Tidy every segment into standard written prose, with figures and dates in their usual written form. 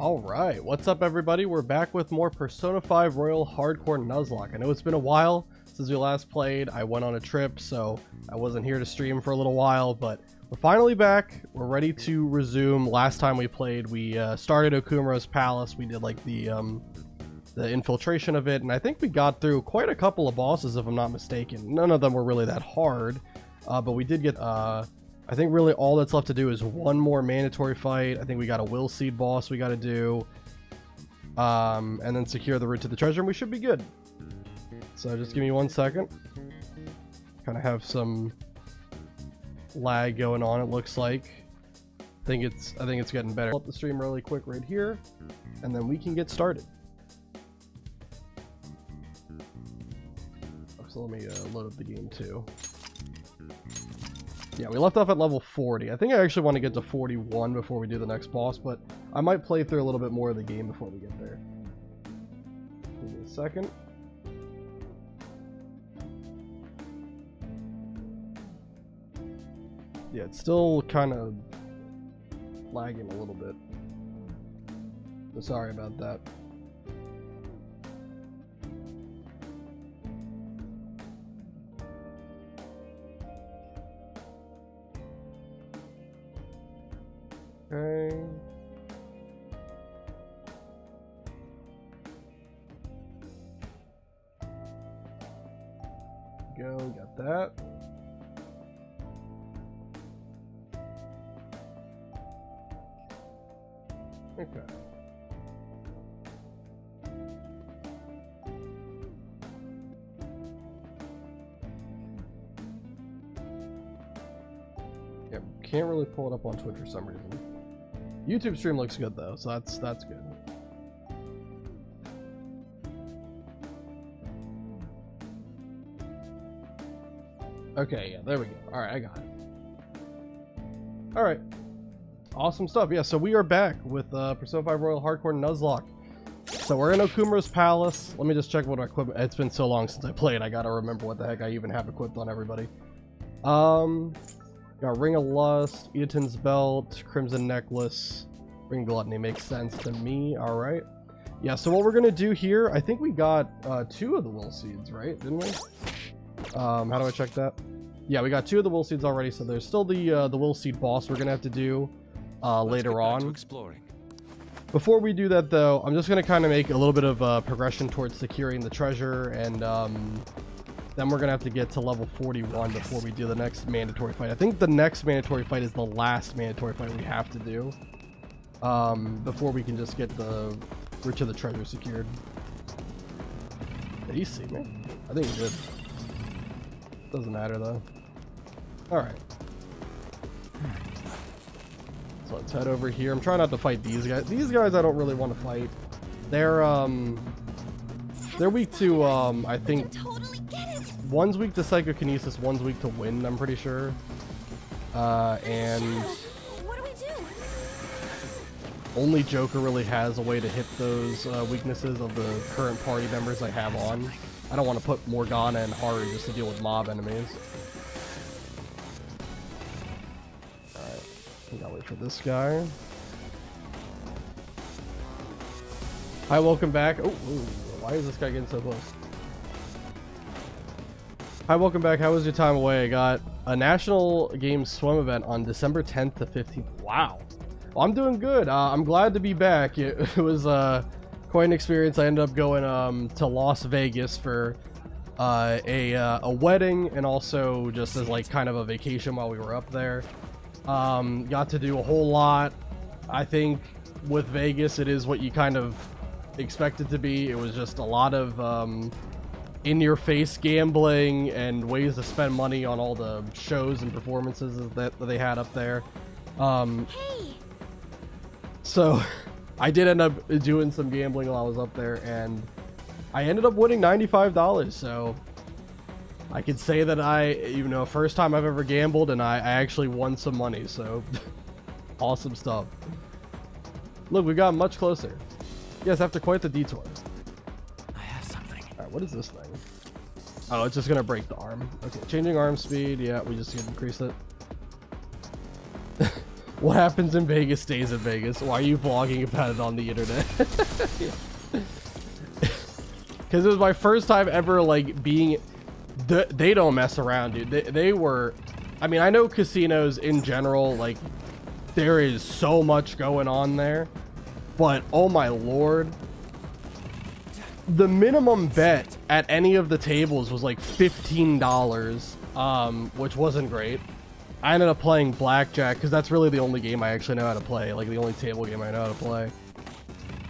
Alright, what's up everybody? We're back with more Persona 5 Royal Hardcore Nuzlocke. I know it's been a while since we last played. I went on a trip, so I wasn't here to stream for a little while, but we're finally back. We're ready to resume. Last time we played, we started Okumura's Palace. We did like the infiltration of it, and I think we got through quite a couple of bosses if I'm not mistaken. None of them were really that hard, but we did get... I think really all that's left to do is one more mandatory fight. I think we got a will seed boss we got to do. And then secure the route to the treasure, and we should be good. So just give me 1 second. Kind of have some lag going on, it looks like. I think it's getting better. Pull up the stream really quick right here, and then we can get started. So let me load up the game too. Yeah, we left off at level 40. I think I actually want to get to 41 before we do the next boss, but I might play through a little bit more of the game before we get there. Give me a second. Yeah, it's still kind of lagging a little bit. So sorry about that. Okay. Go, got that. Okay. Yeah, can't really pull it up on Twitch for some reason. YouTube stream looks good though, so that's good. Okay, yeah, there we go. Alright, I got it. Alright. Awesome stuff. Yeah, so we are back with Persona 5 Royal Hardcore Nuzlocke. So we're in Okumura's Palace. Let me just check what our equipment... It's been so long since I played, I gotta remember what the heck I even have equipped on everybody. Got Ring of Lust, Eaton's Belt, Crimson Necklace, Ring Gluttony makes sense to me. Alright. Yeah, so what we're gonna do here, I think we got 2 of the will seeds, right? Didn't we? How do I check that? Yeah, we got 2 of the will seeds already, so there's still the will seed boss we're gonna have to do later on. Before we do that though, I'm just gonna kind of make a little bit of progression towards securing the treasure, and then we're gonna have to get to level 41 before we do the next mandatory fight. I think the next mandatory fight is the last mandatory fight we have to do before we can just get the route to the treasure secured. Did he see me? I think he did. Doesn't matter though. Alright. So let's head over here. I'm trying not to fight these guys. These guys I don't really want to fight. They're weak to I think one's weak to psychokinesis, one's weak to wind, I'm pretty sure. And what do we do? Only Joker really has a way to hit those weaknesses of the current party members I have on. I don't want to put Morgana and Haru just to deal with mob enemies. Alright, we gotta wait for this guy. Hi, welcome back. Oh, why is this guy getting so close? Hi, welcome back. How was your time away? I got a National Games Swim event on December 10th to 15th. Wow. Well, I'm doing good. I'm glad to be back. It was quite an experience. I ended up going to Las Vegas for a wedding, and also just as like kind of a vacation while we were up there. Got to do a whole lot. I think with Vegas, it is what you kind of expect it to be. It was just a lot of in-your-face gambling and ways to spend money on all the shows and performances that they had up there. Hey. So I did end up doing some gambling while I was up there, and I ended up winning $95. So I could say that first time I've ever gambled, and I actually won some money. So awesome stuff. Look, we got much closer. Yes, after quite the detour. I have something. All right, what is this thing? Oh, it's just gonna break the arm. Okay, changing arm speed. Yeah, we just increase it. What happens in Vegas stays in Vegas. Why are you vlogging about it on the internet? Because it was my first time ever, like, being... They don't mess around, dude. They were... I mean, I know casinos in general, like, there is so much going on there. But, oh my lord. The minimum bet at any of the tables was like $15, which wasn't great. I ended up playing blackjack because that's really the only game I actually know how to play, like the only table game I know how to play.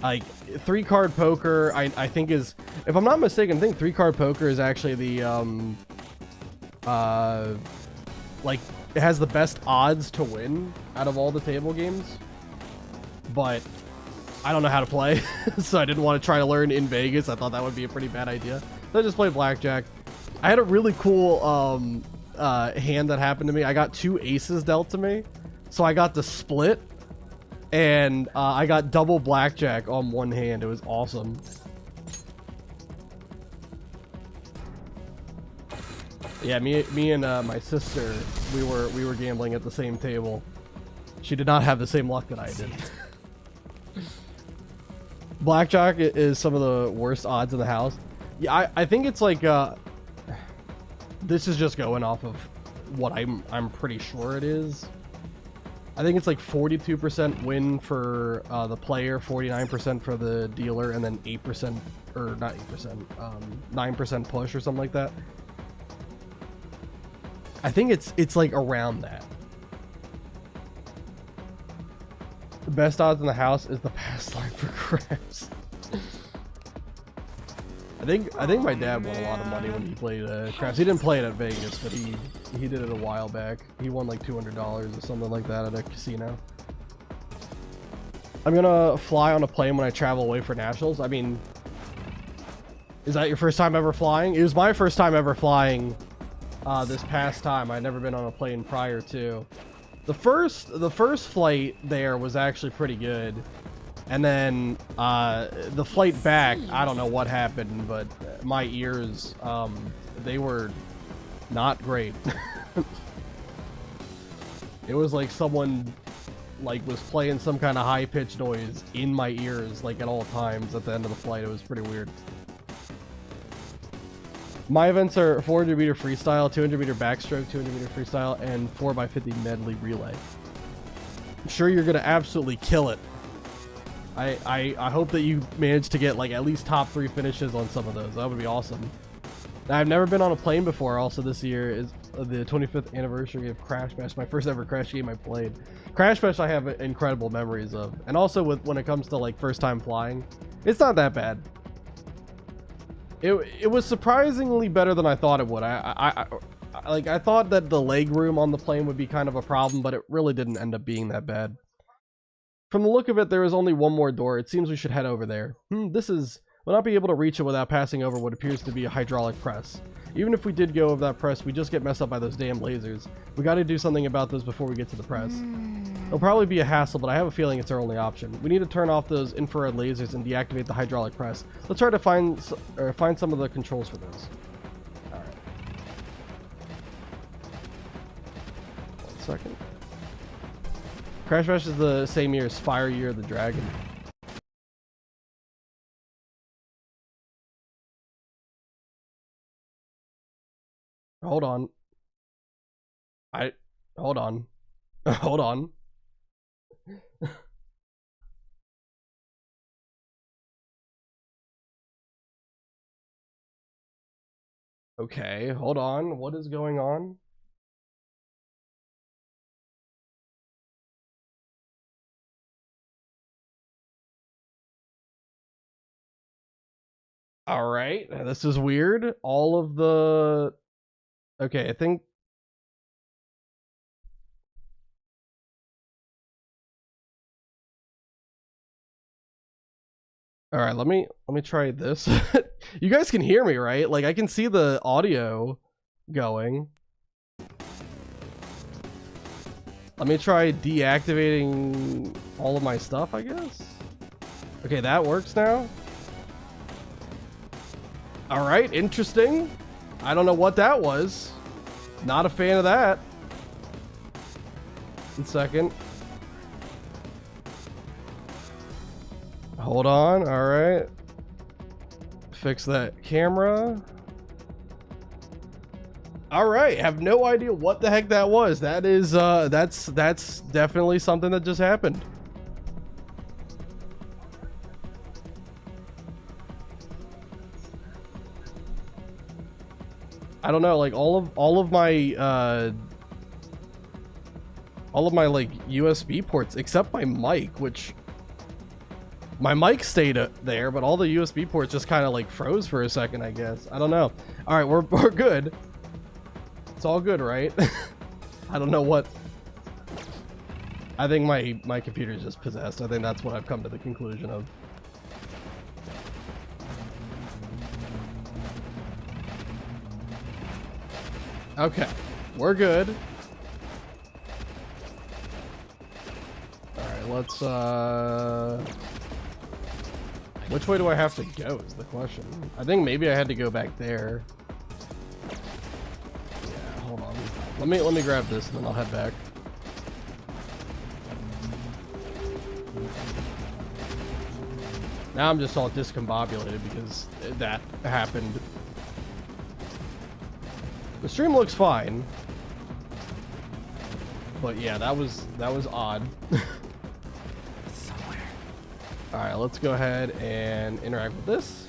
Like 3-card poker, I think is, if I'm not mistaken, I think 3-card poker is actually the like it has the best odds to win out of all the table games. But I don't know how to play, so I didn't want to try to learn in Vegas. I thought that would be a pretty bad idea. So I just played blackjack. I had a really cool hand that happened to me. I got 2 aces dealt to me, so I got the split, and I got double blackjack on one hand. It was awesome. Yeah, me and my sister, we were gambling at the same table. She did not have the same luck that I did. Blackjack is some of the worst odds in the house. Yeah, I think it's like this is just going off of what I'm pretty sure it is. I think it's like 42% win for the player, 49% for the dealer, and then 8%, or not 8%, 9% push or something like that. I think it's like around that. The best odds in the house is the pass line for craps. I think my dad won a lot of money when he played craps. He didn't play it at Vegas, but he did it a while back. He won like $200 or something like that at a casino. I'm gonna fly on a plane when I travel away for nationals. I mean, is that your first time ever flying? It was my first time ever flying this past time. I'd never been on a plane prior to. The first flight there was actually pretty good, and then the flight back, I don't know what happened, but my ears, they were not great. It was like someone like was playing some kind of high-pitched noise in my ears like at all times at the end of the flight. It was pretty weird. My events are 400 meter freestyle, 200 meter backstroke, 200 meter freestyle, and 4x50 medley relay. I'm sure you're gonna absolutely kill it. I hope that you manage to get like at least top 3 finishes on some of those. That would be awesome. Now, I've never been on a plane before. Also, this year is the 25th anniversary of Crash Bash, my first ever Crash game I played. Crash Bash I have incredible memories of, and also when it comes to like first time flying, it's not that bad. It was surprisingly better than I thought it would. I thought that the leg room on the plane would be kind of a problem, but it really didn't end up being that bad. From the look of it, there is only one more door. It seems we should head over there. We'll not be able to reach it without passing over what appears to be a hydraulic press. Even if we did go over that press, we just get messed up by those damn lasers. We got to do something about those before we get to the press. It'll probably be a hassle, but I have a feeling it's our only option. We need to turn off those infrared lasers and deactivate the hydraulic press. Let's try to find some of the controls for those. Alright. 1 second. Crash Bash is the same year as Spire Year of the Dragon. Hold on. Hold on. Hold on. Okay, hold on. What is going on? All right, this is weird. All of the... Okay, I think... All right, let me try this. You guys can hear me, right? Like I can see the audio going. Let me try deactivating all of my stuff, I guess. Okay, that works now. All right, interesting. I don't know what that was. Not a fan of that. 1 second. Hold on. All right. Fix that camera. All right. Have no idea what the heck that was. That is that's definitely something that just happened. I don't know, like all of my like USB ports except my mic, which my mic stayed there, but all the USB ports just kind of like froze for a second, I guess. I don't know. All right, we're good. It's all good, right? I don't know what. I think my computer is just possessed. I think that's what I've come to the conclusion of. Okay, we're good. All right, let's which way do I have to go is the question. I think maybe I had to go back there. Yeah, hold on. Let me grab this and then I'll head back. Now I'm just all discombobulated because that happened. The stream looks fine, but yeah, that was odd. Somewhere. All right, let's go ahead and interact with this.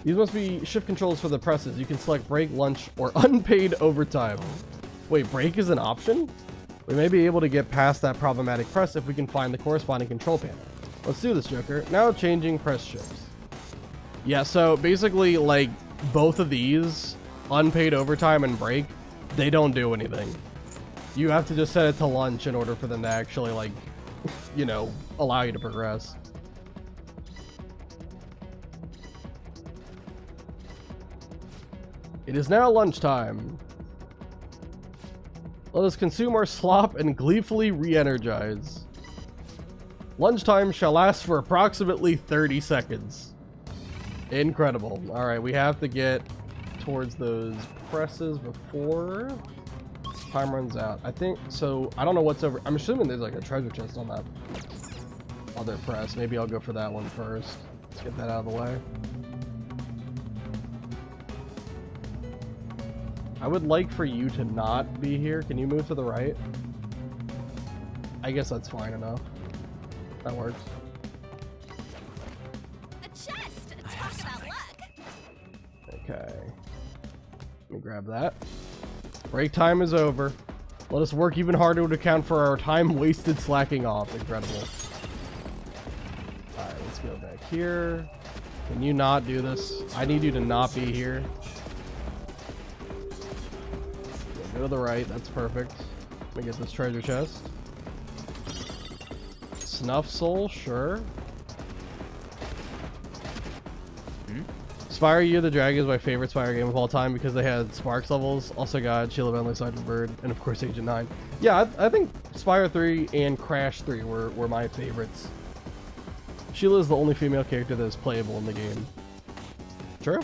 These must be shift controls for the presses. You can select break, lunch, or unpaid overtime. Wait, break is an option? We may be able to get past that problematic press if we can find the corresponding control panel. Let's do this, Joker. Now changing press shifts. Yeah, so basically, like, both of these, unpaid overtime and break, they don't do anything. You have to just set it to lunch in order for them to actually, like, you know, allow you to progress. It is now lunchtime. Let us consume our slop and gleefully re-energize. Lunchtime shall last for approximately 30 seconds. Incredible. All right, we have to get towards those presses before time runs out. I think so. I don't know what's over. I'm assuming there's like a treasure chest on that other press. Maybe I'll go for that one first. Let's get that out of the way. I would like for you to not be here. Can you move to the right? I guess that's fine enough. That works. A chest! Talk about luck! Okay. Let me grab that. Break time is over. Let us work even harder to account for our time wasted slacking off. Incredible. Alright, let's go back here. Can you not do this? I need you to not be here. Go to the right. That's perfect. Let me get this treasure chest. Snuff Soul, sure. Spire Year the Dragon is my favorite Spire game of all time because they had Sparks levels. Also got Sheila Bentley, Sergeant Bird, and of course Agent 9. Yeah, I think Spire 3 and Crash 3 were my favorites. Sheila is the only female character that is playable in the game. True.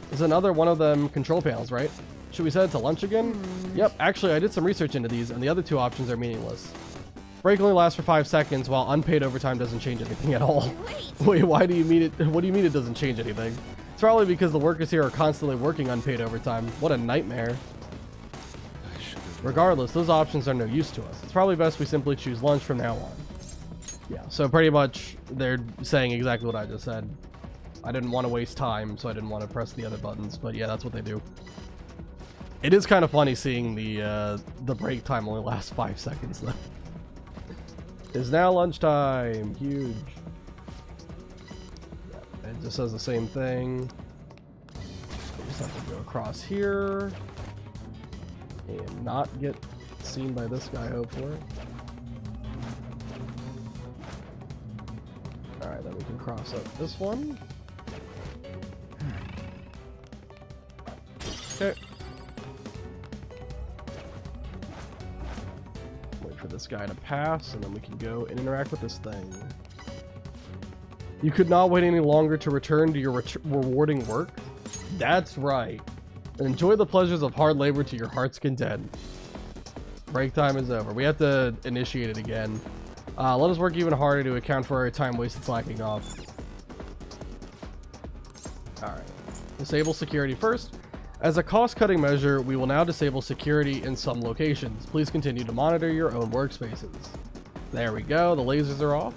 There's another one of them control panels, right? Should we set it to lunch again? Yep, actually I did some research into these and the other two options are meaningless. Break only lasts for 5 seconds, while unpaid overtime doesn't change anything at all. Wait, why do you mean it? What do you mean it doesn't change anything? It's probably because the workers here are constantly working unpaid overtime. What a nightmare. Regardless, those options are no use to us. It's probably best we simply choose lunch from now on. Yeah, so pretty much they're saying exactly what I just said. I didn't want to waste time, so I didn't want to press the other buttons, but yeah, that's what they do. It is kind of funny seeing the break time only lasts 5 seconds though. It's now lunchtime. Huge. Yeah, it just says the same thing. We just have to go across here and not get seen by this guy, hopefully. Alright, then we can cross up this one. Okay. For this guy to pass, and then we can go and interact with this thing. You could not wait any longer to return to your rewarding work? That's right. Enjoy the pleasures of hard labor to your heart's content. Break time is over. We have to initiate it again. Let us work even harder to account for our time wasted slacking off. Alright. Disable security first. As a cost-cutting measure, we will now disable security in some locations. Please continue to monitor your own workspaces. There we go. The lasers are off.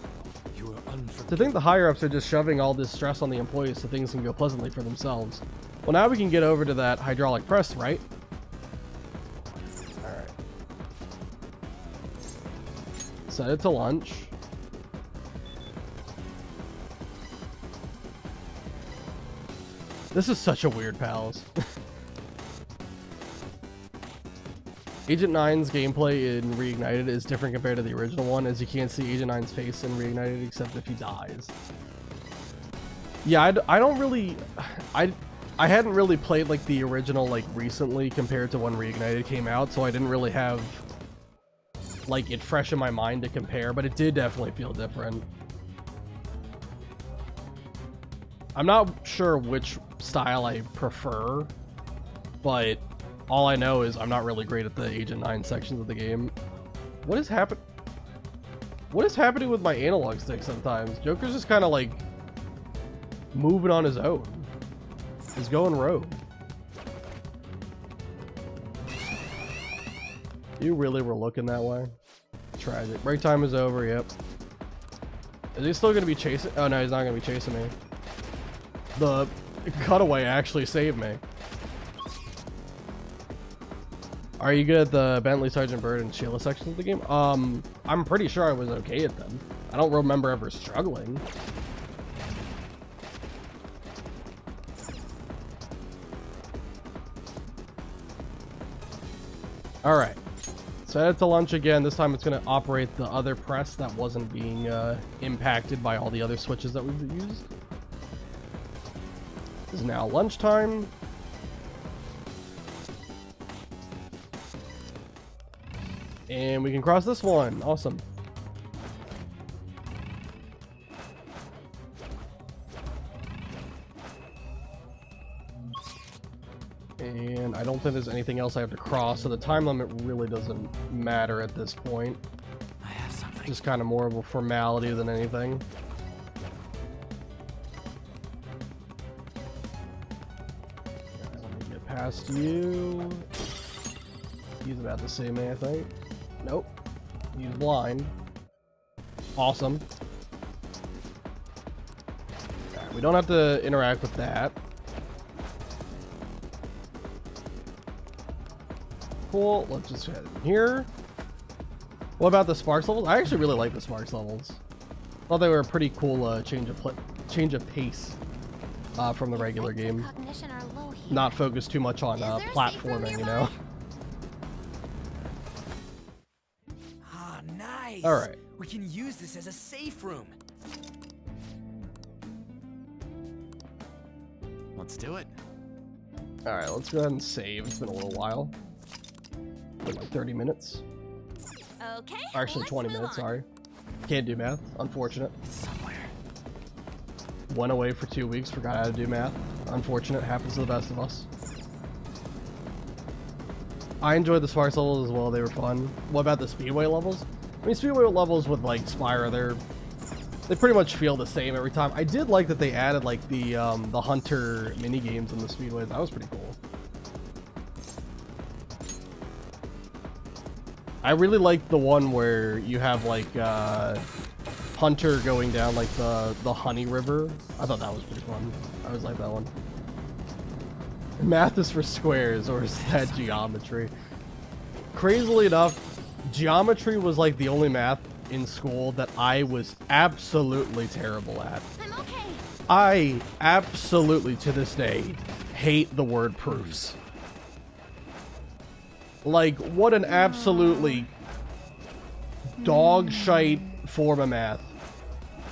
You are To think the higher-ups are just shoving all this stress on the employees so things can go pleasantly for themselves. Well, now we can get over to that hydraulic press, right? Alright. Set it to lunch. This is such a weird palace. Agent 9's gameplay in Reignited is different compared to the original one, as you can't see Agent 9's face in Reignited except if he dies. Yeah, I don't really... I hadn't really played like the original like recently compared to when Reignited came out, so I didn't really have like it fresh in my mind to compare, but it did definitely feel different. I'm not sure which style I prefer, but all I know is I'm not really great at the Agent 9 sections of the game. What is happening with my analog stick sometimes? Joker's just kind of like moving on his own. He's going rogue. You really were looking that way? Tragic. Break time is over, yep. Is he still going to be chasing? Oh no, he's not going to be chasing me. The cutaway actually saved me. Are you good at the Bentley, Sergeant Bird, and Sheila sections of the game? I'm pretty sure I was okay at them. I don't remember ever struggling. Alright. Set it to lunch again. This time it's going to operate the other press that wasn't being impacted by all the other switches that we've used. It is now lunchtime. And we can cross this one. Awesome. And I don't think there's anything else I have to cross, so the time limit really doesn't matter at this point. I have something. Just kind of more of a formality than anything. Let me get past you. He's about to see me, I think. Nope. He's blind. Awesome. Right, we don't have to interact with that. Cool. Let's just head in here. What about the Sparks levels? I actually really like the Sparks levels. Thought they were a pretty cool change of pace from the regular game. Not focused too much on platforming, you know. Nice. All right. We can use this as a safe room. Let's do it. All right, let's go ahead and save. It's been a little while. Like 30 minutes. Okay. Actually, 20 minutes, sorry. Can't do math. Unfortunate. It's somewhere. Went away for 2 weeks, forgot how to do math. Unfortunate, happens to the best of us. I enjoyed the Sparks levels as well, they were fun. What about the Speedway levels? I mean, Speedway levels with like Spyro, they pretty much feel the same every time. I did like that they added like the Hunter mini games in the Speedways. That was pretty cool. I really liked the one where you have like Hunter going down like the Honey River. I thought that was pretty fun. I always liked that one. Math is for squares, or is that geometry? Crazily enough, geometry was like the only math in school that I was absolutely terrible at. I'm okay. I absolutely, to this day, hate the word proofs. Like, what an absolutely dog shite form of math.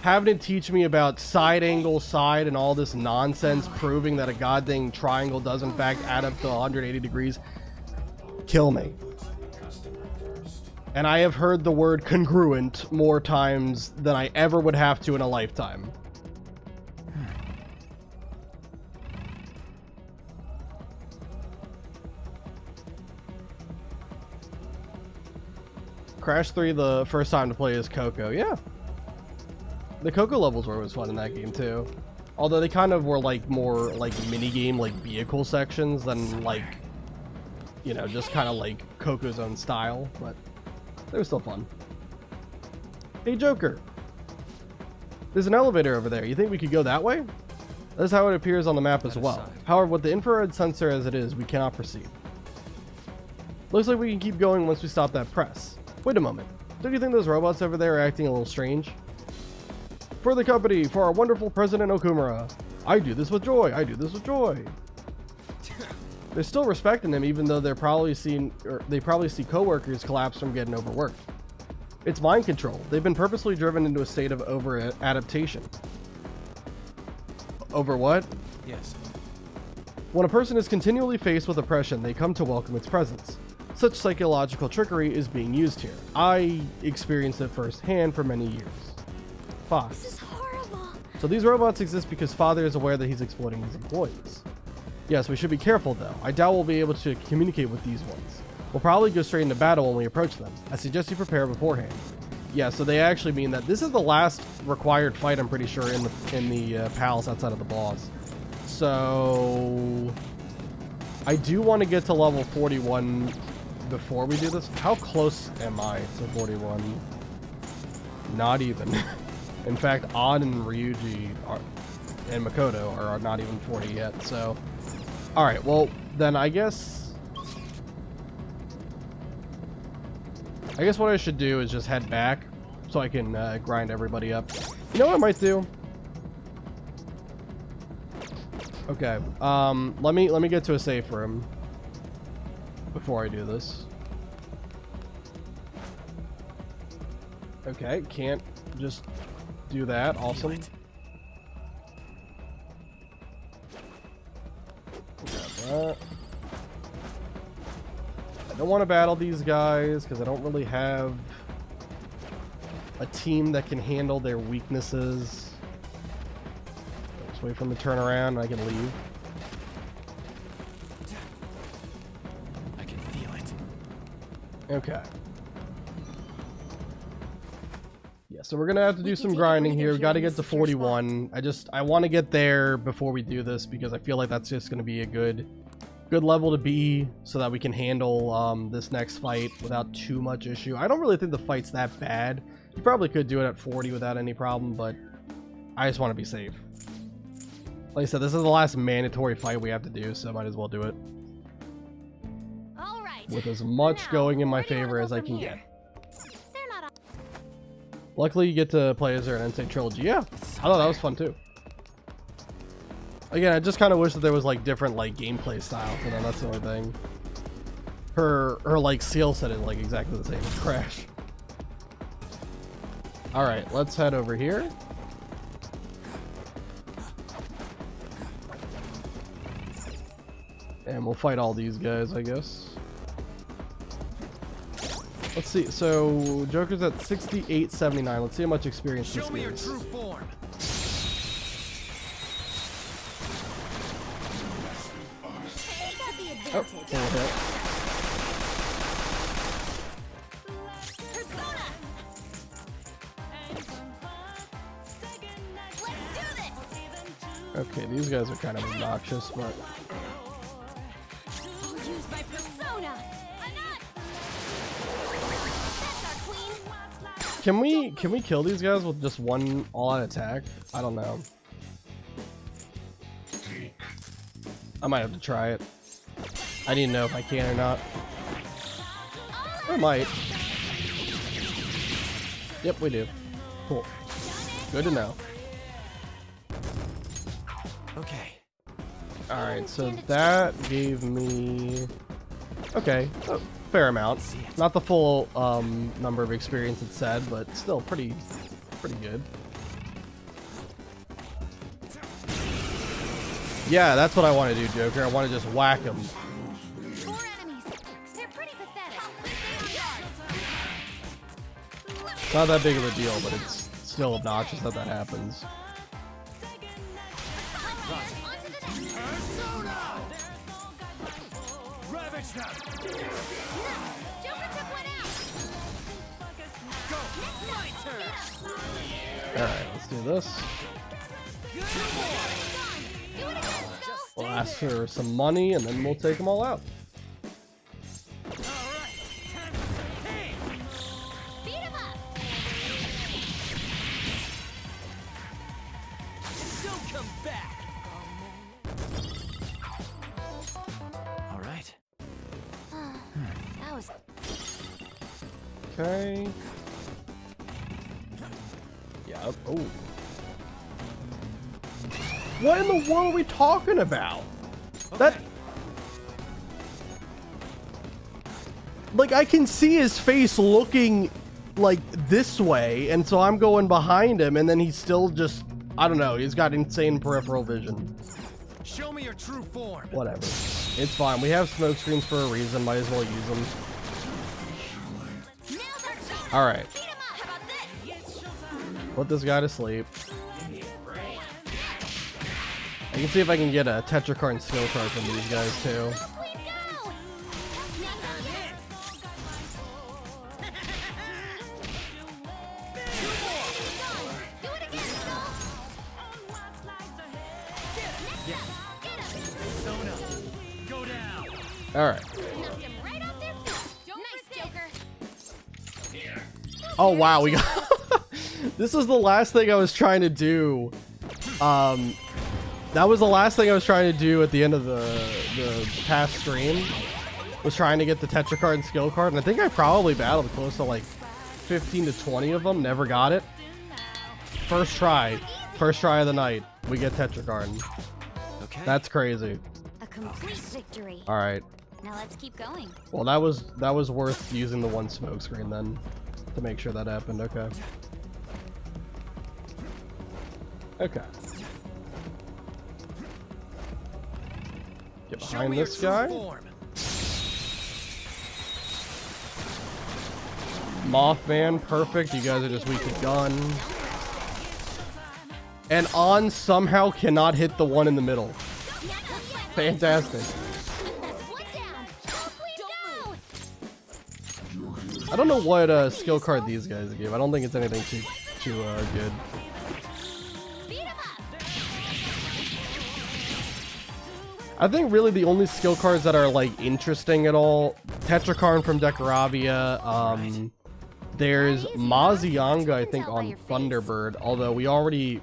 Having to teach me about side angle, side, and all this nonsense proving that a goddamn triangle does in fact add up to 180 degrees. Kill me. And I have heard the word congruent more times than I ever would have to in a lifetime. Crash 3, the first time to play as Coco. Yeah. The Coco levels were always fun in that game too. Although they kind of were like more like mini-game, like vehicle sections than like, you know, just kind of like Coco's own style. But they were still fun. Hey Joker. There's an elevator over there. You think we could go that way? That's how it appears on the map as well. However, with the infrared sensor as it is, we cannot proceed. Looks like we can keep going once we stop that press. Wait a moment. Don't you think those robots over there are acting a little strange? For the company, for our wonderful President Okumura. I do this with joy. I do this with joy. They're still respecting him, even though they probably see coworkers collapse from getting overworked. It's mind control. They've been purposely driven into a state of over-adaptation. Over what? Yes. When a person is continually faced with oppression, they come to welcome its presence. Such psychological trickery is being used here. I experienced it firsthand for many years. Fox. This is horrible. So these robots exist because Father is aware that he's exploiting his employees. Yes, we should be careful though. I doubt we'll be able to communicate with these ones. We'll probably go straight into battle when we approach them. I suggest you prepare beforehand. Yeah, so they actually mean that this is the last required fight, I'm pretty sure, in the palace outside of the boss. So I do want to get to level 41 before we do this. How close am I to 41? Not even. In fact, Odd and Ryuji and Makoto are not even 40 yet. So, all right. Well, then I guess what I should do is just head back so I can grind everybody up. You know what I might do? Okay. Let me get to a safe room before I do this. Okay, can't just do that. Awesome. Grab that. I don't want to battle these guys because I don't really have a team that can handle their weaknesses. Just wait for them to turn around and I can leave. I can feel it. Okay. Yeah, so we're gonna have to do some grinding here. We got to get to 41. I want to get there before we do this because I feel like that's just gonna be a good level to be so that we can handle this next fight without too much issue. I don't really think the fight's that bad. You probably could do it at 40 without any problem, but I just want to be safe. Like I said, this is the last mandatory fight we have to do, so I might as well do it All right. with as much going in my favor as I can get. Luckily, you get to play as her in Insane Trilogy. Yeah, I thought that was fun too. Again, I just kind of wish that there was like different like gameplay style for them. That's the only thing. Her like skill set is like exactly the same as Crash. All right, let's head over here. And we'll fight all these guys, I guess. Let's see. So Joker's at 6879. Let's see how much experience this Show me your gives. true form. Hey, got the Oh, advantage. full hit. Persona. Let's do this. Okay, these guys are kind of obnoxious, but I'll use my persona. That's our queen. can we kill these guys with just one all-out attack? I don't know. I might have to try it. I need to know if I can or not. I might. Yep, we do. Cool. Good to know. Okay. Alright, so that gave me... Okay, a fair amount. Not the full number of experience it said, but still pretty good. Yeah, that's what I want to do, Joker. I want to just whack him. 4 enemies. They're pretty pathetic. Not that big of a deal, but it's still obnoxious that that happens. Onto the next. Persona! Ravage them! Joker took one out. Alright, let's do this. We'll ask for some money and then we'll take them all out. Okay. Yeah. Oh. What in the world are we talking about? Okay. That. Like, I can see his face looking like this way, and so I'm going behind him, and then he's still just. I don't know. He's got insane peripheral vision. Show me your true form. Whatever. It's fine. We have smoke screens for a reason. Might as well use them. All right. Put this guy to sleep. I can see if I can get a Tetrakarn skill card from these guys too. All right. Oh wow, we got. This is the last thing I was trying to do. That was the last thing I was trying to do at the end of the past stream. Was trying to get the Tetrakarn skill card, and I think I probably battled close to like 15 to 20 of them. Never got it. First try of the night, we get Tetrakarn. Okay. That's crazy. A complete victory. All right. Now let's keep going. Well, that was worth using the one smoke screen then to make sure that happened. Okay. Okay. Get behind this guy. Mothman, perfect. You guys are just weak to gun. And On somehow cannot hit the one in the middle. Fantastic. I don't know what skill card these guys give. I don't think it's anything too good. I think really the only skill cards that are like interesting at all, Tetrakarn from Decoravia, there's Mazianga I think on Thunderbird, although we already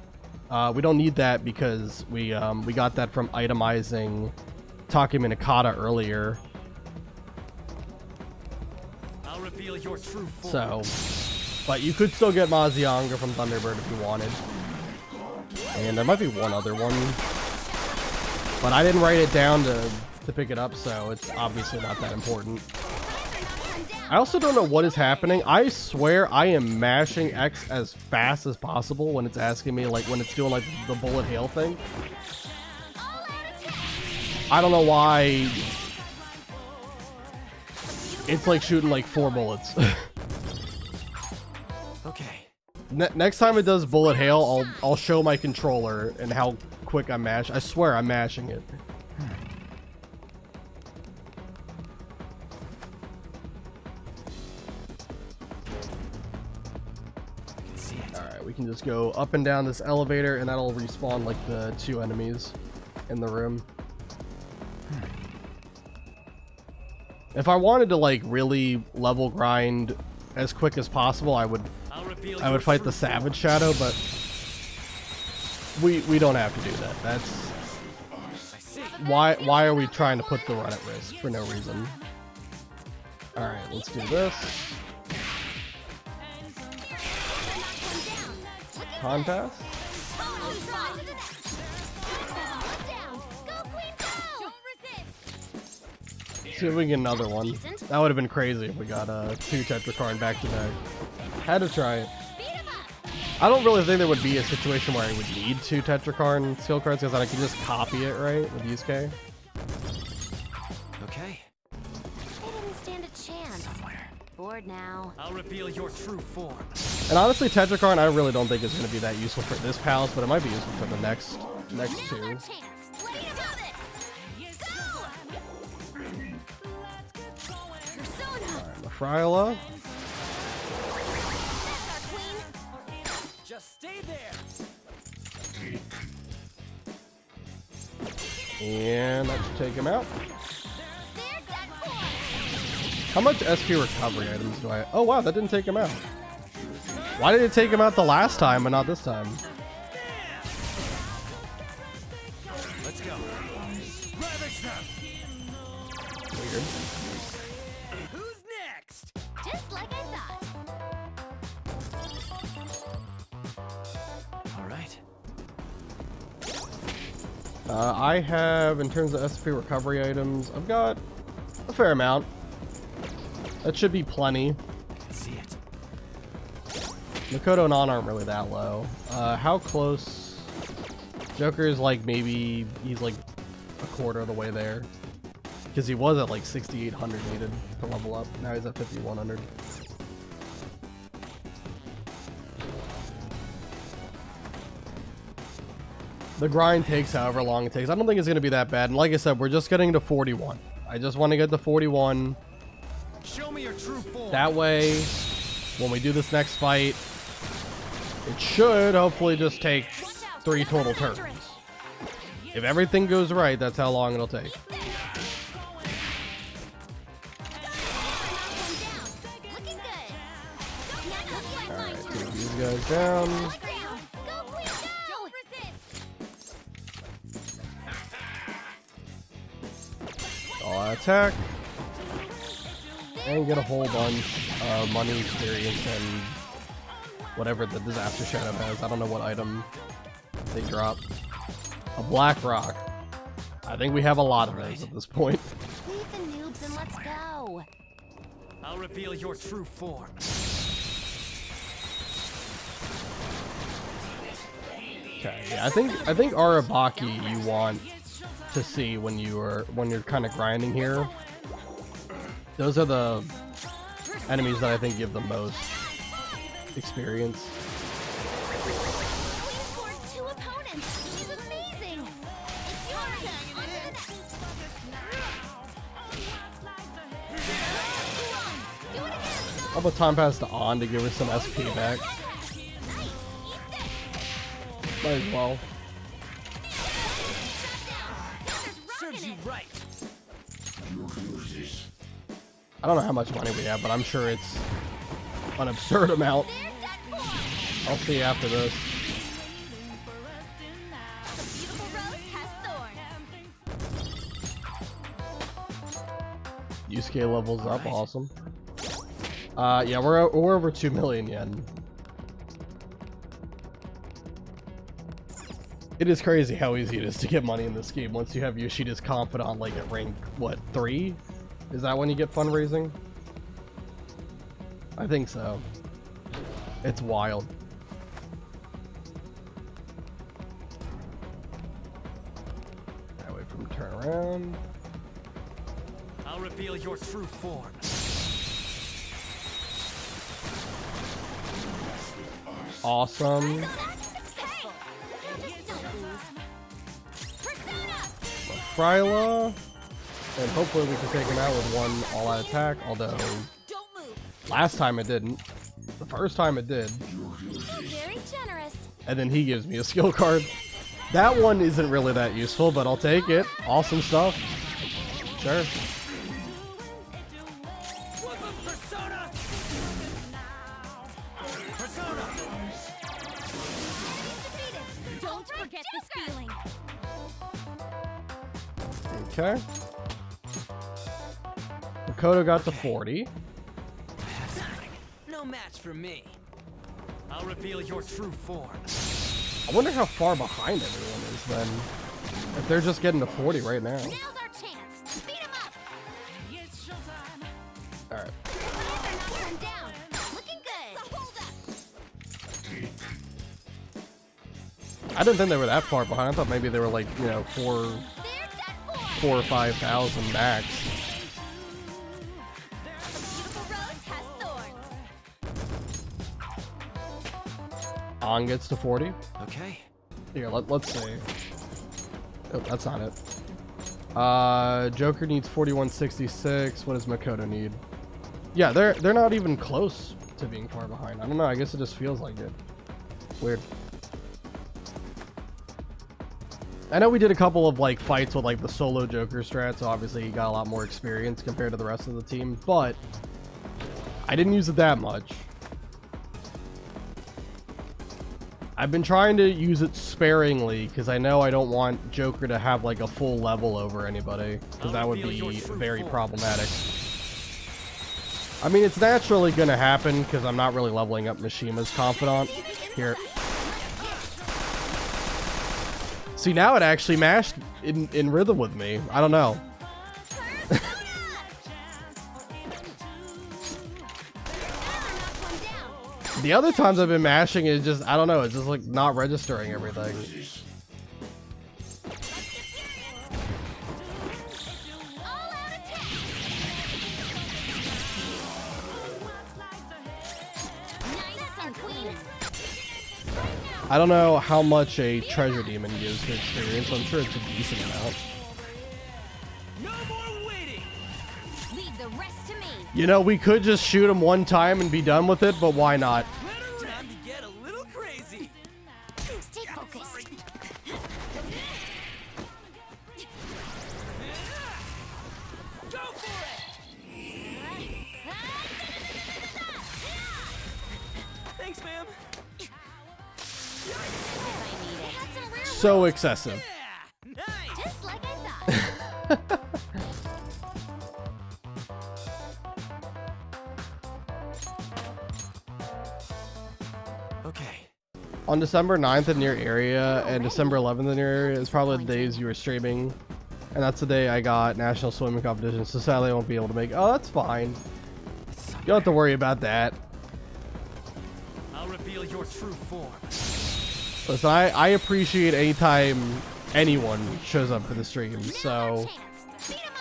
we don't need that because we got that from itemizing Takeminakata earlier. I'll reveal your true form. So, but you could still get Mazianga from Thunderbird if you wanted. And there might be one other one. But I didn't write it down to pick it up, so it's obviously not that important. I also don't know what is happening. I swear I am mashing X as fast as possible when it's asking me, like, when it's doing, like, the bullet hail thing. I don't know why. It's like shooting, like, 4 bullets. Okay. Next time it does bullet hail, I'll show my controller and how quick I mash. I swear I'm mashing it. Alright, we can just go up and down this elevator and that'll respawn like the 2 enemies in the room. If I wanted to like really level grind as quick as possible, I would fight the Savage Shadow, but we don't have to do that. That's why are we trying to put the run at risk for no reason? All right, let's do this. Contest. See if we can get another one. That would have been crazy if we got 2 Tetrakarn back to back. Had to try it. I don't really think there would be a situation where I would need 2 Tetrakarn skill cards because I could just copy it, right, with Yusuke. Okay. They didn't stand a chance. Somewhere. Bored now. I'll reveal your true form. And honestly, Tetrakarn I really don't think is going to be that useful for this palace, but it might be useful for the next 2. Alright, Mafriola. Just stay there. And that should take him out. They're done for. How much SP recovery items do I... Oh, wow, that didn't take him out. Why did it take him out the last time but not this time? Let's go. Ravage them. Weird. Who's next? Just like I thought. All right. I have, in terms of SP recovery items, I've got a fair amount. That should be plenty. Let's see it. Makoto and On aren't really that low. How close? Joker's like maybe he's like a quarter of the way there. Because he was at like 6,800 needed to level up. Now he's at 5,100. The grind takes however long it takes. I don't think it's going to be that bad. And like I said, we're just getting to 41. I just want to get to 41. Show me your true form. That way, when we do this next fight, it should hopefully just take 3 total turns. If everything goes right, that's how long it'll take. Looking good. Alright, take these guys down. Go, Queen, go! Don't resist. I'll attack. And get a whole bunch of money, experience, and whatever the disaster shadow has. I don't know what item they drop. A black rock. I think we have a lot of those at this point. Leave the noobs and let's go. I'll reveal your true form. Okay, yeah, I think Arabaki you want to see when you're kind of grinding here. Those are the enemies that I think give the most experience. We scored 2 opponents. She's amazing. It's your turn. On to the next. Do it again. I'll put time pass to On to give her some SP back. Nice. Eat this. Might as well. Serves you right. I don't know how much money we have, but I'm sure it's an absurd amount. They're done for. I'll see you after this. The beautiful rose has thorns. Yusuke levels up, awesome. Yeah, we're over 2 million yen. It is crazy how easy it is to get money in this game once you have Yoshida's Confidant like at rank, what, 3? Is that when you get fundraising? I think so. It's wild. Alright, wait for him to turn around. I'll reveal your true form. Awesome. Successful. Just don't lose. Persona. Fryla. And hopefully we can take him out with one all-out attack, although Don't move. last time it didn't. The first time it did. Very generous. And then he gives me a skill card. That one isn't really that useful, but I'll take it. Awesome stuff. Sure. Persona. Persona. Defeated. Don't forget this feeling. Okay. Makoto got to 40. No match for me. I'll reveal your true form. I wonder how far behind everyone is then. If they're just getting to 40 right now. Now's our chance. Beat him up. Alright. They're not turned down. Looking good. So hold up. I didn't think they were that far behind. I thought maybe they were like, you know, They're done for. 4 or 5,000 max. The beautiful rose has thorns. On gets to 40. Okay. Here, let's see. Oh, that's not it. Joker needs 4166. What does Makoto need? Yeah, they're not even close to being far behind. I don't know. I guess it just feels like it. weird. I know we did a couple of like fights with like the solo Joker strat, so obviously he got a lot more experience compared to the rest of the team, but I didn't use it that much. I've been trying to use it sparingly because I know I don't want Joker to have like a full level over anybody, because that would be very problematic. I mean, it's naturally going to happen because I'm not really leveling up Mishima's Confidant. Here. See, now it actually mashed in rhythm with me. I don't know. The other times I've been mashing, it's just, I don't know, it's just like not registering everything. I don't know how much a treasure demon gives for experience. I'm sure it's a decent amount. No more waiting. Leave the rest to me. You know, we could just shoot him one time and be done with it, but why not? Time to get a little crazy. Stay focused. Go for it. Thanks, ma'am. So excessive. Yeah, nice. Just like I thought. Okay. On December 9th in your area and December 11th in your area is probably the days you were streaming. And that's the day I got national swimming competition, so sadly I won't be able to make. Oh, that's fine. You don't have to worry about that. I'll reveal your true form. Listen, I appreciate any time anyone shows up for the stream, so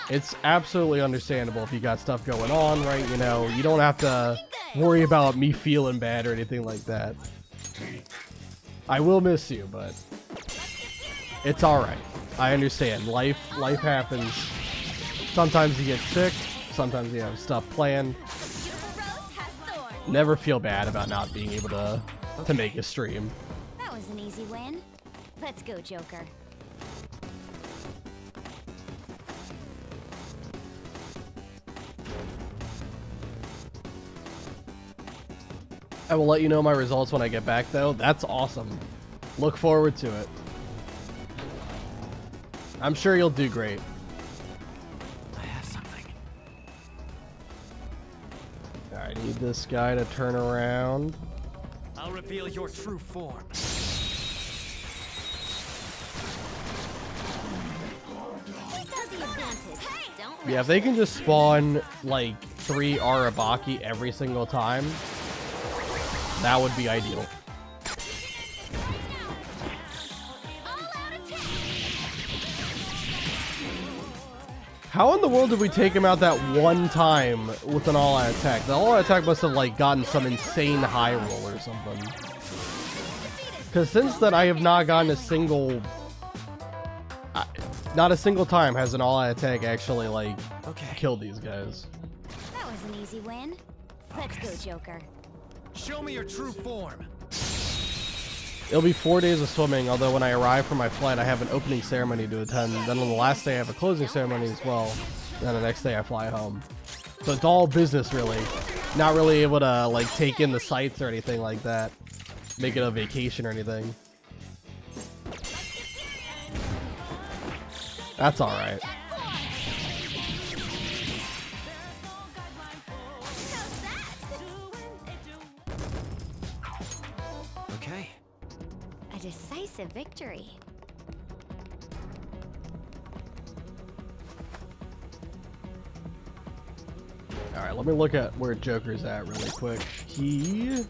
it's absolutely understandable if you got stuff going on, right? You know, you don't have to worry about me feeling bad or anything like that. I will miss you, but it's alright. I understand. Life happens. Sometimes you get sick, sometimes you have stuff planned. Never feel bad about not being able to make a stream. That was an easy win. Let's go, Joker. I will let you know my results when I get back, though. That's awesome. Look forward to it. I'm sure you'll do great. I have something. I need this guy to turn around. I'll reveal your true form. Yeah, if they can just spawn like 3 Arabaki every single time, that would be ideal. How in the world did we take him out that one time with an all-out attack? The all-out attack must have like gotten some insane high roll or something. Because since then I have not gotten a single... not a single time has an all-out attack actually like killed these guys. That was an easy win. Let's go, Joker. Show me your true form. It'll be 4 days of swimming, although when I arrive for my flight, I have an opening ceremony to attend. Then on the last day, I have a closing ceremony as well. Then the next day, I fly home. So it's all business, really. Not really able to, like, take in the sights or anything like that. Make it a vacation or anything. That's alright. Okay. A decisive victory. Alright, let me look at where Joker's at really quick. He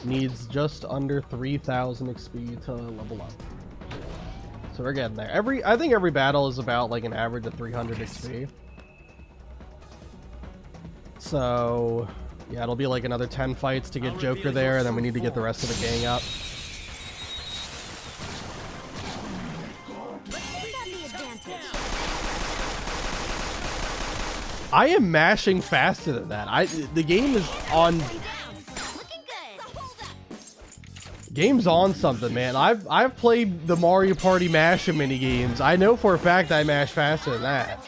needs just under 3,000 XP to level up. So we're getting there. I think every battle is about like an average of 300 XP. So yeah, it'll be like another 10 fights to get Joker there, and then we need to get the rest of the gang up. I am mashing faster than that. The game is on... Game's on something, man. I've played the Mario Party mashing mini games. I know for a fact I mash faster than that.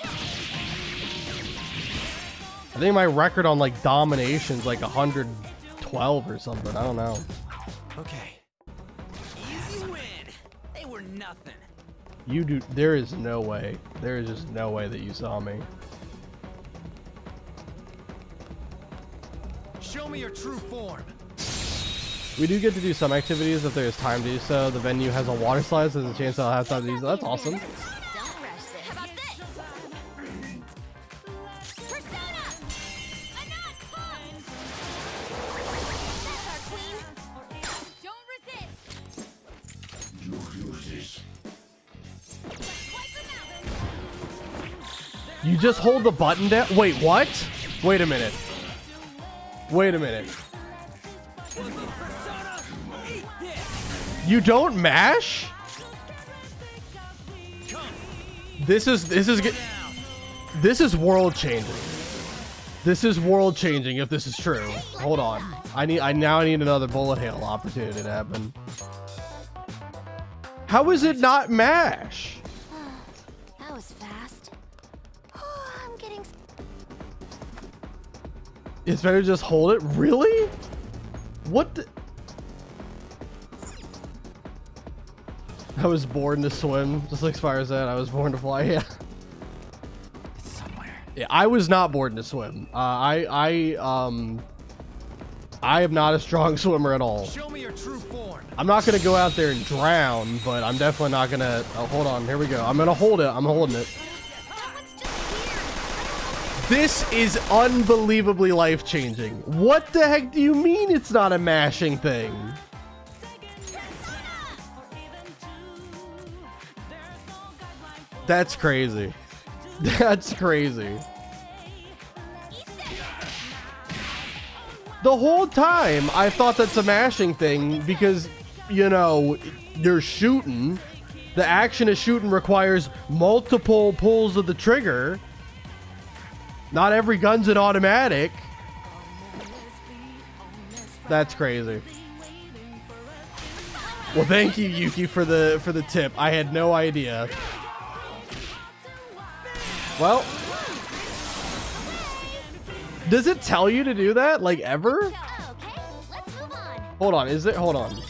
I think my record on like domination's like 112 or something. I don't know. Okay. Easy win. They were nothing. You do. There is no way. There is just no way that you saw me. Show me your true form. We do get to do some activities if there's time to do so. The venue has a water slide, so there's a chance I'll have time to use it. That's awesome. Don't rush this. How about this? Persona! Anon! That's our queen. Don't resist. You just hold the button down. Wait, what? Wait a minute. Wait a minute. You don't mash? This is world changing. This is world changing if this is true. Hold on. I now need another bullet hail opportunity to happen. How is it not mash? That was fast. I'm getting. It's better to just hold it? Really? What the? I was born to swim, just like Spire said. I was born to fly. Yeah. It's somewhere. Yeah, I was not born to swim. I am not a strong swimmer at all. Show me your true form. I'm not gonna go out there and drown, but I'm definitely not gonna. Oh, hold on. Here we go. I'm gonna hold it. I'm holding it. This is unbelievably life-changing. What the heck do you mean it's not a mashing thing? That's crazy. That's crazy. The whole time I thought that's a mashing thing because, you know, you're shooting. The action of shooting requires multiple pulls of the trigger. Not every gun's an automatic. That's crazy. Well, thank you, Yuki, for the tip. I had no idea. Well, does it tell you to do that, like, ever? Okay, let's move on. Hold on, is it? Hold on.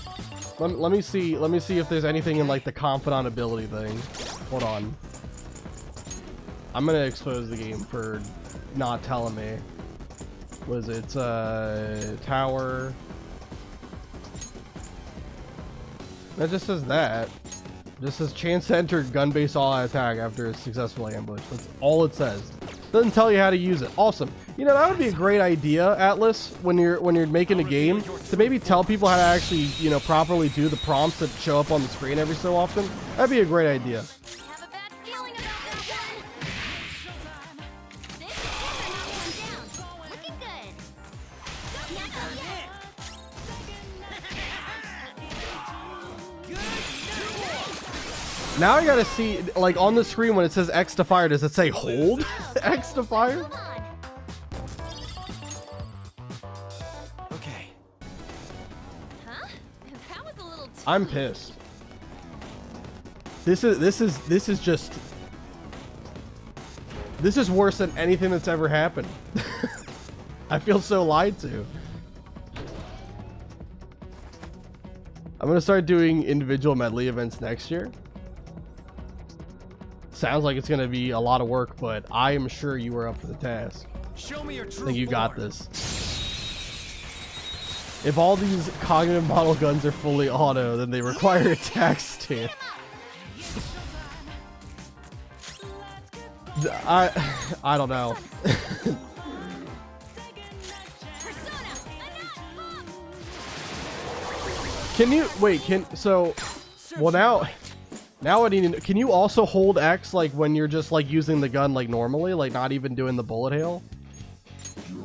Let me see if there's anything in like the confidant ability thing. Hold on. I'm gonna expose the game for not telling me. What is it? It's tower. That just says that. Just says chance to enter gun-based all-out attack after a successful ambush. That's all it says. Doesn't tell you how to use it. Awesome. You know, that would be a great idea, Atlas, when you're making a game, to maybe tell people how to actually, you know, properly do the prompts that show up on the screen every so often. That'd be a great idea. Have a bad feeling about that one. This camera knocked one down. Looking good. Now I gotta see, like, on the screen when it says X to fire, does it say hold X to fire? Move on. Okay. Huh? That was a little too I'm pissed. This is just, this is worse than anything that's ever happened. I feel so lied to. I'm gonna start doing individual medley events next year. Sounds like it's gonna be a lot of work, but I am sure you are up for the task. Show me your true I think you got form. this. If all these cognitive model guns are fully auto, then they require attack stand. I don't know. Can you wait? Now I need to know, can you also hold X like when you're just like using the gun like normally, like not even doing the bullet hail?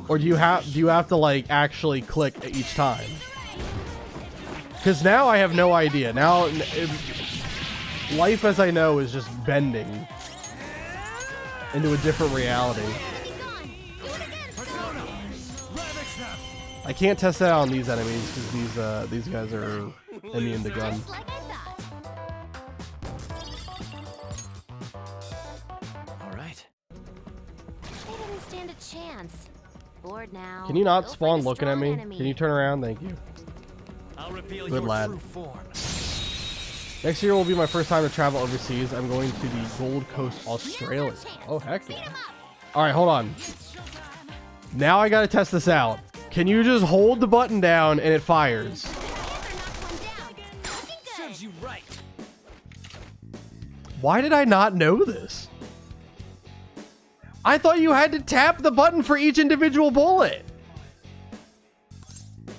Or do you have to like actually click each time? Because now I have no idea. Now life as I know is just bending into a different reality. Persona. Ravage them. I can't test that out on these enemies because these guys are immune to gun. Just like I thought. All right. They didn't stand a chance. Bored now. Can you not Go spawn find a looking at strong me? enemy. Can you turn around? Thank you. I'll reveal Good your lad. true form. Next year will be my first time to travel overseas. I'm going to the Gold Coast, Australia. Oh, heck yeah. All right, hold on. Now I got to test this out. Can you just hold the button down and it fires? Serves you right. Why did I not know this? I thought you had to tap the button for each individual bullet.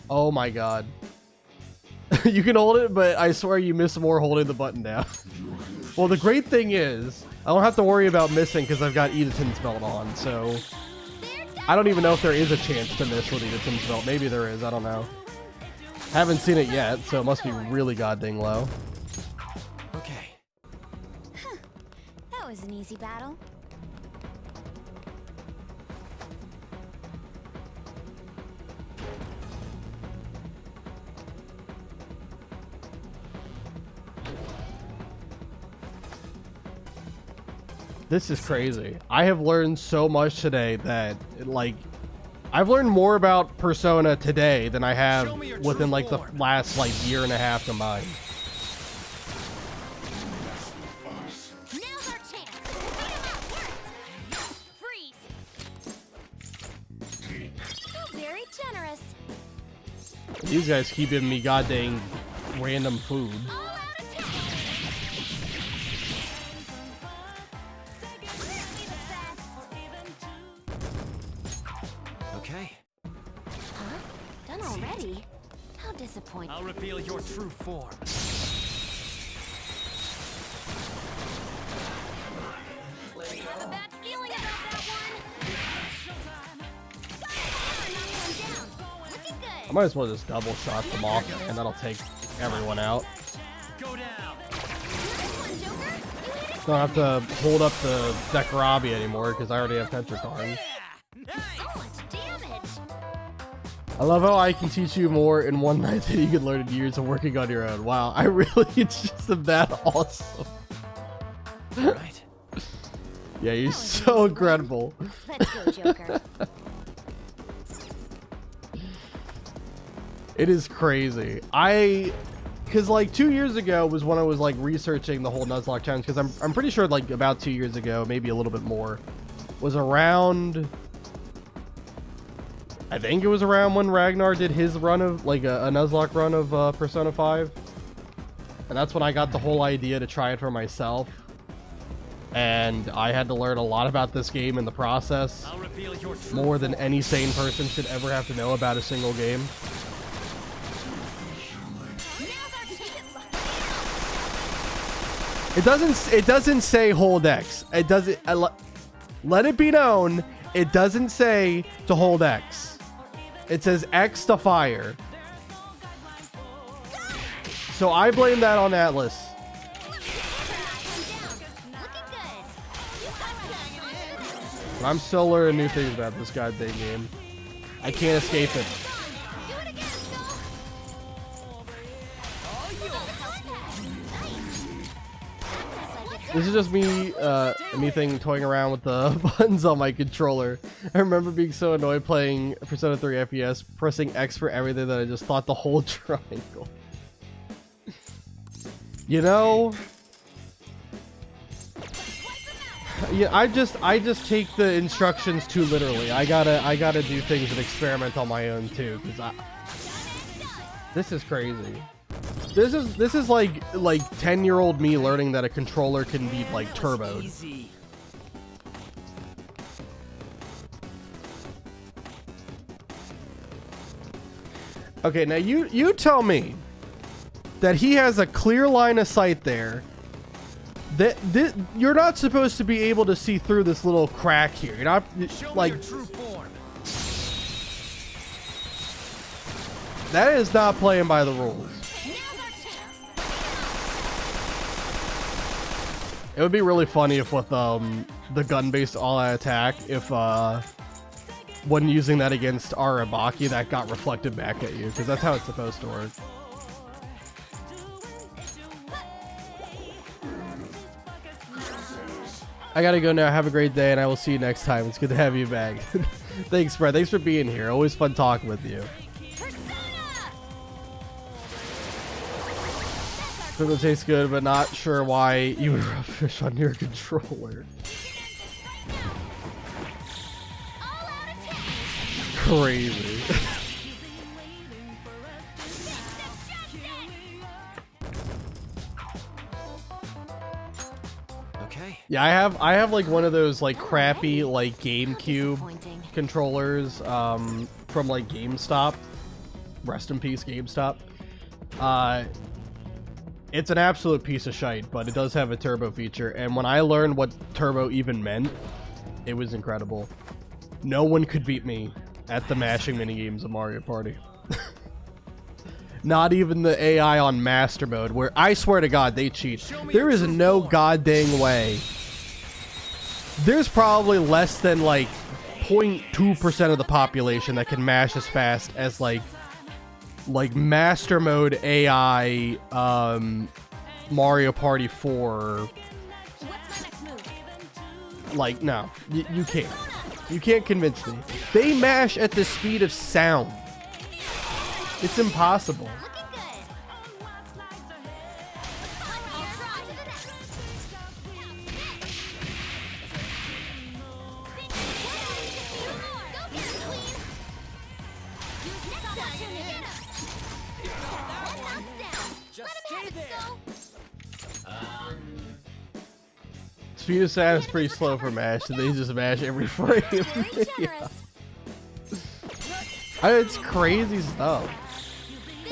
Oh my god. You can hold it, but I swear you miss more holding the button down. Well, the great thing is, I don't have to worry about missing because I've got Edison's belt on, so... I don't even know if there is a chance to miss with Edison's belt. Maybe there is, I don't know. Haven't seen it yet, so it must be really goddamn low. Okay. That was an easy battle. This is crazy. I have learned so much today that, like, I've learned more about Persona today than I have within, like, the last, like, year and a half combined. Now's our chance. Beat 'em up. Work. Freeze. So very generous. These guys keep giving me goddamn random food. All out attack. Clearly the best. Okay. Huh? Done already? How disappointing. I'll reveal your true form. I have a bad feeling about that one. Knock one down. Looking I good. might as well just double shot them off, and that'll take everyone out. Go down. Nice one, Joker. You hit it. Don't have to hold up the Dekarabi anymore because I already have Tetrakarn. So much damage. I love how I can teach you more in one night than you can learn in years of working on your own. Wow, I really just am that awesome. All right. Yeah, you're so incredible. Let's go, Joker. It is crazy. Because like 2 years ago was when I was like researching the whole Nuzlocke challenge, because I'm pretty sure like about 2 years ago, maybe a little bit more, was around, I think it was around when Ragnar did his run of like a Nuzlocke run of Persona 5, and that's when I got the whole idea to try it for myself, and I had to learn a lot about this game in the process, I'll reveal your true more than form. any sane person should ever have to know about a single game. Now's our chance. It doesn't say hold X. It doesn't. Let it be known, it doesn't say to hold X. It says X to fire. So I blame that on Atlas. But I'm still learning new things about this goddamn game. I can't escape it. This is just me, toying around with the buttons on my controller. I remember being so annoyed playing Persona 3 FPS, pressing X for everything that I just thought the whole triangle. You know? Yeah, I just take the instructions too literally. I gotta do things and experiment on my own too, because this is crazy. This is like 10-year-old me learning that a controller can be like turboed. Easy. Okay, now you tell me that he has a clear line of sight there. That you're not supposed to be able to see through this little crack here. You're not Show like me your true form. that is not playing by the rules. It would be really funny if with the gun-based all-out attack, if when using that against Arabaki, that got reflected back at you, because that's how it's supposed to work. I gotta go now. Have a great day, and I will see you next time. It's good to have you back. Thanks, Brett. Thanks for being here. Always fun talking with you. Food tastes good, but not sure why you would rub fish on your controller. Crazy. Okay. Yeah, I have like one of those like crappy like GameCube controllers from like GameStop. Rest in peace, GameStop. It's an absolute piece of shite, but it does have a turbo feature, and when I learned what turbo even meant, it was incredible. No one could beat me at the mashing minigames of Mario Party. Not even the AI on Master Mode, where I swear to God, they cheat. There is no goddamn way. There's probably less than like 0.2% of the population that can mash as fast as like Master Mode AI Mario Party 4. Like, no, you can't. You can't convince me. They mash at the speed of sound. It's impossible. Speed of sound is pretty slow for mash, so they just mash every frame. Yeah. It's crazy stuff.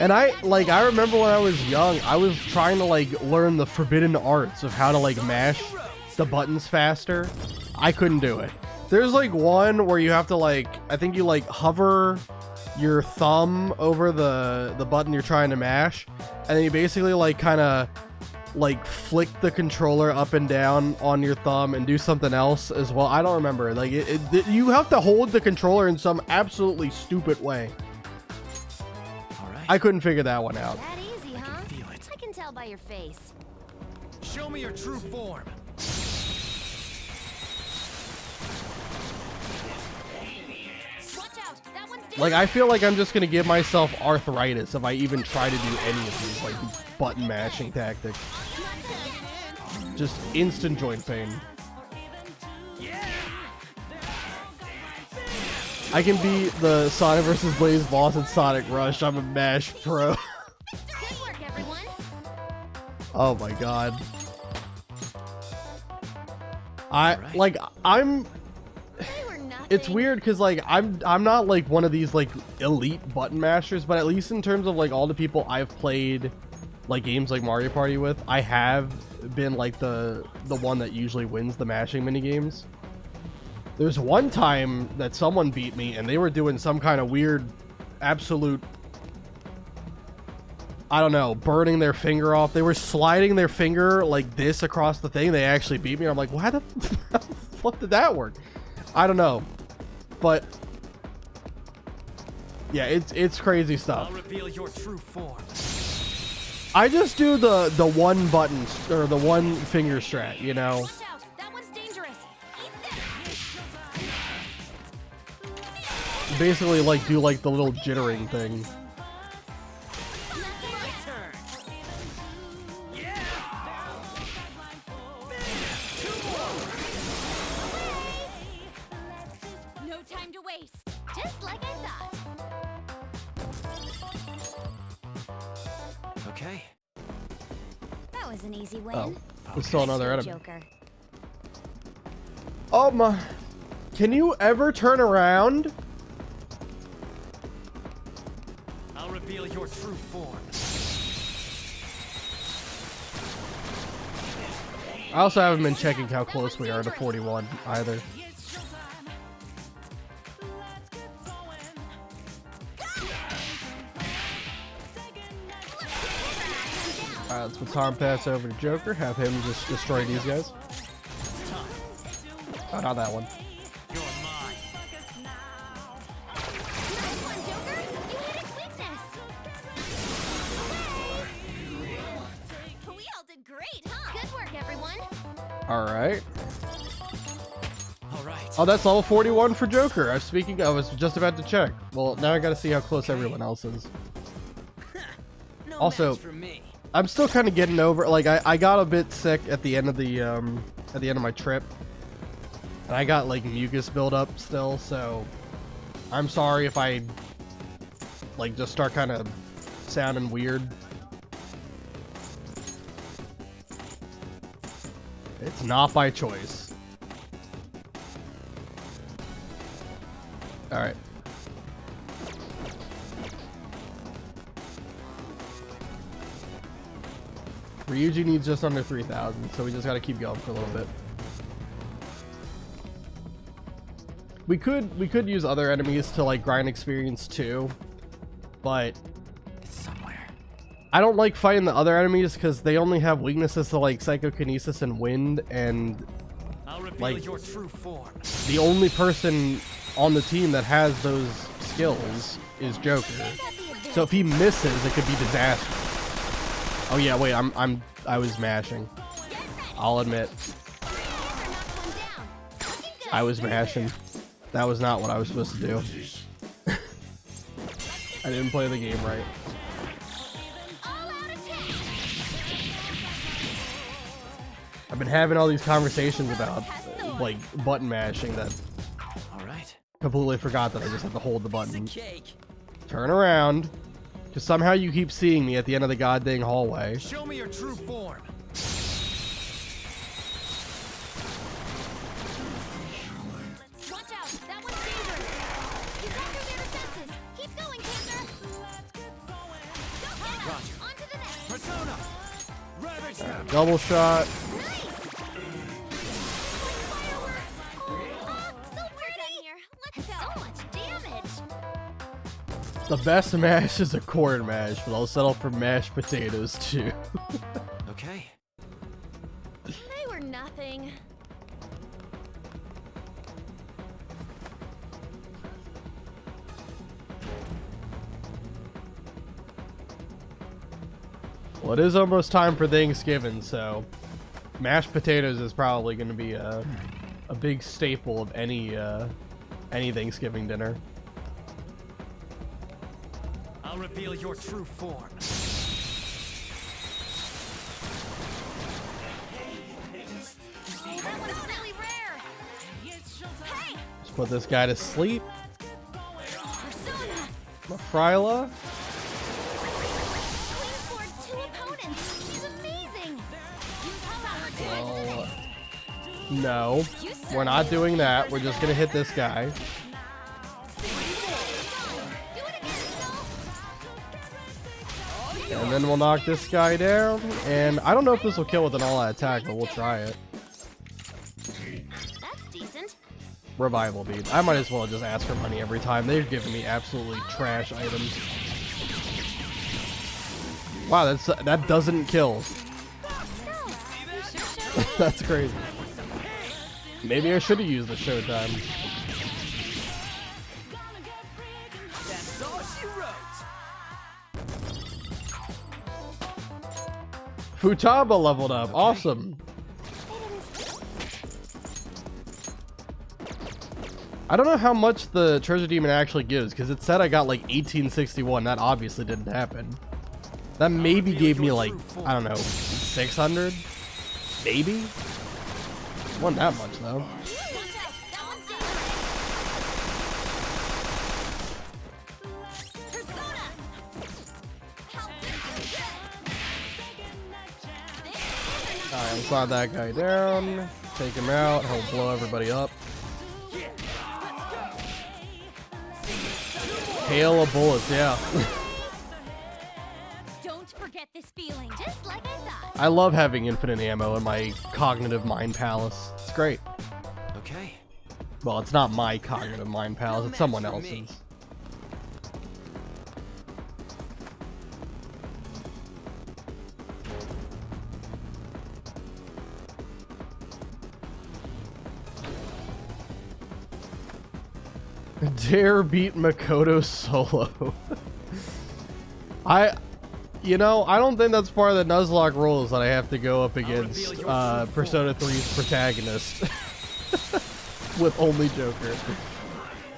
And I remember when I was young, I was trying to like learn the forbidden arts of how to like mash the buttons faster. I couldn't do it. There's like one where you have to like, I think you like hover your thumb over the button you're trying to mash, and then you basically like kind of like flick the controller up and down on your thumb and do something else as well. I don't remember. Like you have to hold the controller in some absolutely stupid way. All right. I couldn't figure that one out. That easy, huh? I can feel it. I can tell by your face. Show me your true form. Watch out. That one's Like, I feel like I'm just gonna give myself arthritis if I even try to do any of these like button mashing tactics. Just instant joint pain. I can beat the Sonic vs. Blaze boss in Sonic Rush. I'm a mash pro. Good work, everyone. Oh my god. It's weird because like I'm not like one of these like elite button mashers, but at least in terms of like all the people I've played like games like Mario Party with, I have been like the one that usually wins the mashing mini games. There's one time that someone beat me and they were doing some kind of weird absolute, I don't know, burning their finger off. They were sliding their finger like this across the thing. They actually beat me. I'm like, why the fuck did that work? I don't know, but yeah, it's crazy stuff. I'll reveal your true form. I just do the one button or the one finger strat, you know. Watch out. That one's dangerous. Eat this. Basically, like do like the little jittering thing. No time to waste. Just like I thought. Okay. That was an easy win. Oh, there's still another enemy. Joker. Oh my! Can you ever turn around? I'll reveal your true form. I also haven't been checking how close we are to 41 either. Alright, let's baton pass over to Joker. Have him just destroy these guys. Oh, not that one. You're mine. Nice one, Joker. You hit its weakness. We all did great, huh? Good work, everyone. Alright. Oh, that's level 41 for Joker. I was just about to check. Well, now I gotta see how close everyone else is. No Also, match for me. I'm still kind of getting over. Like, I got a bit sick at the end of my trip, and I got like mucus buildup still. So, I'm sorry if I like just start kind of sounding weird. It's not by choice. All right. Ryuji needs just under 3,000, so we just got to keep going for a little bit. We could use other enemies to like grind experience too, but It's somewhere. I don't like fighting the other enemies because they only have weaknesses to like psychokinesis and wind, and I'll reveal like your true form. the only person on the team that has those skills is Joker. So if he misses, it could be disaster. Oh yeah, wait, I was mashing. I'll admit. I was mashing. That was not what I was supposed to do. I didn't play the game right. I've been having all these conversations about like button mashing that All right. completely forgot that I just had to hold the Piece button. of cake. Turn around. Because somehow you keep seeing me at the end of the goddamn hallway. Show me your true form. Watch out, that one's dangerous. He's under their defenses. Keep going, Panther. Go get him. Roger. On to the next. Persona. Ravage them. Double shot. Nice. Fireworks. Oh, so pretty. Here. Let's go. So much damage. The best mash is a corn mash, but I'll settle for mashed potatoes too. Okay. They were nothing. Well, it is almost time for Thanksgiving, so mashed potatoes is probably going to be a big staple of any Thanksgiving dinner. I'll reveal your true form. Oh, that one's really rare. Hey, Let's put this guy to sleep. Persona. Mafryla. Queen floored 2 opponents. She's amazing. Use power. Well, no, we're not doing that. We're just going to hit this guy. Do it again, Phil. And then we'll knock this guy down. And I don't know if this will kill with an all-out attack, but we'll try it. That's decent. Revival bead. I might as well just ask for money every time. They've given me absolutely trash items. Wow, that doesn't kill. That's crazy. Maybe I should have used the Showtime. That's all she wrote. Futaba leveled up. Awesome. I don't know how much the Treasure Demon actually gives, because it said I got like 1861. That obviously didn't happen. That maybe gave me like, I don't know, 600? Maybe? Wasn't that much though. Alright, let's knock that guy down. Take him out. He'll blow everybody up. Hail of bullets, yeah. Don't forget this feeling, just like I thought. I love having infinite ammo in my cognitive mind palace. It's great. Okay. Well, it's not my cognitive mind palace, it's someone else's. Dare beat Makoto solo. I don't think that's part of the Nuzlocke rules that I have to go up against Persona 3's protagonist. with only Joker.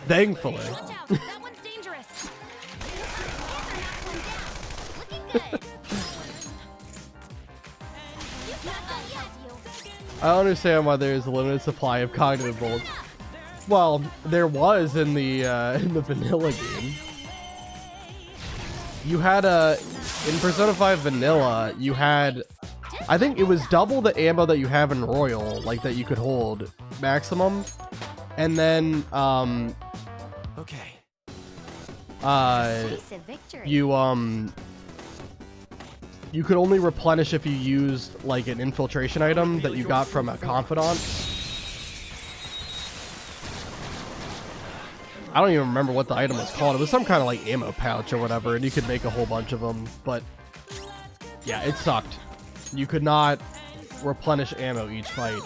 Thankfully. Watch out, that one's dangerous. Looking good. You got that yet? I don't understand why there's a limited supply of cognitive bolts. Well, there was in the vanilla game. You had in Persona 5 Vanilla, you had, I think it was double the ammo that you have in Royal, like that you could hold maximum, and then Okay. Taste of victory. you could only replenish if you used like an infiltration item that you got from a confidant. I don't even remember what the item was called. It was some kind of like ammo pouch or whatever, and you could make a whole bunch of them. But yeah, it sucked. You could not replenish ammo each fight.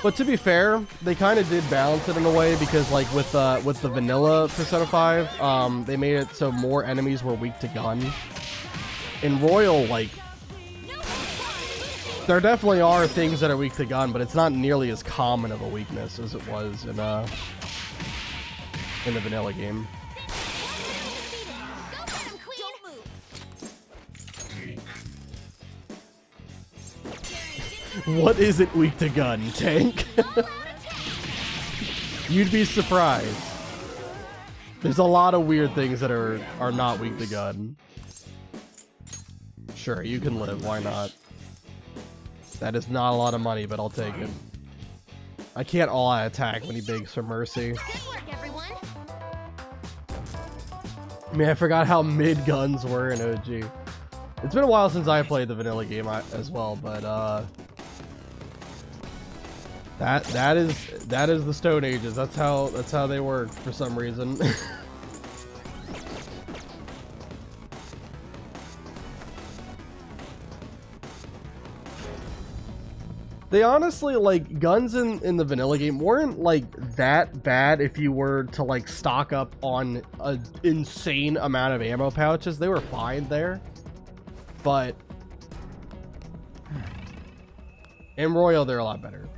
But to be fair, they kind of did balance it in a way, because like with the vanilla Persona 5, they made it so more enemies were weak to gun. In Royal, like, there definitely are things that are weak to gun, but it's not nearly as common of a weakness as it was in the vanilla game. What isn't weak to gun, tank? You'd be surprised. There's a lot of weird things that are not weak to gun. Sure, you can live, why not? That is not a lot of money, but I'll take it. I can't all-out attack when he begs for mercy. Good work, everyone. Man, I forgot how mid guns were in OG. It's been a while since I played the vanilla game as well, but that is the Stone Ages. That's how they work for some reason. They honestly, like, guns in the vanilla game weren't like that bad if you were to like stock up on an insane amount of ammo pouches. They were fine there, but in Royal they're a lot better.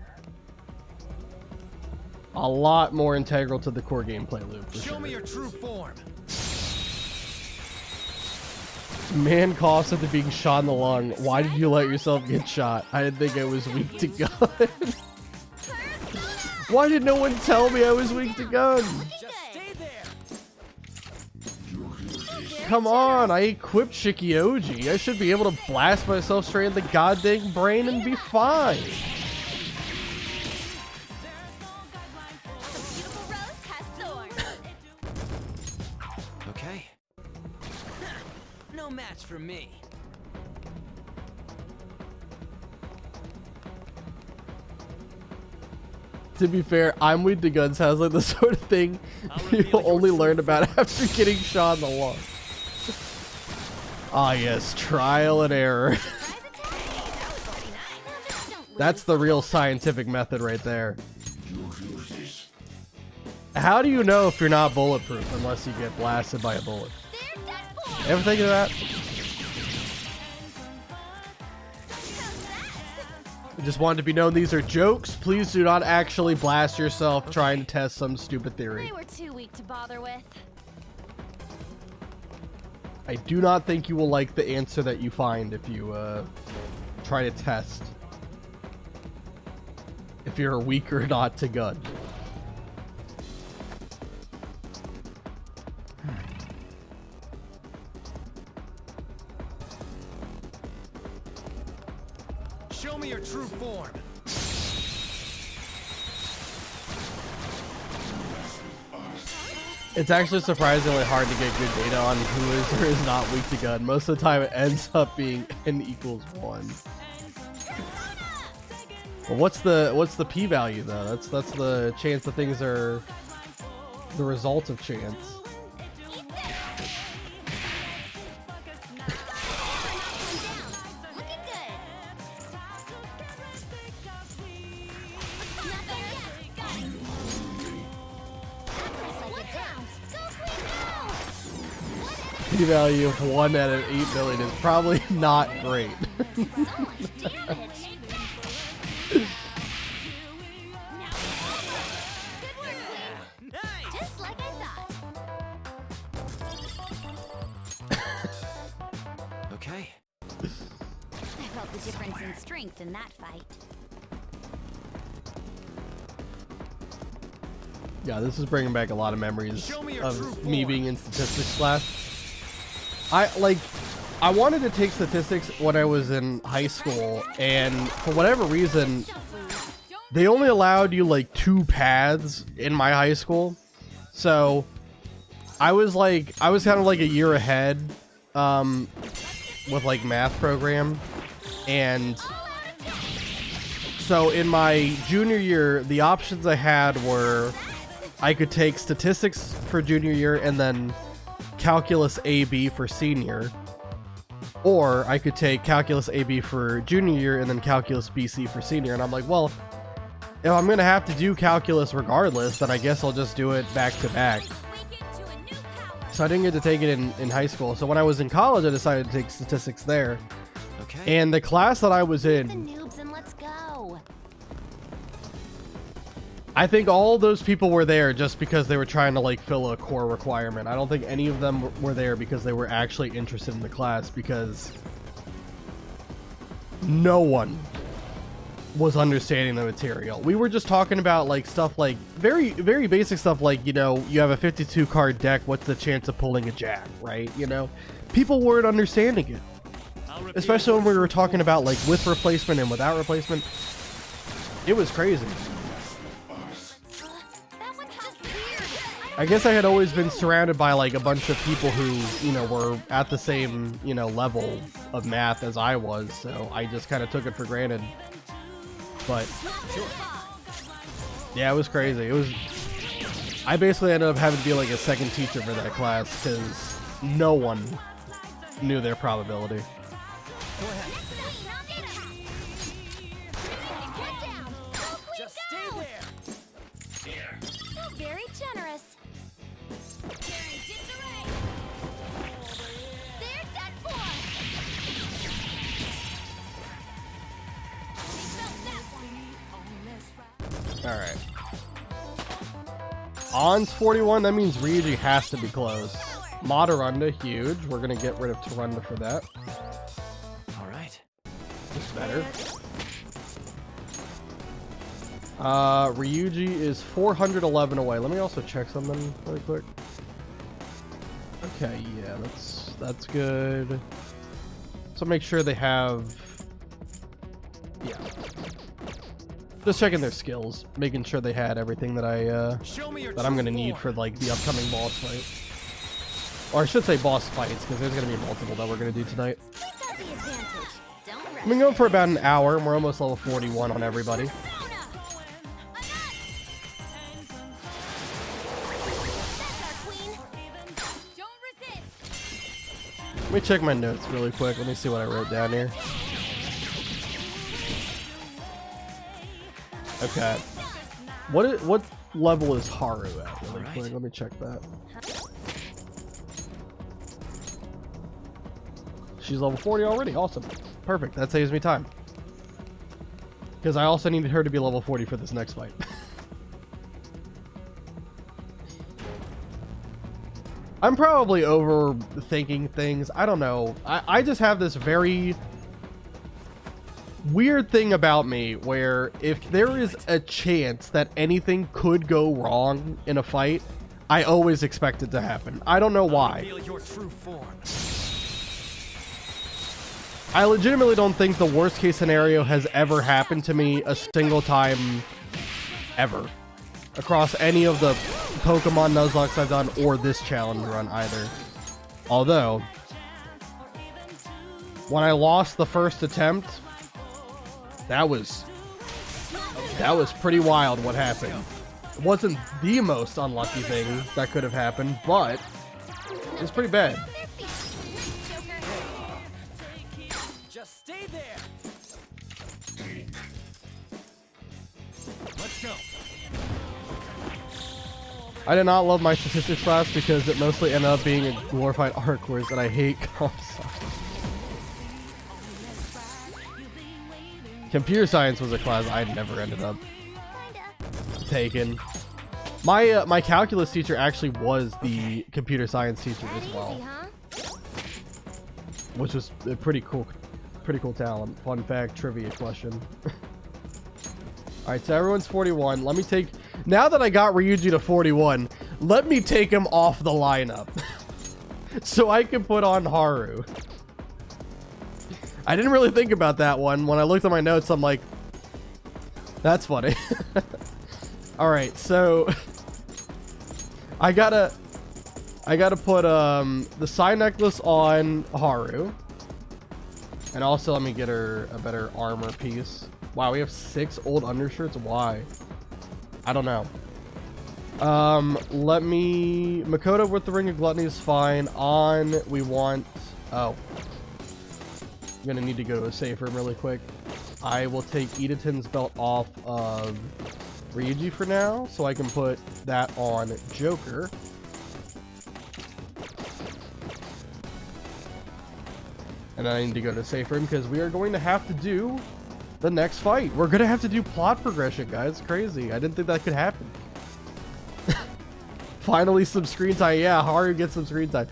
A lot more integral to the core gameplay loop. Show me your true form. Man coughs after being shot in the lung. Why did you let yourself get shot? I didn't think I was weak to gun. Why did no one tell me I was weak to gun? Just stay there. Come on, I equipped Shikioji. I should be able to blast myself straight in the goddamn brain and be fine. Beautiful rose has thorns. Okay. No match for me. To be fair, I'm weak to gun sounds like the sort of thing you'll only learn about after getting shot in the lung. Ah yes, trial and error. That's the real scientific method right there. How do you know if you're not bulletproof unless you get blasted by a bullet? Ever think of that? I just wanted to be known these are jokes. Please do not actually blast yourself trying to test some stupid theory. They were too weak to bother with. I do not think you will like the answer that you find if you try to test if you're weak or not to gun. Show me your true form. It's actually surprisingly hard to get good data on who is or is not weak to gun. Most of the time it ends up being n equals 1. Well, what's the p-value though? That's the chance that things are the result of chance. P-value of 1 out of 8 million is probably not great. Okay. I felt the difference in strength in that fight. Yeah, this is bringing back a lot of memories Show me your true of me form. being in statistics class. I wanted to take statistics when I was in high school, and for whatever reason, they only allowed you like 2 paths in my high school. So I was kind of like a year ahead with like math program, and so in my junior year, the options I had were I could take statistics for junior year and then calculus AB for senior, or I could take calculus AB for junior year and then calculus BC for senior. And I'm like, well, if I'm gonna have to do calculus regardless, then I guess I'll just do it back to back. So I didn't get to take it in high school. So when I was in college, I decided to take statistics there. Okay. And the class that I was The in, noobs and let's go. I think all those people were there just because they were trying to like fill a core requirement. I don't think any of them were there because they were actually interested in the class, because no one was understanding the material. We were just talking about like stuff like very, very basic stuff like, you know, you have a 52 card deck, what's the chance of pulling a jack, right? You know, people weren't understanding it, especially when we were talking about like with replacement and without replacement. It was crazy. That one's just weird. I guess I had always been surrounded by like a bunch of people who, you know, were at the same, you know, level of math as I was, so I just kind of took it for granted. But yeah, it was crazy. It was, I basically ended up having to be like a second teacher for that class because no one knew their probability. Just stay there. Very generous. They're done for. Alright. On's 41, that means Ryuji has to be close. Madarunda, huge. We're gonna get rid of Tarunda for that. Alright. It's better. Ryuji is 411 away. Let me also check something really quick. Okay, yeah, that's good. So make sure they have, yeah. Just checking their skills, making sure they had everything that I'm gonna need for like the upcoming boss fight. Or I should say boss fights, because there's gonna be multiple that we're gonna do tonight. I've been going for about an hour, and we're almost level 41 on everybody. Let me check my notes really quick. Let me see what I wrote down here. Okay. What level is Haru at? Really quick. Let me check that. She's level 40 already. Awesome. Perfect. That saves me time. Because I also needed her to be level 40 for this next fight. I'm probably overthinking things. I don't know. I just have this very weird thing about me where if there is a chance that anything could go wrong in a fight, I always expect it to happen. I don't know why. Reveal your true form. I legitimately don't think the worst case scenario has ever happened to me a single time ever. Across any of the Pokemon Nuzlocke I've done or this challenge run either. Although, when I lost the first attempt, that was pretty wild what happened. It wasn't the most unlucky thing that could have happened, but it was pretty bad. Just stay there. Let's go. I did not love my statistics class because it mostly ended up being a glorified art course, and I hate comp sci. Computer science was a class I never ended up taking. My calculus teacher actually was the computer science teacher as well. which was a pretty cool talent. Fun fact, trivia question. All right, so everyone's 41. Let me take, now that I got Ryuji to 41, let me take him off the lineup so I can put on Haru. I didn't really think about that one. When I looked at my notes, I'm like, that's funny. All right, so I gotta put the side necklace on Haru, and also let me get her a better armor piece. Wow, we have 6 old undershirts. Why? I don't know. Let me Makoto with the Ring of Gluttony is fine. On we want, oh, I'm gonna need to go to a safe room really quick. I will take Edaton's belt off of Ryuji for now, so I can put that on Joker. And then I need to go to the safe room because we are going to have to do the next fight. We're going to have to do plot progression, guys. Crazy. I didn't think that could happen. Finally, some screen time. Yeah, Haru gets some screen time.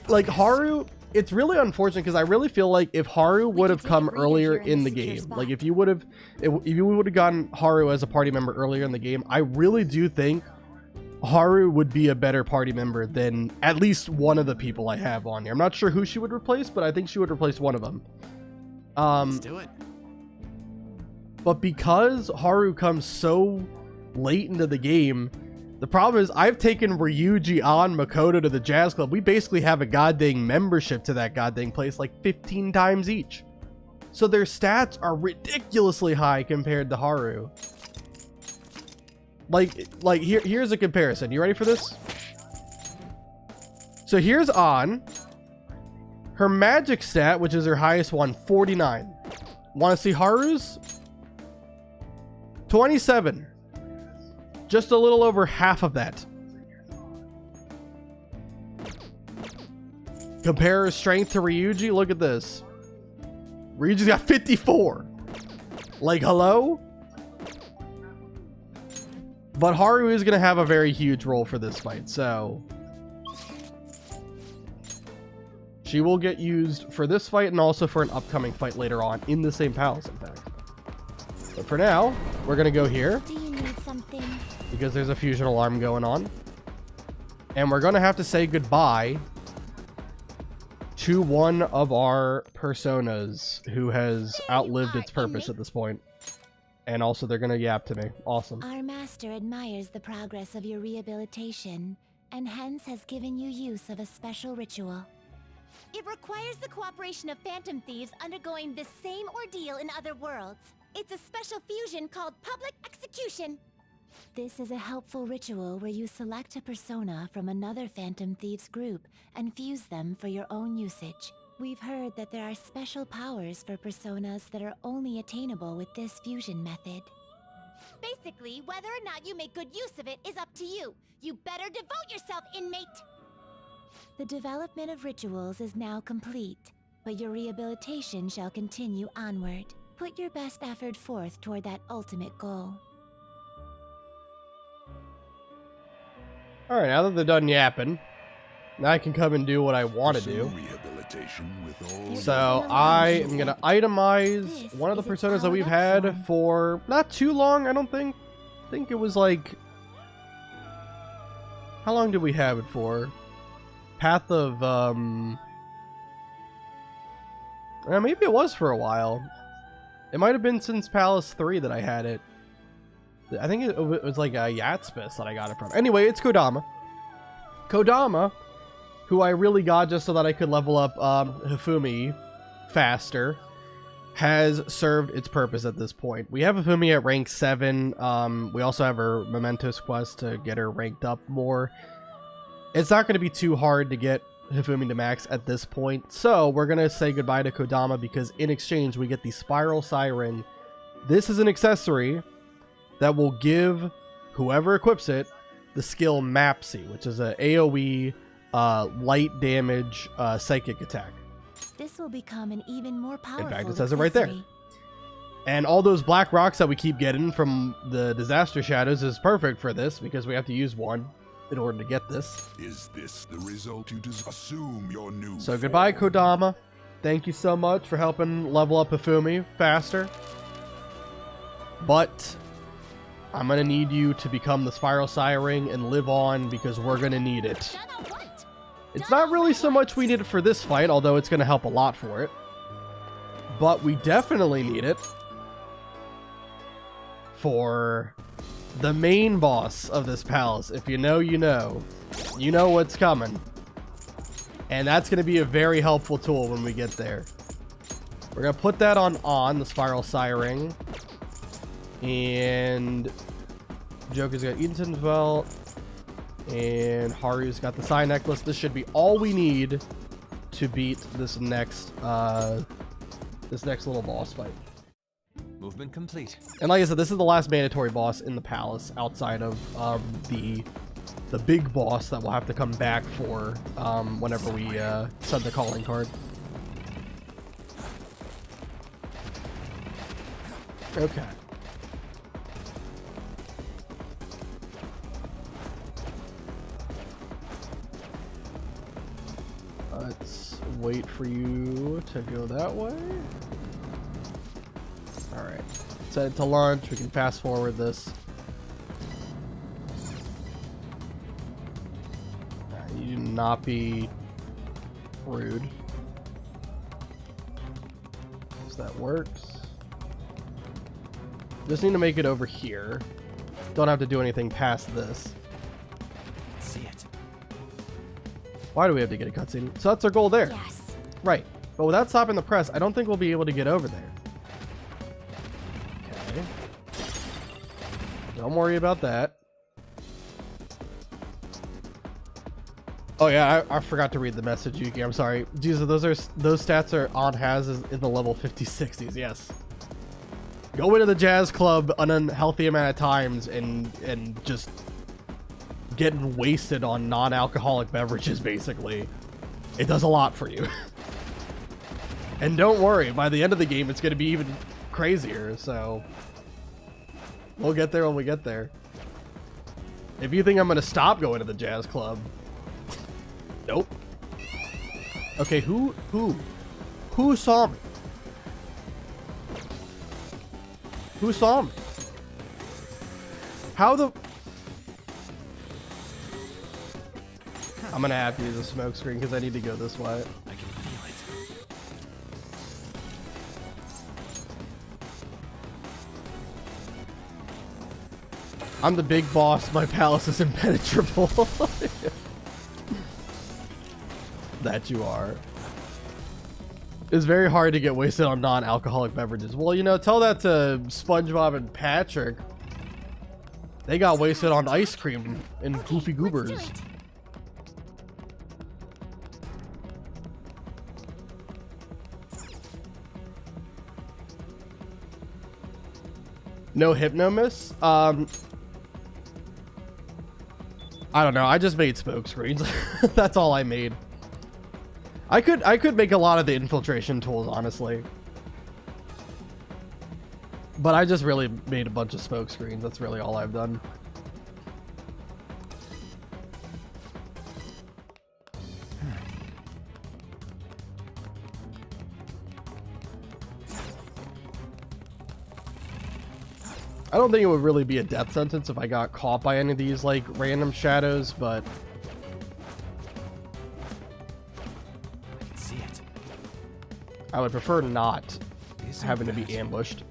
Like, Haru, it's really unfortunate because I really feel like if Haru would have come earlier in the game, like if you would have gotten Haru as a party member earlier in the game, I really do think Haru would be a better party member than at least one of the people I have on here. I'm not sure who she would replace, but I think she would replace one of them. Let's do it. But because Haru comes so late into the game, the problem is I've taken Ryuji on Makoto to the jazz club. We basically have a goddamn membership to that goddamn place like 15 times each. So their stats are ridiculously high compared to Haru. Like here's a comparison. You ready for this? So here's On. Her magic stat, which is her highest one, 49. Want to see Haru's? 27. Just a little over half of that. Compare her strength to Ryuji. Look at this. Ryuji's got 54. Like, hello? But Haru is going to have a very huge role for this fight, so she will get used for this fight and also for an upcoming fight later on in the same palace, in fact. But for now, we're going to go here. Do you need something? Because there's a fusion alarm going on. And we're going to have to say goodbye to one of our personas who has outlived its purpose at this point. And also they're going to yap to me. Awesome. Our master admires the progress of your rehabilitation, and hence has given you use of a special ritual. It requires the cooperation of phantom thieves undergoing the same ordeal in other worlds. It's a special fusion called public execution. This is a helpful ritual where you select a persona from another phantom thieves group and fuse them for your own usage. We've heard that there are special powers for personas that are only attainable with this fusion method. Basically, whether or not you make good use of it is up to you. You better devote yourself, inmate! The development of rituals is now complete, but your rehabilitation shall continue onward. Put your best effort forth toward that ultimate goal. Alright, now that they're done yapping, now I can come and do what I want to do. So I am going to itemize one of the personas that we've had for not too long, I don't think. I think it was like... How long did we have it for? Path of... maybe it was for a while. It might have been since Palace 3 that I had it. I think it was like a Yatspis that I got it from. Anyway, it's Kodama. Kodama, who I really got just so that I could level up Hifumi faster, has served its purpose at this point. We have Hifumi at rank 7. We also have her Mementos quest to get her ranked up more. It's not going to be too hard to get Hifumi to max at this point, so we're going to say goodbye to Kodama because in exchange we get the Spiral Siren. This is an accessory that will give whoever equips it the skill Mapsy, which is a AoE light damage psychic attack. This will become an even more powerful In fact, it says it right there. And all those black rocks that we keep getting from the Disaster Shadows is perfect for this because we have to use one in order to get this. Is this the result you assume your new So goodbye, Kodama. Thank you so much for helping level up Hifumi faster. But I'm going to need you to become the Spiral Siring and live on because we're going to need it. It's not really so much we need it for this fight, although it's going to help a lot for it. But we definitely need it for the main boss of this palace. If you know, you know. You know what's coming. And that's going to be a very helpful tool when we get there. We're going to put that on the Spiral Siring. And Joker's got Eaton's belt. And Haru's got the Psi necklace. This should be all we need to beat this next little boss fight. Movement complete. And like I said, this is the last mandatory boss in the palace outside of the big boss that we'll have to come back for whenever we send the calling card. Okay. Let's wait for you to go that way. Alright. Set it to launch. We can fast forward this. You do not be rude. So that works. Just need to make it over here. Don't have to do anything past this. See it. Why do we have to get a cutscene? So that's our goal there. Yes. Right. But without stopping the press, I don't think we'll be able to get over there. Okay. Don't worry about that. Oh yeah, I forgot to read the message, Yuki. I'm sorry. Jesus, those stats are on has in the level 50-60s. Yes. Go into the jazz club an unhealthy amount of times and just getting wasted on non-alcoholic beverages, basically. It does a lot for you. And don't worry, by the end of the game, it's going to be even crazier, so we'll get there when we get there. If you think I'm going to stop going to the jazz club, nope. Okay, who saw me? Who saw me? How the... I'm gonna have to use a smoke screen because I need to go this way. I can feel it. I'm the big boss. My palace is impenetrable. That you are. It's very hard to get wasted on non-alcoholic beverages. Well, you know, tell that to SpongeBob and Patrick. They got wasted on ice cream and Goofy Goobers. No Hypnomiss? I don't know. I just made smoke screens. That's all I made. I could make a lot of the infiltration tools, honestly. But I just really made a bunch of smoke screens. That's really all I've done. I don't think it would really be a death sentence if I got caught by any of these like random shadows, but I can see it. I would prefer not having to be ambushed.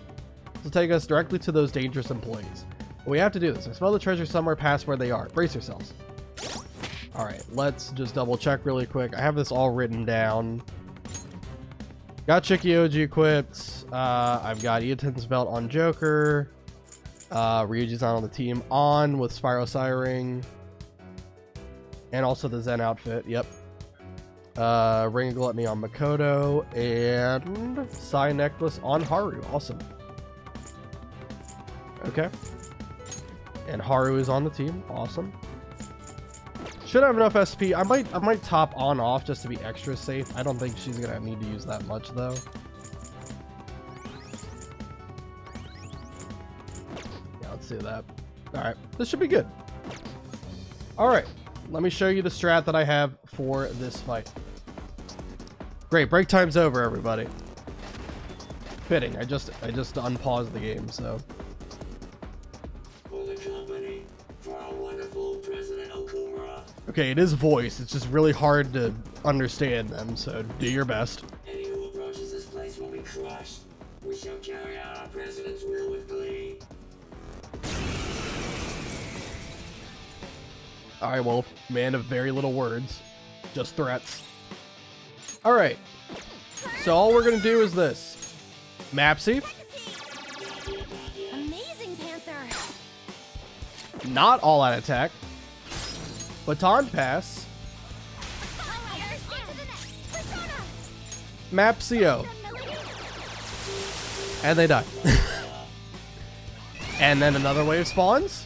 This will take us directly to those dangerous employees. But we have to do this. I smell the treasure somewhere past where they are. Brace yourselves. Alright, let's just double check really quick. I have this all written down. Got Chikioji equipped. I've got Eaton's belt on Joker. Ryuji's not on the team. On with Spiral Siring. And also the Zen outfit. Yep. Ring of Gluttony on Makoto. And Psi necklace on Haru. Awesome. Okay. And Haru is on the team. Awesome. Should have enough SP. I might top on off just to be extra safe. I don't think she's gonna need to use that much though. Yeah, let's do that. Alright, this should be good. Alright, let me show you the strat that I have for this fight. Great, break time's over, everybody. Fitting. I just unpaused the game, so. For the company, for our wonderful President Okumura. Okay, it is voice. It's just really hard to understand them, so do your best. Any who approaches this place will be crushed. We shall carry out our president's will with glee. Alright, well, man of very little words. Just threats. Alright. So all we're gonna do is this. Mapsy. Amazing, Panther. Not all out attack. Baton pass. Mapsio. And they die. And then another wave spawns.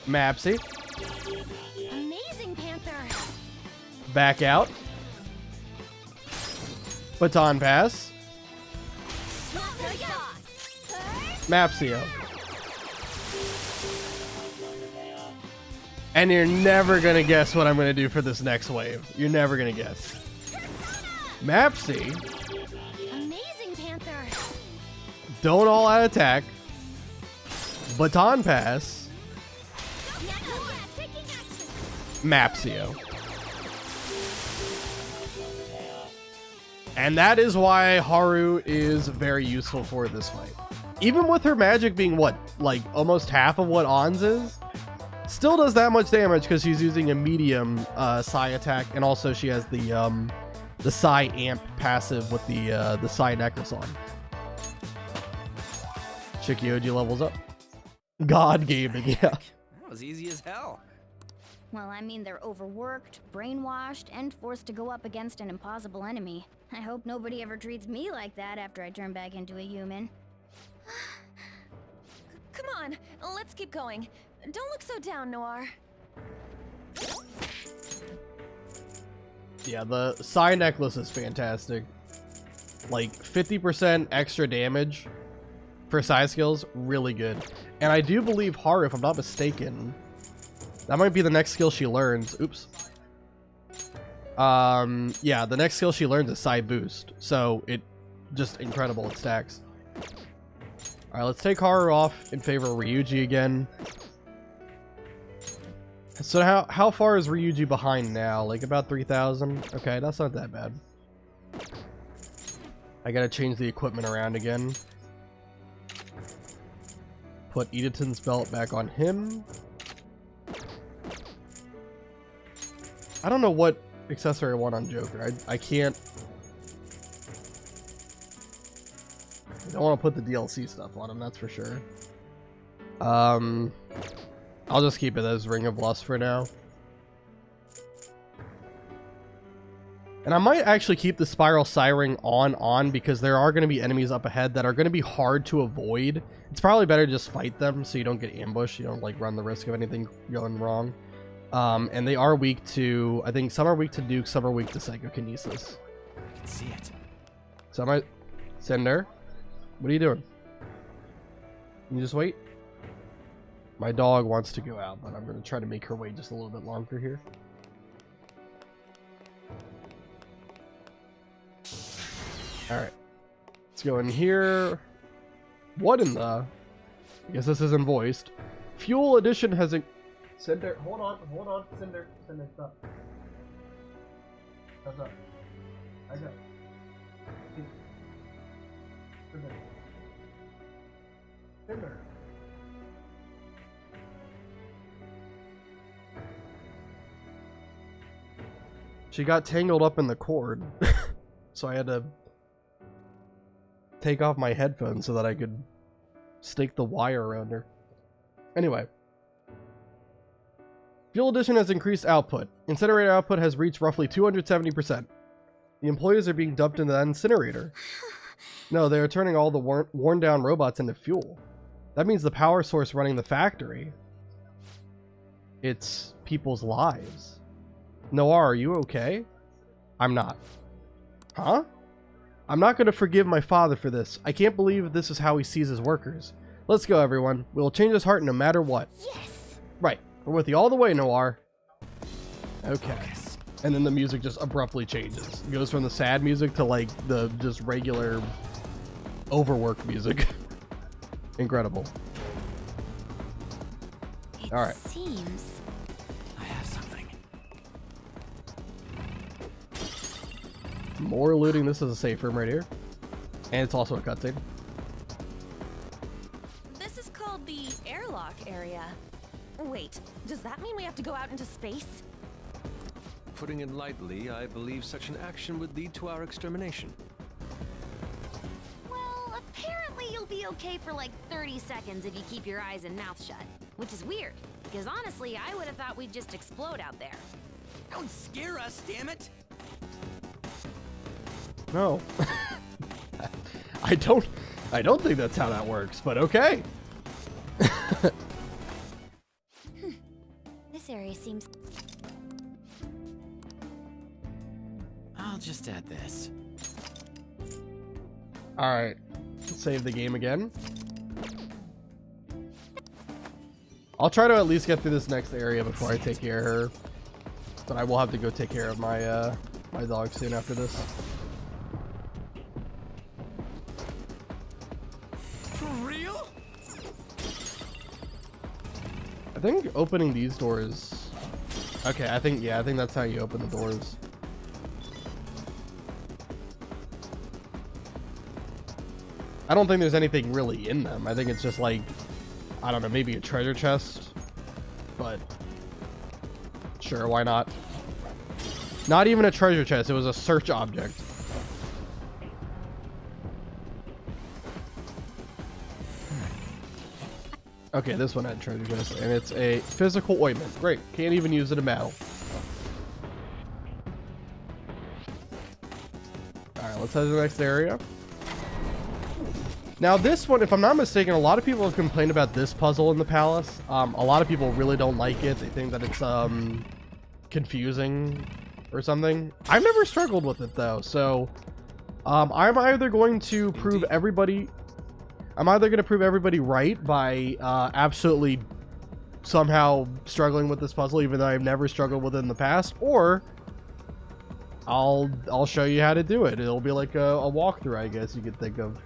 Mapsy. Amazing, Panther. Back out. Baton pass. Mapsio. And you're never gonna guess what I'm gonna do for this next wave. You're never gonna guess. Mapsy. Amazing, Panther. Don't all out attack. Baton pass. Mapsio. And that is why Haru is very useful for this fight. Even with her magic being what, like almost half of what On's is, still does that much damage because she's using a medium Psi attack, and also she has the Psi amp passive with the Psi necklace on. Shikioji levels up. God gaming, yeah. That was easy as hell. Well, I mean, they're overworked, brainwashed, and forced to go up against an impossible enemy. I hope nobody ever treats me like that after I turn back into a human. Come on, let's keep going. Don't look so down, Noir. Yeah, the Psi necklace is fantastic. Like 50% extra damage for Psi skills, really good. And I do believe Haru, if I'm not mistaken, that might be the next skill she learns. Oops. Yeah, the next skill she learns is Psi boost. So it just incredible, it stacks. Alright, let's take Haru off in favor of Ryuji again. So how far is Ryuji behind now? Like about 3,000? Okay, that's not that bad. I gotta change the equipment around again. Put Edaton's belt back on him. I don't know what accessory I want on Joker. I can't. I don't want to put the DLC stuff on him, that's for sure. I'll just keep it as Ring of Lust for now. And I might actually keep the Spiral Psi-Ring on because there are going to be enemies up ahead that are going to be hard to avoid. It's probably better to just fight them so you don't get ambushed. You don't like run the risk of anything going wrong. And they are weak to, I think some are weak to Duke, some are weak to Psychokinesis. I can see it. So I might... Cinder, what are you doing? Can you just wait? My dog wants to go out, but I'm going to try to make her wait just a little bit longer here. Alright. Let's go in here. What in the... I guess this isn't voiced. Fuel Edition has a... Cinder, hold on, Cinder, stop. What's up? I got... Cinder. She got tangled up in the cord, so I had to take off my headphones so that I could stake the wire around her. Anyway. Fuel Edition has increased output. Incinerator output has reached roughly 270%. The employees are being dumped into that incinerator. No, they are turning all the worn down robots into fuel. That means the power source running the factory. It's people's lives. Noir, are you okay? I'm not. Huh? I'm not going to forgive my father for this. I can't believe this is how he sees his workers. Let's go, everyone. We will change his heart no matter what. Yes. Right. We're with you all the way, Noir. Okay. And then the music just abruptly changes. It goes from the sad music to like the just regular overworked music. Incredible. It All right. seems. I have something. More looting. This is a safe room right here. And it's also a cutscene. This is called the airlock area. Wait, does that mean we have to go out into space? Putting it lightly, I believe such an action would lead to our extermination. Well, apparently you'll be okay for like 30 seconds if you keep your eyes and mouth shut. Which is weird, because honestly, I would have thought we'd just explode out there. Don't scare us, damn it! No. I don't think that's how that works, but okay. This area seems... I'll just add this. All right. Save the game again. I'll try to at least get through this next area before I take care of her. But I will have to go take care of my my dog soon after this. For real? I think opening these doors. Okay, I think that's how you open the doors. I don't think there's anything really in them. I think it's just like, I don't know, maybe a treasure chest, but sure, why not? Not even a treasure chest, it was a search object. Okay, this one had treasure chest, and it's a physical ointment. Great, can't even use it in battle. Alright, let's head to the next area. Now this one, if I'm not mistaken, a lot of people have complained about this puzzle in the palace. A lot of people really don't like it. They think that it's confusing or something. I've never struggled with it though, so I'm either going to prove everybody right by absolutely somehow struggling with this puzzle, even though I've never struggled with it in the past, or I'll show you how to do it. It'll be like a walkthrough, I guess you could think of.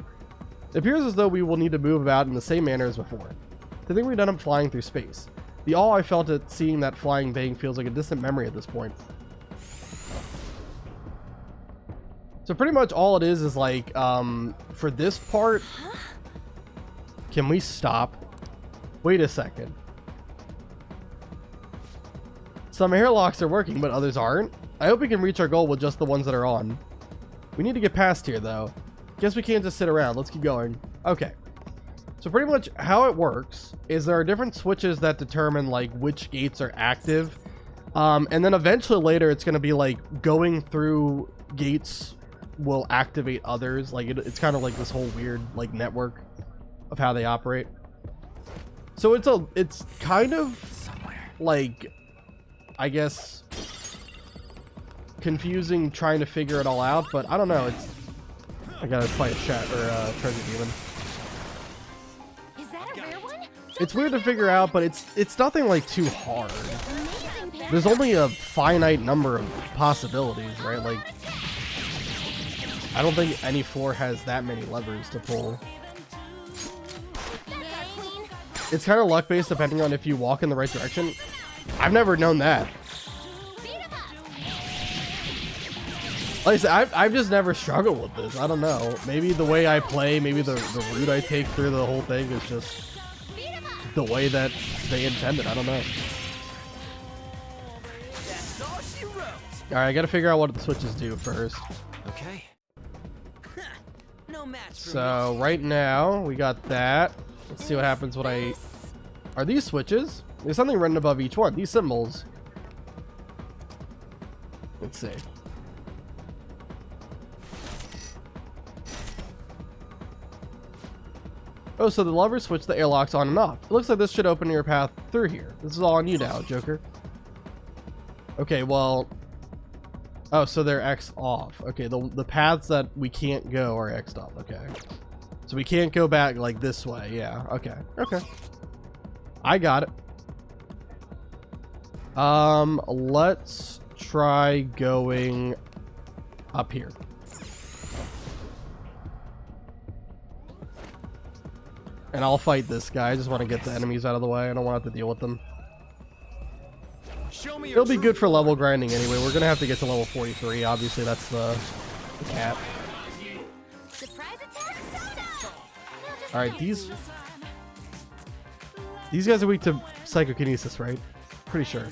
It appears as though we will need to move about in the same manner as before. I think we've done up flying through space. The awe I felt at seeing that flying bang feels like a distant memory at this point. So pretty much all it is like, for this part, can we stop? Wait a second. Some airlocks are working, but others aren't. I hope we can reach our goal with just the ones that are on. We need to get past here though. Guess we can't just sit around. Let's keep going. Okay. So pretty much how it works is there are different switches that determine like which gates are active. And then eventually later it's going to be like going through gates will activate others. Like it's kind of like this whole weird like network of how they operate. So it's kind of like, I guess, confusing trying to figure it all out, but I don't know. I gotta fight a treasure demon. Is that a rare one? It's weird to figure out, but it's nothing like too hard. Amazing, Pam. There's only a finite number of possibilities, right? Like, I don't think any floor has that many levers to pull. That's our queen. It's kind of luck based depending on if you walk in the right direction. I've never known that. Beat 'em up. Like I said, I've just never struggled with this. I don't know. Maybe the way I play, maybe the route I take through the whole thing is just Beat 'em up. the way that they intended. I don't know. That's all she wrote. Alright, I gotta figure out what the switches do first. Okay. No match for So right now we got that. Let's see what happens when I... Are these switches? There's something written above each one. These symbols. Let's see. Oh, so the levers switch the airlocks on and off. It looks like this should open your path through here. This is all on you now, Joker. Okay, well... Oh, so they're X off. Okay, the paths that we can't go are X'd off. Okay. So we can't go back like this way. Yeah, okay. Okay. I got it. Let's try going up here. And I'll fight this guy. I just want to get the enemies out of the way. I don't want to have to deal with them. Show me your It'll be true good for level grinding anyway. We're going to have to get to level 43. Obviously, that's the cap. Surprise attack! Alright, these guys are weak to psychokinesis, right? Pretty sure.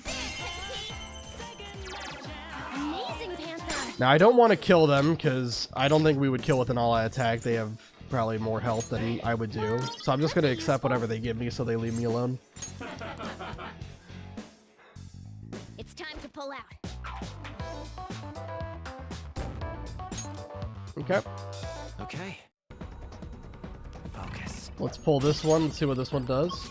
Amazing, Panther! Now, I don't want to kill them, because I don't think we would kill with an all-out attack. They have probably more health than I would do. So I'm just going to accept whatever they give me so they leave me alone. It's time to pull out. Okay. Okay. Focus. Let's pull this one. Let's see what this one does.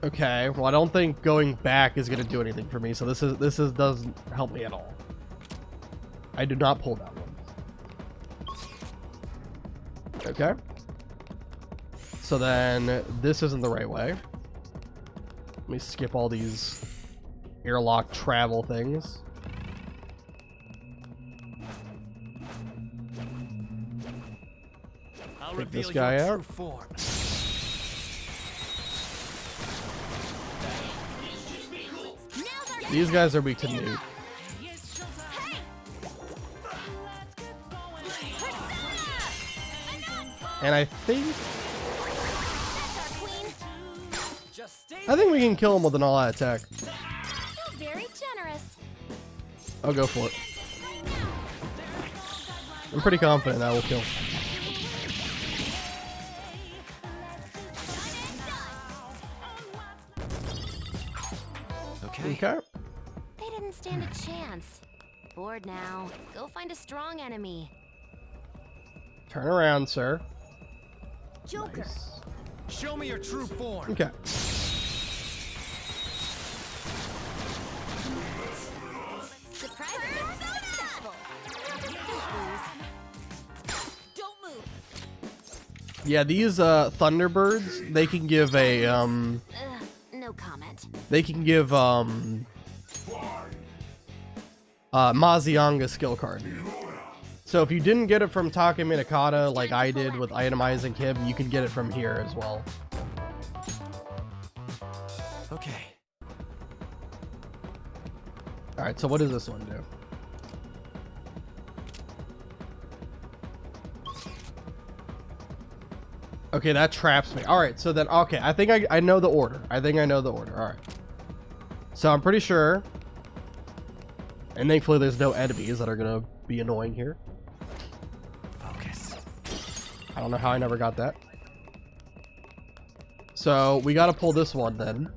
Okay, well I don't think going back is going to do anything for me, so this doesn't help me at all. I do not pull that one. Okay. So then this isn't the right way. Let me skip all these airlock travel things. I'll Take reveal this guy your out. true form. These guys are weak to nuke. And I think we can kill him with an all-out attack. Very generous. I'll go for it. I'm pretty confident I will kill. Okay. They didn't stand a chance. Bored now. Go find a strong enemy. Turn around, sir. Joker. Nice. Show me your true form. Okay. Surprise attack successful. Don't move. Yeah, these Thunderbirds, they can give a No comment. they can give Mazionga skill card. So if you didn't get it from Take Minakata like I did with itemizing him, you can get it from here as well. Okay. Alright, so what does this one do? Okay, that traps me. Alright, so then, okay, I think I know the order. Alright. So I'm pretty sure, and thankfully there's no enemies that are going to be annoying here. Focus. I don't know how I never got that. So we got to pull this one then.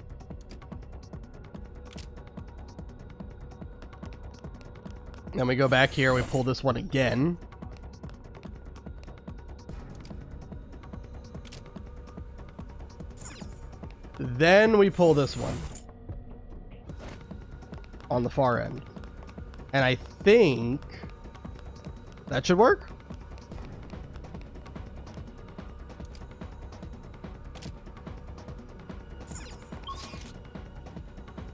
Then we go back here, we pull this one again. Then we pull this one on the far end. And I think that should work.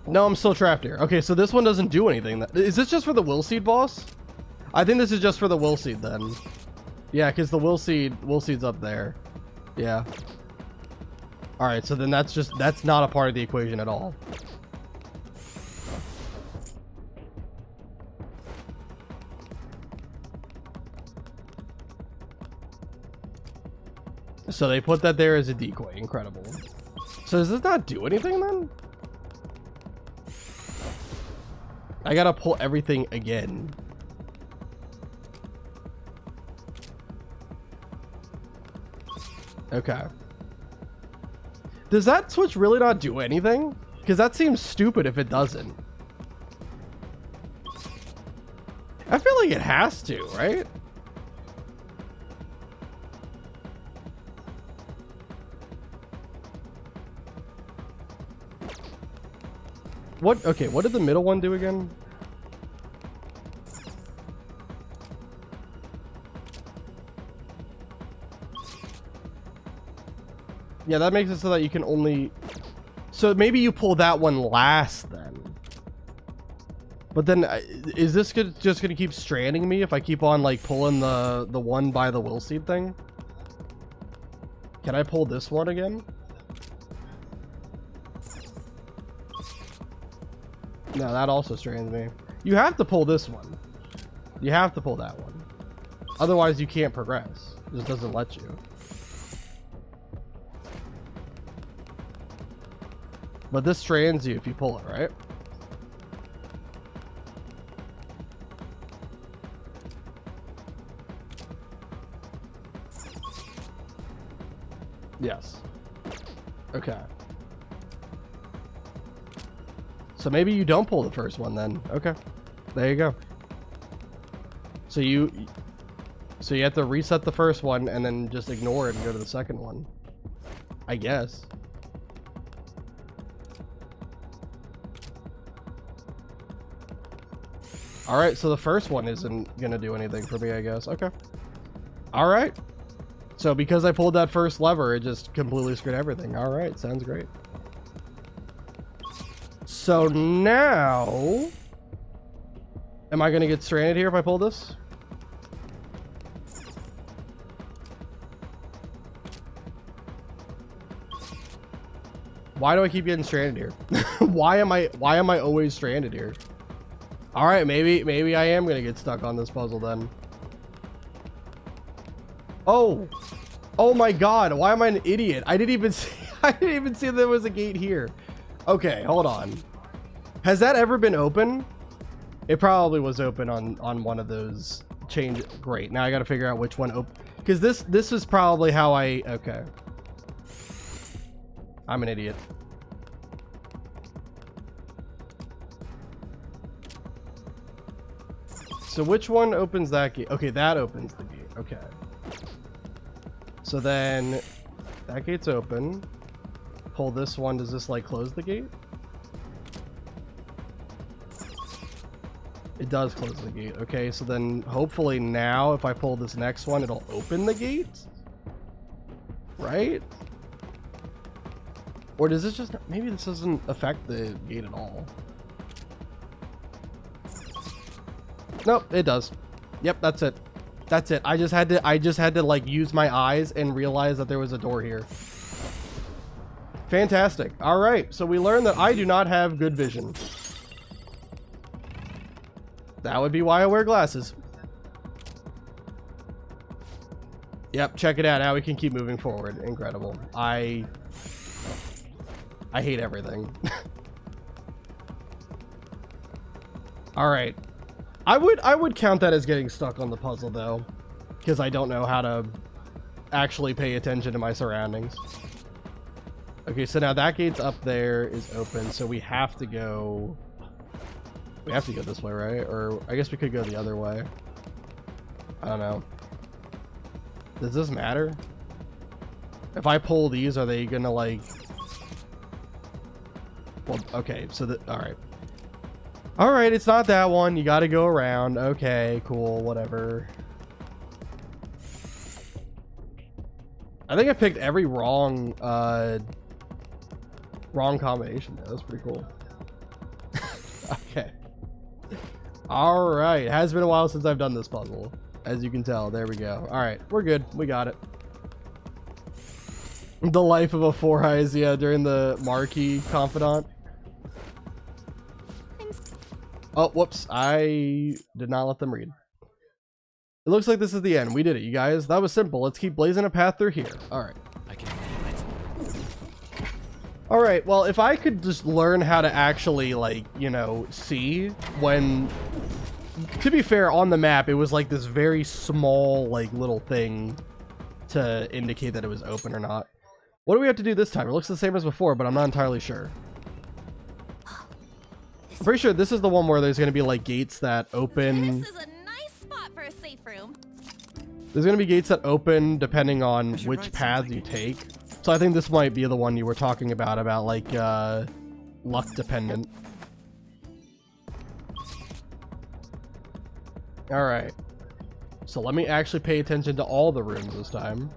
No, I'm still trapped here. Okay, so this one doesn't do anything. Is this just for the will seed boss? I think this is just for the will seed then. Yeah, because the will seed's up there. Yeah. All right, so then that's not a part of the equation at all. So they put that there as a decoy. Incredible. So does this not do anything then? I gotta pull everything again. Okay. Does that switch really not do anything? Because that seems stupid if it doesn't. I feel like it has to, right? What? Okay, what did the middle one do again? Yeah, that makes it so that you can only... So maybe you pull that one last then. But then, is this just gonna keep stranding me if I keep on like pulling the one by the will seed thing? Can I pull this one again? No, that also strands me. You have to pull this one. You have to pull that one. Otherwise, you can't progress. It just doesn't let you. But this strands you if you pull it, right? Yes. Okay. So maybe you don't pull the first one then. Okay. There you go. So you have to reset the first one and then just ignore it and go to the second one. I guess. All right, so the first one isn't gonna do anything for me, I guess. Okay. All right. So because I pulled that first lever, it just completely screwed everything. All right, sounds great. So now, am I gonna get stranded here if I pull this? Why do I keep getting stranded here? Why am I always stranded here? All right, maybe I am gonna get stuck on this puzzle then. Oh my God! Why am I an idiot? I didn't even see there was a gate here. Okay, hold on. Has that ever been open? It probably was open on one of those change. Great. Now I got to figure out which one open, because this is probably how I. Okay. I'm an idiot. So which one opens that gate? Okay, that opens the gate. Okay. So then that gate's open. Pull this one. Does this like close the gate? It does close the gate. Okay, so then hopefully now if I pull this next one, it'll open the gate? Right? Or does this just... Maybe this doesn't affect the gate at all. Nope, it does. Yep, that's it. That's it. I just had to like use my eyes and realize that there was a door here. Fantastic. All right, so we learned that I do not have good vision. That would be why I wear glasses. Yep, check it out. Now we can keep moving forward. Incredible. I hate everything. All right. I would count that as getting stuck on the puzzle though, because I don't know how to actually pay attention to my surroundings. Okay, so now that gate's up there is open, so we have to go this way, right? Or I guess we could go the other way. I don't know. Does this matter? If I pull these, are they gonna like... Well, okay, so all right. All right, it's not that one. You got to go around. Okay, cool, whatever. I think I picked every wrong combination. That was pretty cool. Okay. All right, it has been a while since I've done this puzzle, as you can tell. There we go. All right, we're good. We got it. The life of a Four Eyes, yeah, during the Marquee Confidant. Oh, whoops. I did not let them read. It looks like this is the end. We did it, you guys. That was simple. Let's keep blazing a path through here. All right. I can feel it. All right. Well, if I could just learn how to actually, like, you know, see when... To be fair, on the map, it was like this very small, like, little thing to indicate that it was open or not. What do we have to do this time? It looks the same as before, but I'm not entirely sure. I'm pretty sure this is the one where there's going to be like gates that open. This is a nice spot for a safe room. There's going to be gates that open depending on which paths you take. So I think this might be the one you were talking about like luck dependent. All right. So let me actually pay attention to all the rooms this time.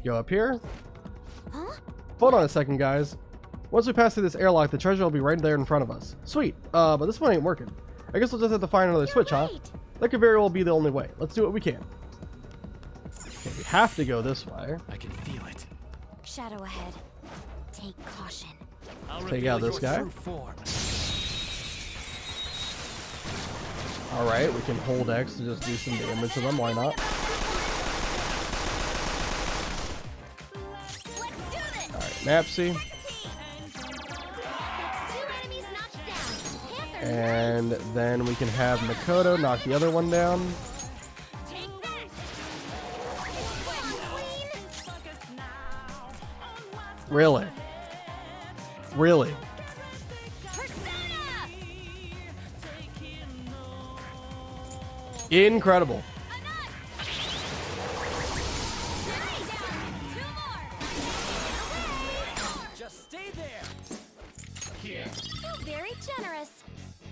Go up here. Huh? Hold on a second, guys. Once we pass through this airlock, the treasure will be right there in front of us. Sweet. But this one ain't working. I guess we'll just have to find another switch, huh? Right. That could very well be the only way. Let's do what we can. Okay, we have to go this way. I can feel it. Shadow ahead. Take caution. I'll Take reveal out this your guy. true form. Alright, we can hold X to just do some damage to them. Why not? Let's do this! Alright, Napsy. That's 2 enemies knocked down. Panther, And then we can have Makoto knock the other one down. take that! Queen! Really? Really? Persona! Incredible. Just stay there. Very generous.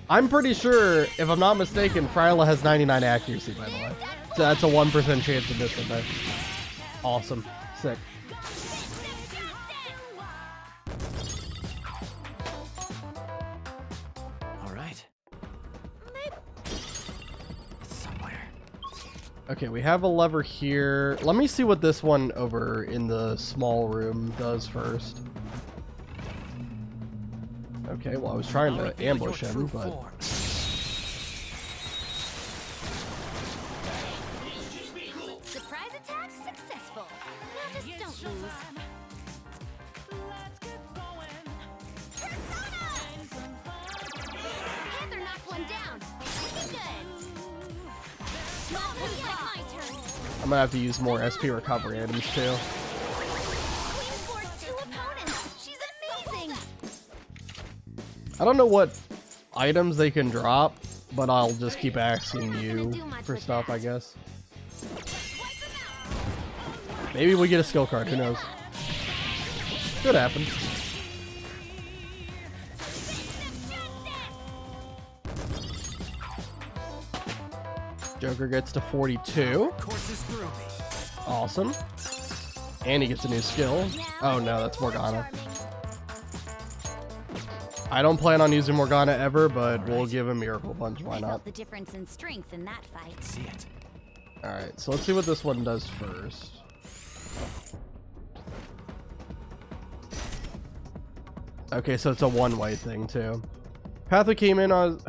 I'm pretty sure, if I'm not mistaken, Fryla has 99 accuracy, by the way. So that's a 1% chance of missing there. Awesome. Sick. All right. It's somewhere. Okay, we have a lever here. Let me see what this one over in the small room does first. Okay, well, I was trying I'll to reveal ambush your him, true but... form. Surprise attack successful. Now just don't lose. Panther knocked one down. Pretty good. Looks like my turn. I'm gonna have to use more SP recovery items, too. Queen forced 2 opponents. She's amazing. I don't know what items they can drop, but I'll just keep asking you for stuff, I guess. Maybe we get a skill card, who knows? Could happen. Joker gets to 42. Courses through me. Awesome. And he gets a new skill. Oh no, that's Morgana. I don't plan on using Morgana ever, but we'll give him Miracle Punch, why I not? felt the difference in strength in that fight. See it. Alright, so let's see what this one does first. Okay, so it's a one-way thing too. Path we came on.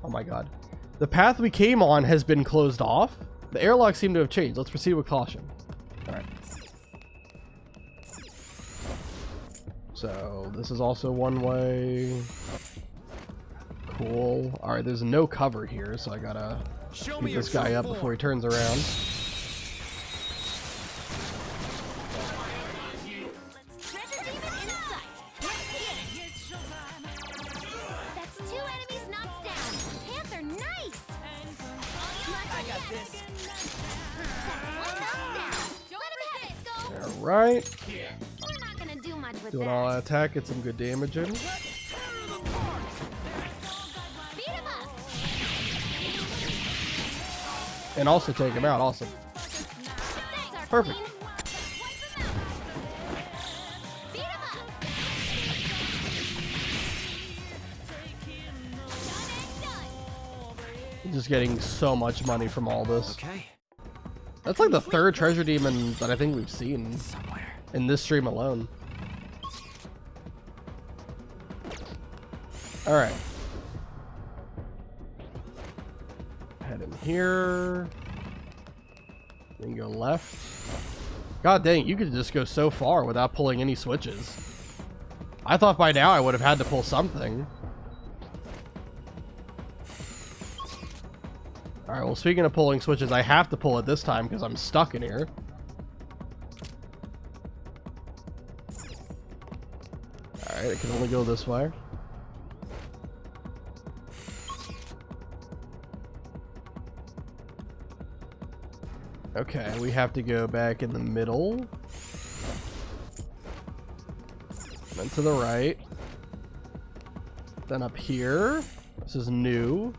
Oh my god. The path we came on has been closed off. The airlock seemed to have changed. Let's proceed with caution. Alright. So this is also one way. Cool. Alright, there's no cover here, so I gotta Show beat me your this guy true up form. before he turns around. Treasure demon in sight. That's 2 enemies knocked down. Panther, nice. I got this. That's 1 knocked down. Let him have it, Skull. Alright. We're not gonna do much with Doing that. all that attack, get some good damage in. Beat him up. And also take him out. Awesome. That's our Perfect. queen. Wipe him out. Beat him up. Just getting so much money from all this. Okay. That's like the 3rd treasure demon that I think we've seen Somewhere. in this stream alone. Alright. Head in here. Then go left. God dang, you could just go so far without pulling any switches. I thought by now I would have had to pull something. Alright, well, speaking of pulling switches, I have to pull it this time because I'm stuck in here. Alright, it can only go this way. Okay, we have to go back in the middle. Then to the right. Then up here. This is new.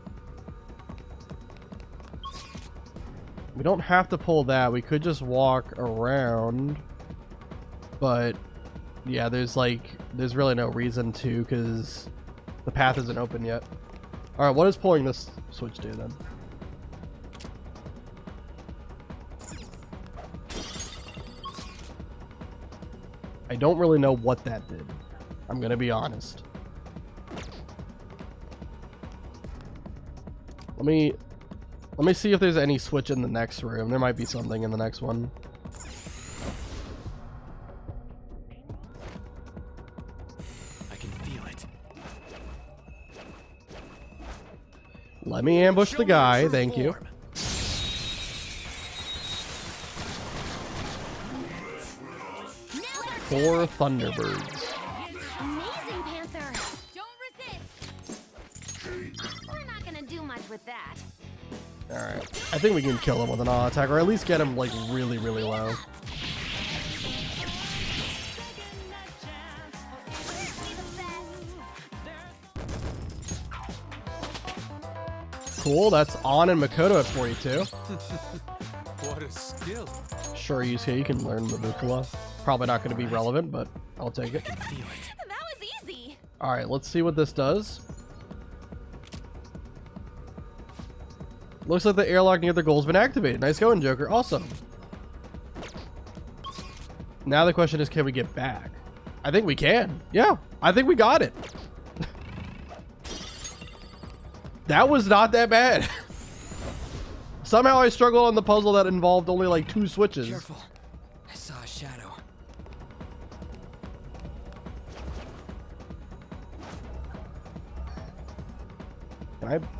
We don't have to pull that. We could just walk around. But yeah, there's really no reason to, because the path isn't open yet. All right, what does pulling this switch do then? I don't really know what that did. I'm gonna be honest. Let me see if there's any switch in the next room. There might be something in the next one. I can feel it. Let me ambush Show the me your guy, true thank you. form. 4 Thunderbirds. Amazing, Panther. Don't resist. We're not gonna do much with that. Alright. I think we can kill him with an auto attack, or at least get him like really, really low. Cool, that's On and Makoto at 42. What a skill. Sure, Yusuke, you can learn Mabukua. Probably not going to be relevant, but I'll take it. That was easy. Alright, let's see what this does. Looks like the airlock near the goal's been activated. Nice going, Joker. Awesome. Now the question is, can we get back? I think we can. Yeah, I think we got it. That was not that bad. Somehow I struggled on the puzzle that involved only like 2 switches. Careful. I saw a shadow.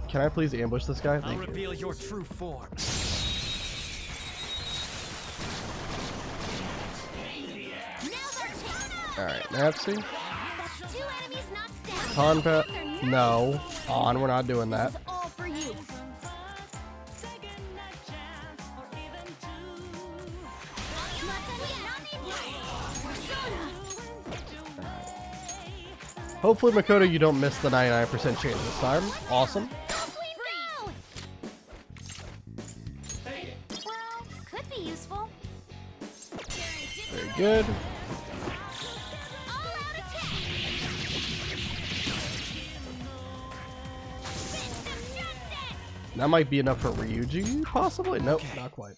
Can I please ambush this guy? I'll Thank you. reveal your true form. Alright, Nancy. That's 2 enemies knocked down. Tonpa. Panther, No. On, we're not doing that. This is all for you. Hopefully, Makoto, you don't miss the 99% chance this time. Awesome. Well, could be useful. Very good. All-out attack. That might be enough for Ryuji, possibly? Nope, not quite.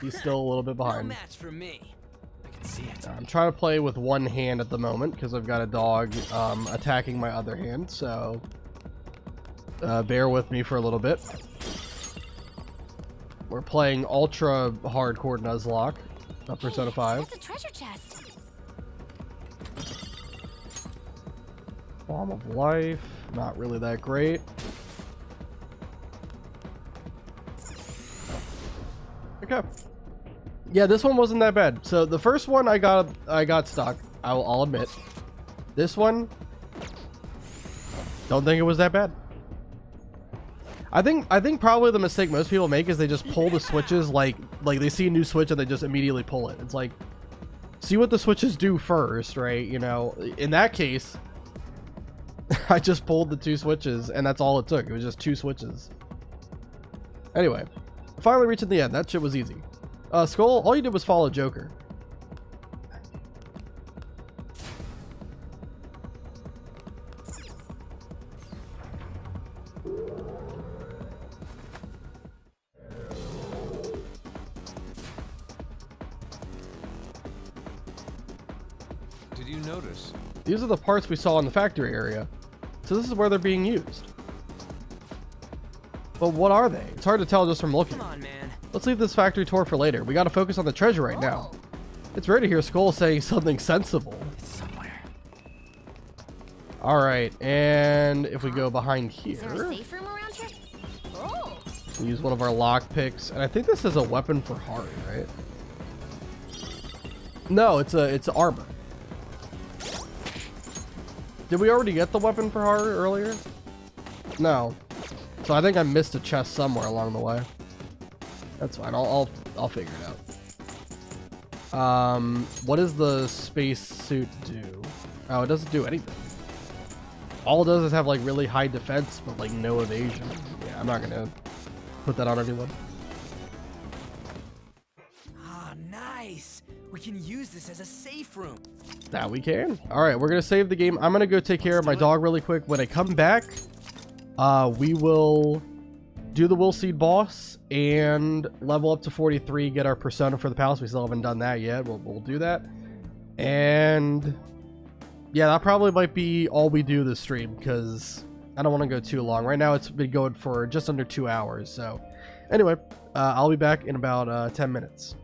He's still a little bit No behind. match for me. I can see it. I'm trying to play with one hand at the moment because I've got a dog attacking my other hand, so bear with me for a little bit. We're playing ultra hardcore Nuzlocke of Persona 5. That's a treasure chest. Bomb of Life, not really that great. Okay. Yeah, this one wasn't that bad. So the first one I got stuck. I'll admit. This one, don't think it was that bad. I think probably the mistake most people make is they just pull the switches like they see a new switch and they just immediately pull it. It's like, see what the switches do first, right? You know, in that case, I just pulled the 2 switches and that's all it took. It was just 2 switches. Anyway, finally reaching the end. That shit was easy. Skull, all you did was follow Joker. Did you notice? These are the parts we saw in the factory area. So this is where they're being used. But what are they? It's hard to tell just from looking. Come on, man. Let's leave this factory tour for later. We gotta focus on the treasure right now. It's rare to hear Skull saying something sensible. It's somewhere. Alright, and if we go behind Is there a here, safe room around here? Oh. we use one of our lock picks, and I think this is a weapon for Haru, right? No, it's armor. Did we already get the weapon for Haru earlier? No. So I think I missed a chest somewhere along the way. That's fine. I'll figure it out. What does the space suit do? Oh, it doesn't do anything. All it does is have like really high defense, but like no evasion. Yeah, I'm not gonna put that on everyone. Ah, nice. Nice! We can use this as a safe room. Now we can. All right, we're gonna save the game. I'm gonna go take care of my dog really quick. When I come back, we will do the Will Seed boss and level up to 43, get our persona for the palace. We still haven't done that yet. We'll do that. And yeah, that probably might be all we do this stream, because I don't want to go too long. Right now it's been going for just under 2 hours. So anyway, I'll be back in about 10 minutes.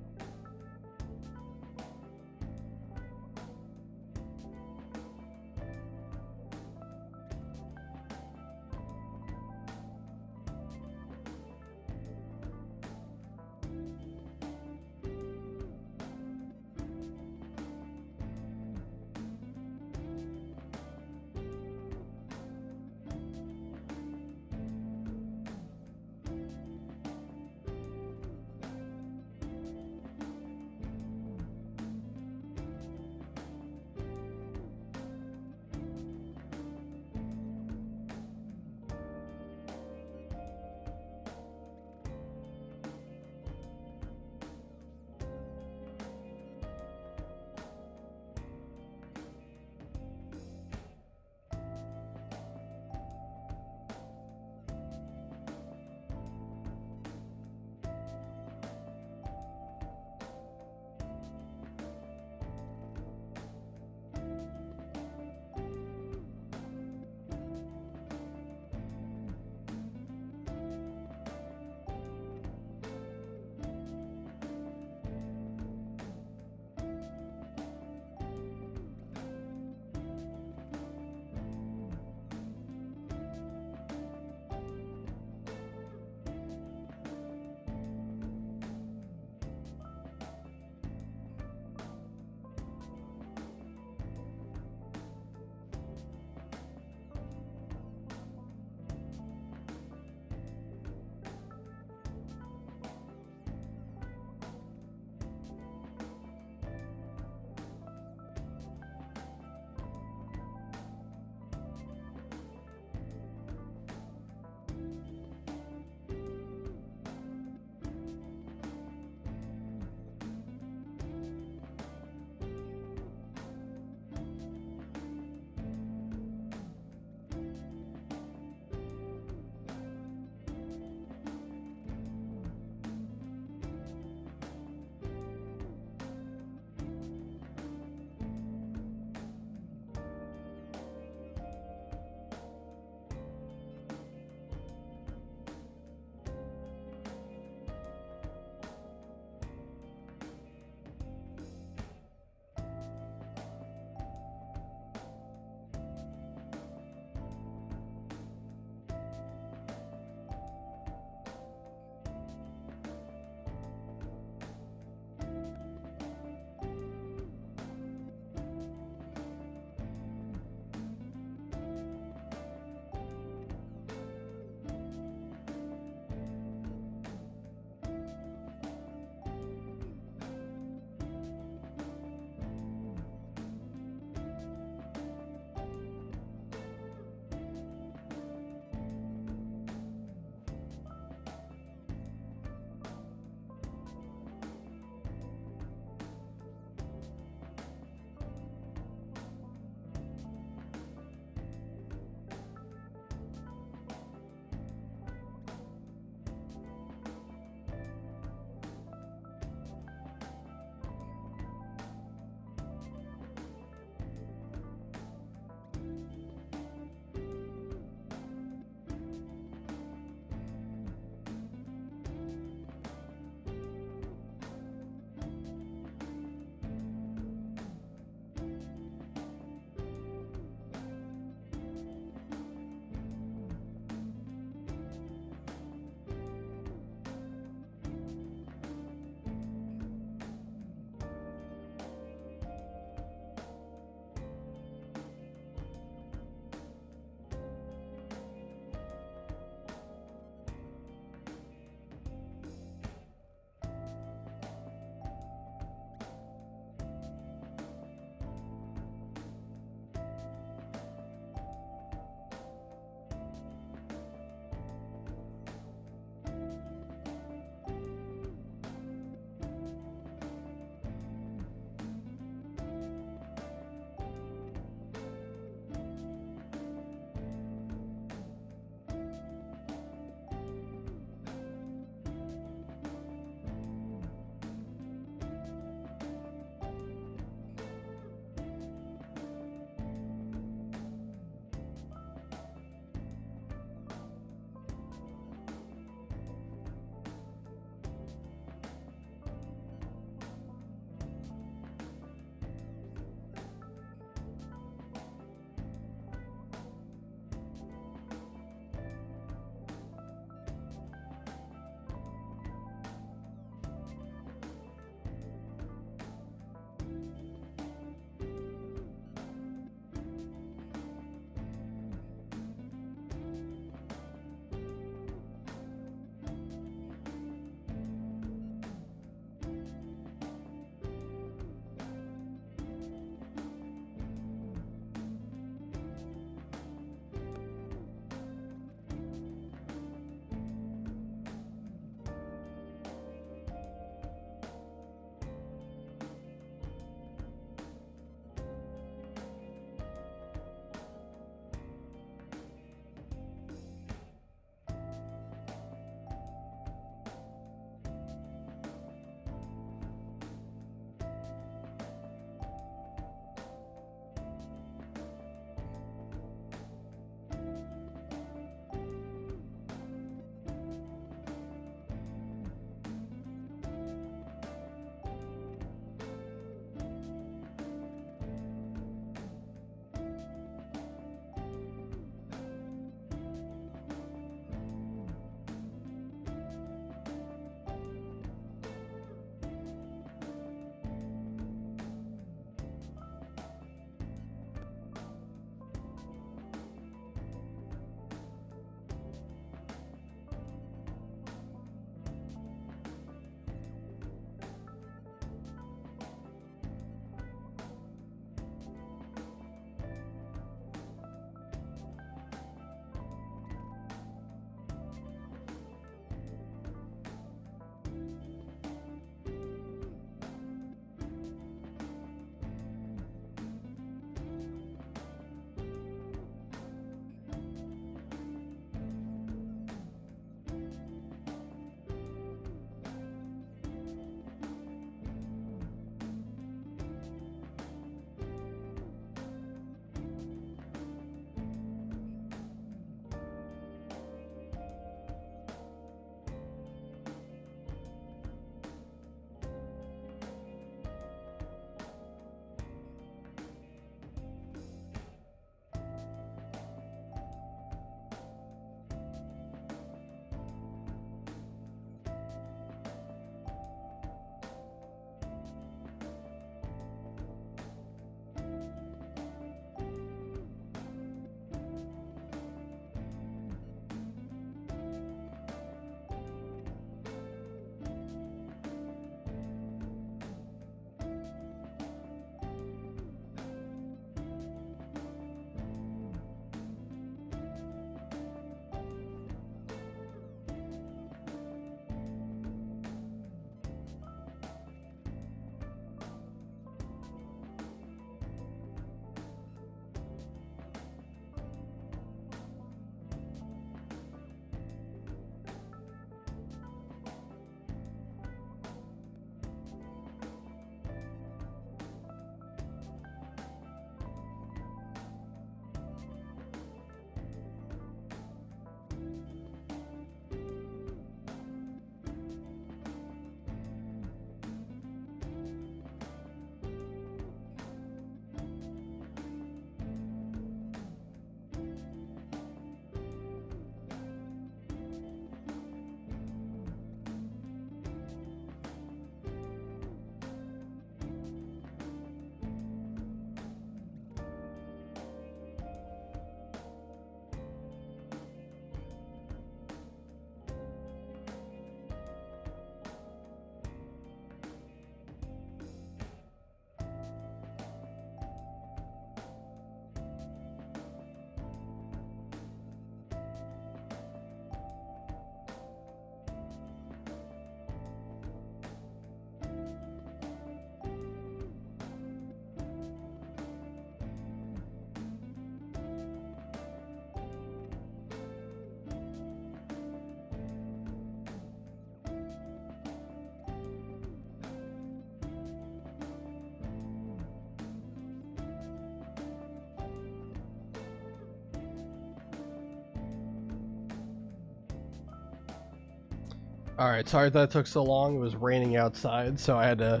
Alright, sorry that took so long. It was raining outside, so I had to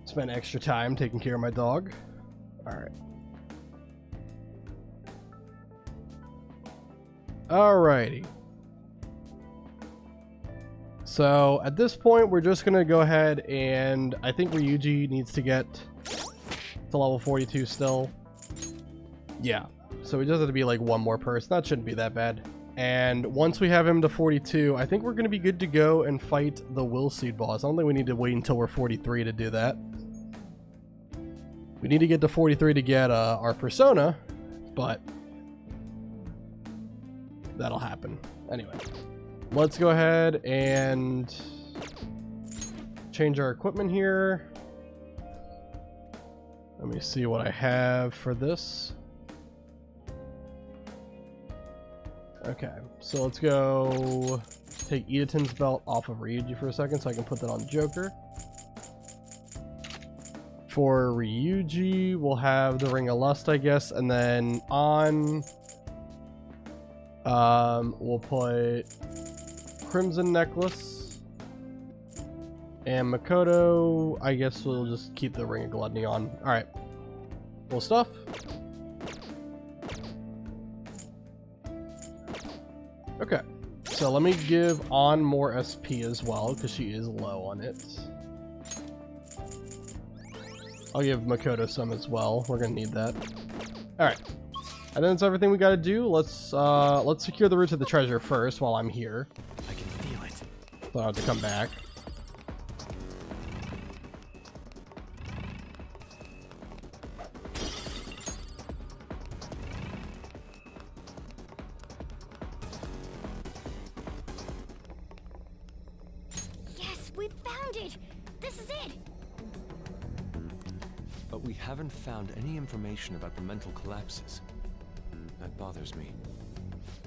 spend extra time taking care of my dog. Alright. Alrighty. So at this point, we're just gonna go ahead and I think Ryuji needs to get to level 42 still. Yeah. So we just have to be like one more person. That shouldn't be that bad. And once we have him to 42, I think we're gonna be good to go and fight the Will Seed boss. I don't think we need to wait until we're 43 to do that. We need to get to 43 to get our persona, but that'll happen. Anyway, let's go ahead and change our equipment here. Let me see what I have for this. Okay, so let's go take Edaton's belt off of Ryuji for a second so I can put that on Joker. For Ryuji, we'll have the Ring of Lust, I guess, and then on we'll put Crimson Necklace, and Makoto, I guess we'll just keep the Ring of Gluttony on. Alright, cool stuff. Okay, so let me give On more SP as well, because she is low on it. I'll give Makoto some as well. We're gonna need that. Alright. And then that's everything we gotta do. Let's secure the route to the treasure first while I'm here. I can feel it. So I'll have to come back. Yes, we found it! This is it! But we haven't found any information about the mental collapses. That bothers me.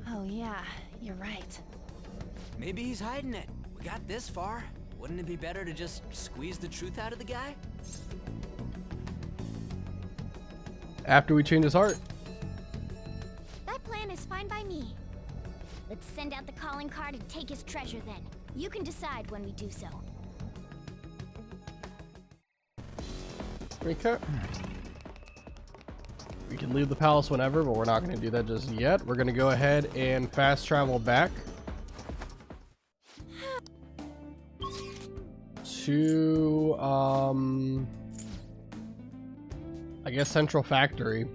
Oh yeah, you're right. Maybe he's hiding it. We got this far. Wouldn't it be better to just squeeze the truth out of the guy? After we change his heart. That plan is fine by me. Let's send out the calling card and take his treasure then. You can decide when we do so. Okay. We can leave the palace whenever, but we're not going to do that just yet. We're going to go ahead and fast travel back to, I guess Central Factory.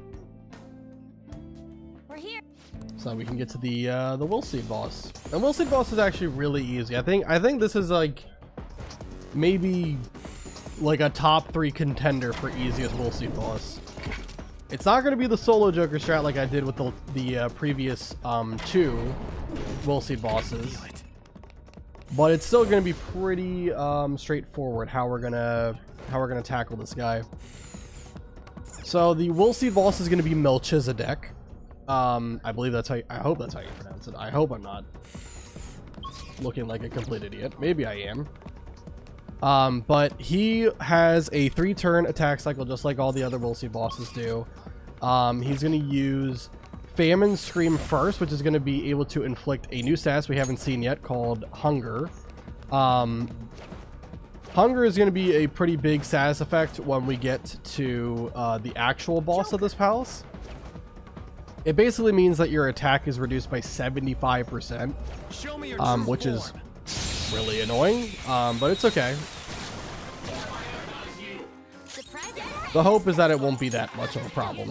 We're here. So we can get to the Will Seed boss. And Will Seed boss is actually really easy. I think this is like maybe like a top 3 contender for easiest Will Seed boss. It's not going to be the solo Joker strat like I did with the previous 2 Will Seed bosses, but it's still going to be pretty straightforward how we're gonna tackle this guy. So the Will Seed boss is going to be Melchizedek. I believe that's how I hope that's how you pronounce it. I hope I'm not looking like a complete idiot. Maybe I am. But he has a 3-turn attack cycle just like all the other Will Seed bosses do. He's going to use Famine Scream first, which is going to be able to inflict a new status we haven't seen yet called Hunger. Hunger is going to be a pretty big status effect when we get to the actual boss of this palace. It basically means that your attack is reduced by 75%, Show me your which is really annoying, but it's okay. The hope is that it won't be that much of a problem.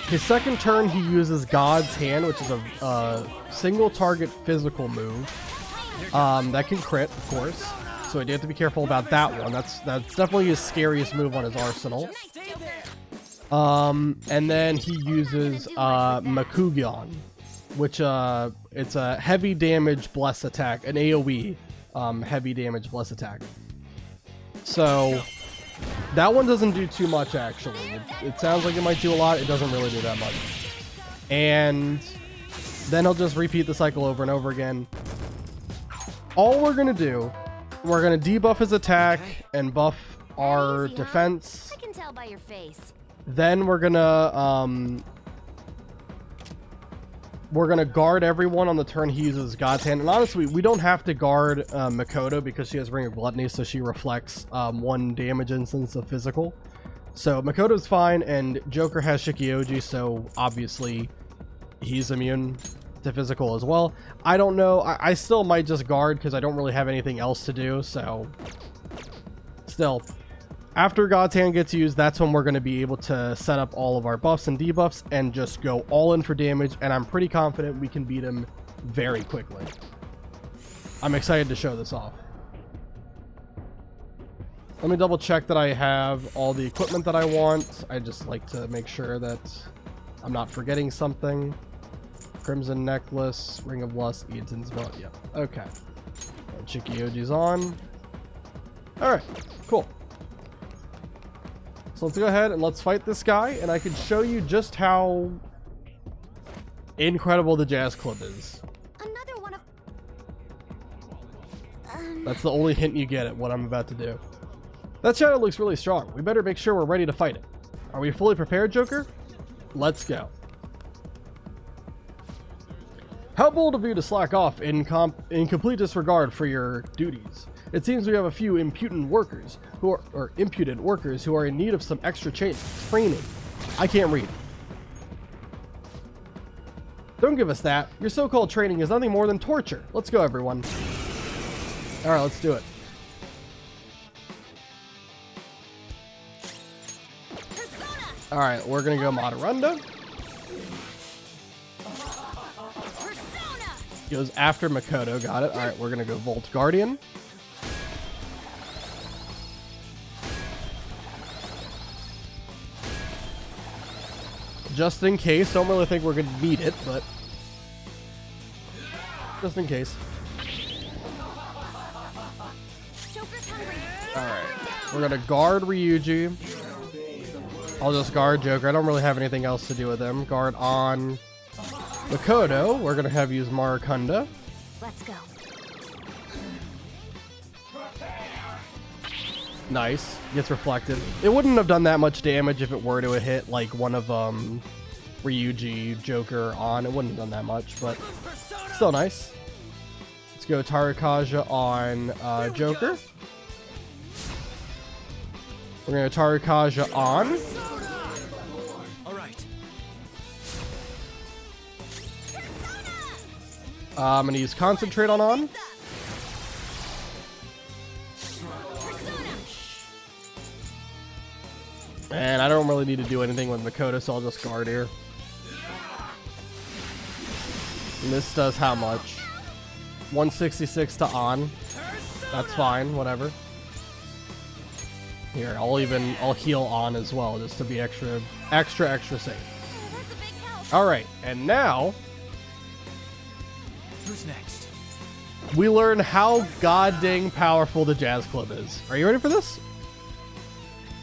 His second turn, he uses God's Hand, which is a single target physical move that can crit, of course. So you have to be careful about that one. That's definitely his scariest move on his arsenal. And then he uses Makugan, which it's a heavy damage bless attack, an AoE heavy damage bless attack. So that one doesn't do too much actually. It sounds like it might do a lot. It doesn't really do that much. And then he'll just repeat the cycle over and over again. All we're gonna do, we're gonna debuff his attack and buff our Easy, huh? defense. I can tell by your face. Then we're gonna We're going to guard everyone on the turn he uses God's Hand. And honestly, we don't have to guard Makoto because she has Ring of Gluttony, so she reflects 1 damage instance of physical. So Makoto's fine, and Joker has Shikioji, so obviously he's immune to physical as well. I don't know. I still might just guard because I don't really have anything else to do, so... Still, after God's Hand gets used, that's when we're going to be able to set up all of our buffs and debuffs and just go all in for damage, and I'm pretty confident we can beat him very quickly. I'm excited to show this off. Let me double check that I have all the equipment that I want. I just like to make sure that I'm not forgetting something. Crimson Necklace, Ring of Lust, Eden's Belt. Yeah, okay. And Shikioji's on. Alright, cool. So let's go ahead and let's fight this guy, and I can show you just how incredible the Jazz Club is. Another one of... That's the only hint you get at what I'm about to do. That shadow looks really strong. We better make sure we're ready to fight it. Are we fully prepared, Joker? Let's go. How bold of you to slack off in complete disregard for your duties. It seems we have a few impudent workers who are in need of some extra training. I can't read. Don't give us that. Your so-called training is nothing more than torture. Let's go, everyone. All right, let's do it. All right, we're gonna go Madarunda. Goes after Makoto. Got it. All right, we're gonna go Volt Guardian. Just in case. Don't really think we're gonna need it, but just in case. All right, we're gonna guard Ryuji. I'll just guard Joker. I don't really have anything else to do with him. Guard on Makoto. We're gonna have use Maracunda. Let's go. Nice. Gets reflected. It wouldn't have done that much damage if it were to hit like one of Ryuji, Joker on. It wouldn't have done that much, but still nice. Let's go Tarukaja on Joker. We're gonna Tarukaja on. All right. I'm gonna use Concentrate on. And I don't really need to do anything with Makoto, so I'll just guard here. And this does how much? 166 to on. That's fine, whatever. Here, I'll heal on as well, just to be extra safe. Alright, and now Who's next? we learn how goddamn powerful the Jazz Club is. Are you ready for this?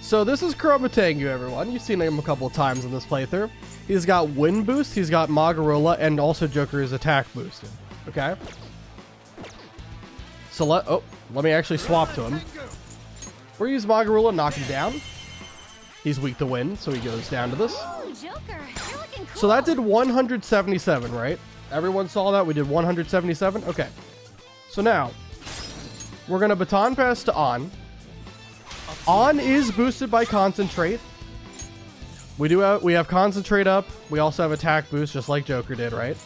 So this is Kuromatengu, everyone. You've seen him a couple of times in this playthrough. He's got Wind Boost, he's got Magarola, and also Joker's attack boosted. Okay? So let me actually swap to him. We're gonna use Magarola, knock him down. He's weak to wind, so he goes down to this. Ooh, Joker, you're looking cool. So that did 177, right? Everyone saw that? We did 177? Okay. So now, we're gonna Baton Pass to On. On is boosted by Concentrate. We have Concentrate up. We also have attack boost, just like Joker did, right?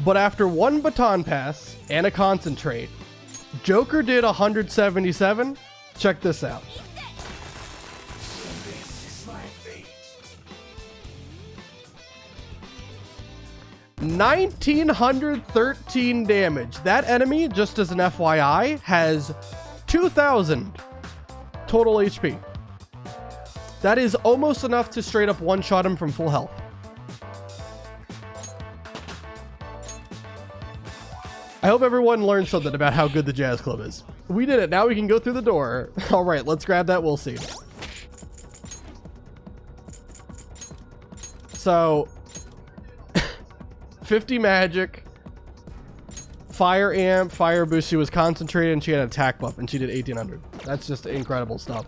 But after one Baton Pass and a Concentrate, Joker did 177. Check this out. 1913 damage. That enemy, just as an FYI, has 2000 total HP. That is almost enough to straight up one-shot him from full health. I hope everyone learned something about how good the Jazz Club is. We did it. Now we can go through the door. All right, let's grab that Will Seed. So 50 magic, fire amp, fire boost. She was concentrated and she had an attack buff and she did 1800. That's just incredible stuff.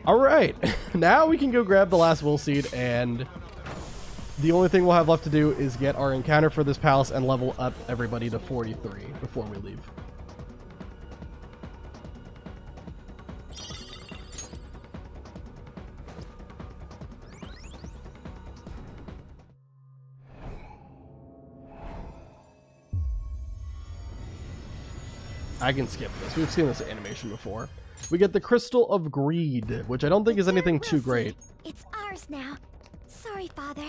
All right, now we can go grab the last will seed, and the only thing we'll have left to do is get our encounter for this palace and level up everybody to 43 before we leave. I can skip this. We've seen this animation before. We get the Crystal of Greed, which I don't think is anything too great. It's ours now. Sorry, Father.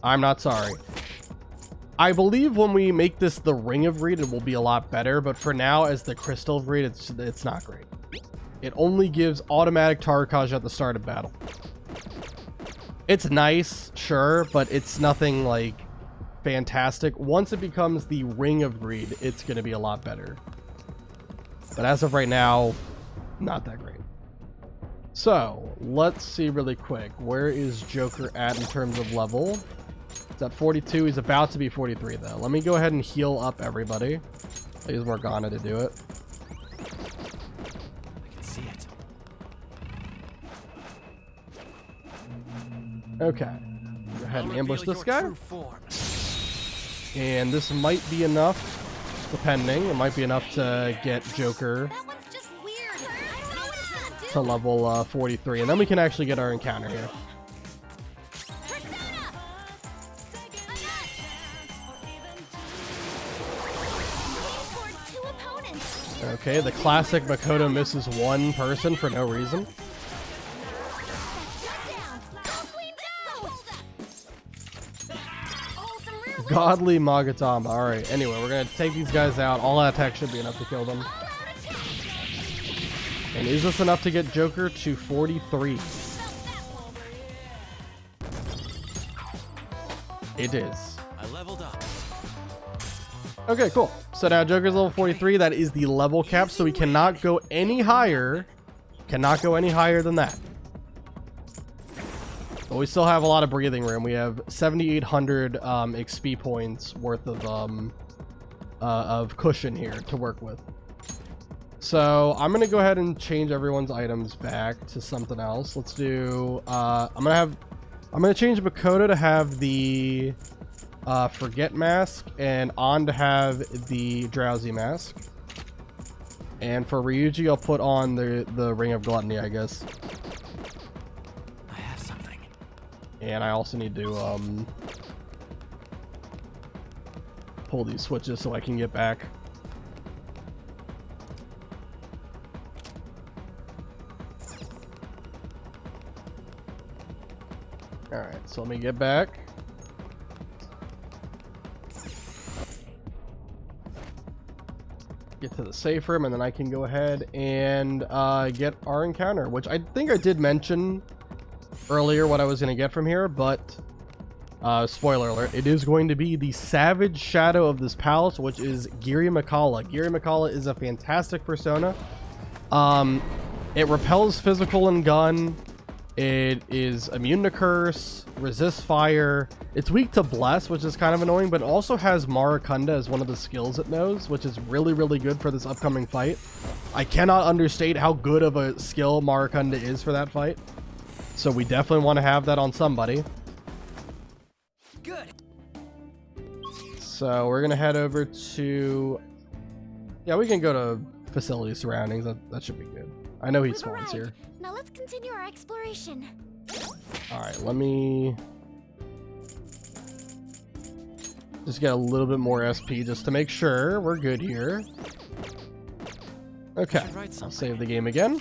I'm not sorry. I believe when we make this the Ring of Greed, it will be a lot better, but for now, as the Crystal of Greed, it's not great. It only gives automatic Tarkaj at the start of battle. It's nice, sure, but it's nothing like fantastic. Once it becomes the Ring of Greed, it's going to be a lot better. But as of right now, not that great. So, let's see really quick. Where is Joker at in terms of level? He's at 42. He's about to be 43, though. Let me go ahead and heal up everybody. I use Morgana to do it. I can see it. Okay. Go ahead and ambush this guy. True form. And this might be enough. Depending, it might be enough to get Joker That one's just weird. I don't know what it's gonna do. to level 43, and then we can actually get our encounter here. Persona! For two opponents. Okay, the classic Makoto misses one person for no reason. Godly Magatama. Alright, anyway, we're going to take these guys out. All that attack should be enough to kill them. And is this enough to get Joker to 43? It is. I leveled up. Okay, cool. So now Joker's level 43. That is the level cap, so we cannot go any higher. Cannot go any higher than that. But we still have a lot of breathing room. We have 7,800 XP points worth of cushion here to work with. So I'm gonna go ahead and change everyone's items back to something else. Let's do. I'm gonna change Makoto to have the Forget mask, and On to have the Drowsy mask. And for Ryuji, I'll put on the Ring of Gluttony, I guess. I have something. And I also need to pull these switches so I can get back. Alright, so let me get back. Get to the safe room, and then I can go ahead and get our encounter, which I think I did mention earlier what I was going to get from here, but spoiler alert, it is going to be the Savage Shadow of this palace, which is Giri Makala. Giri Makala is a fantastic persona. It repels physical and gun. It is immune to curse, resists fire. It's weak to bless, which is kind of annoying, but it also has Marakunda as one of the skills it knows, which is really, really good for this upcoming fight. I cannot understate how good of a skill Marakunda is for that fight. So we definitely want to have that on somebody. Good. So we're going to head over to... Yeah, we can go to facility surroundings. That should be good. I know he We've spawns arrived. here. Now let's continue our exploration. Alright, let me just get a little bit more SP just to make sure we're good here. Okay, I'll save the game again.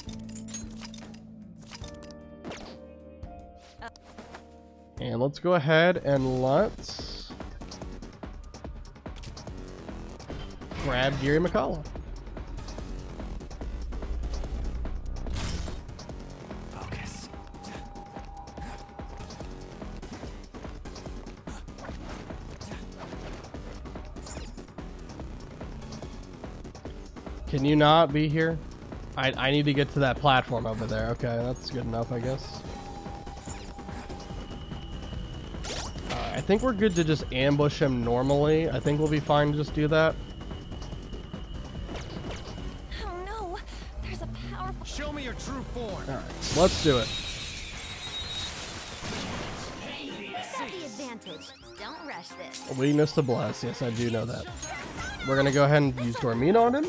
And let's go ahead and let's grab Giri Makala. Focus. Can you not be here? I need to get to that platform over there. Okay, that's good enough, I guess. I think we're good to just ambush him normally. I think we'll be fine to just do that. Oh no, there's a powerful Show me your true form. Alright, let's do it. Got the advantage. Don't rush this. Weakness to bless. Yes, I do know that. We're gonna go ahead and use Dormine on him.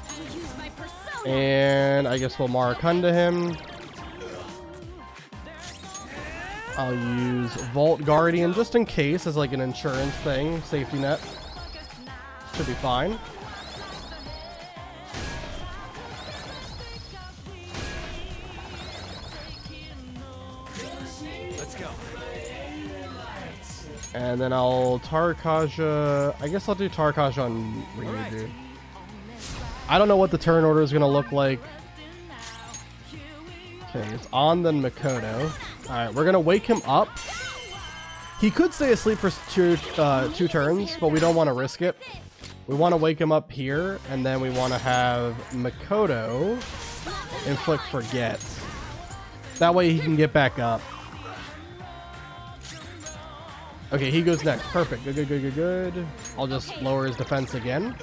I'll use my persona. And I guess we'll Maracunda him. I'll use Vault Guardian just in case as like an insurance thing, safety net. Should be fine. Let's go. And then I'll Tarkaja. I guess I'll do Tarkaja on Ryuju. I don't know what the turn order is going to look like. Okay, it's on then Makoto. Alright, we're going to wake him up. He could stay asleep for two turns, but we don't want to risk it. We want to wake him up here, and then we want to have Makoto inflict forget. That way he can get back up. Okay, he goes next. Perfect. Good, good, good, good, good. I'll just lower his defense again.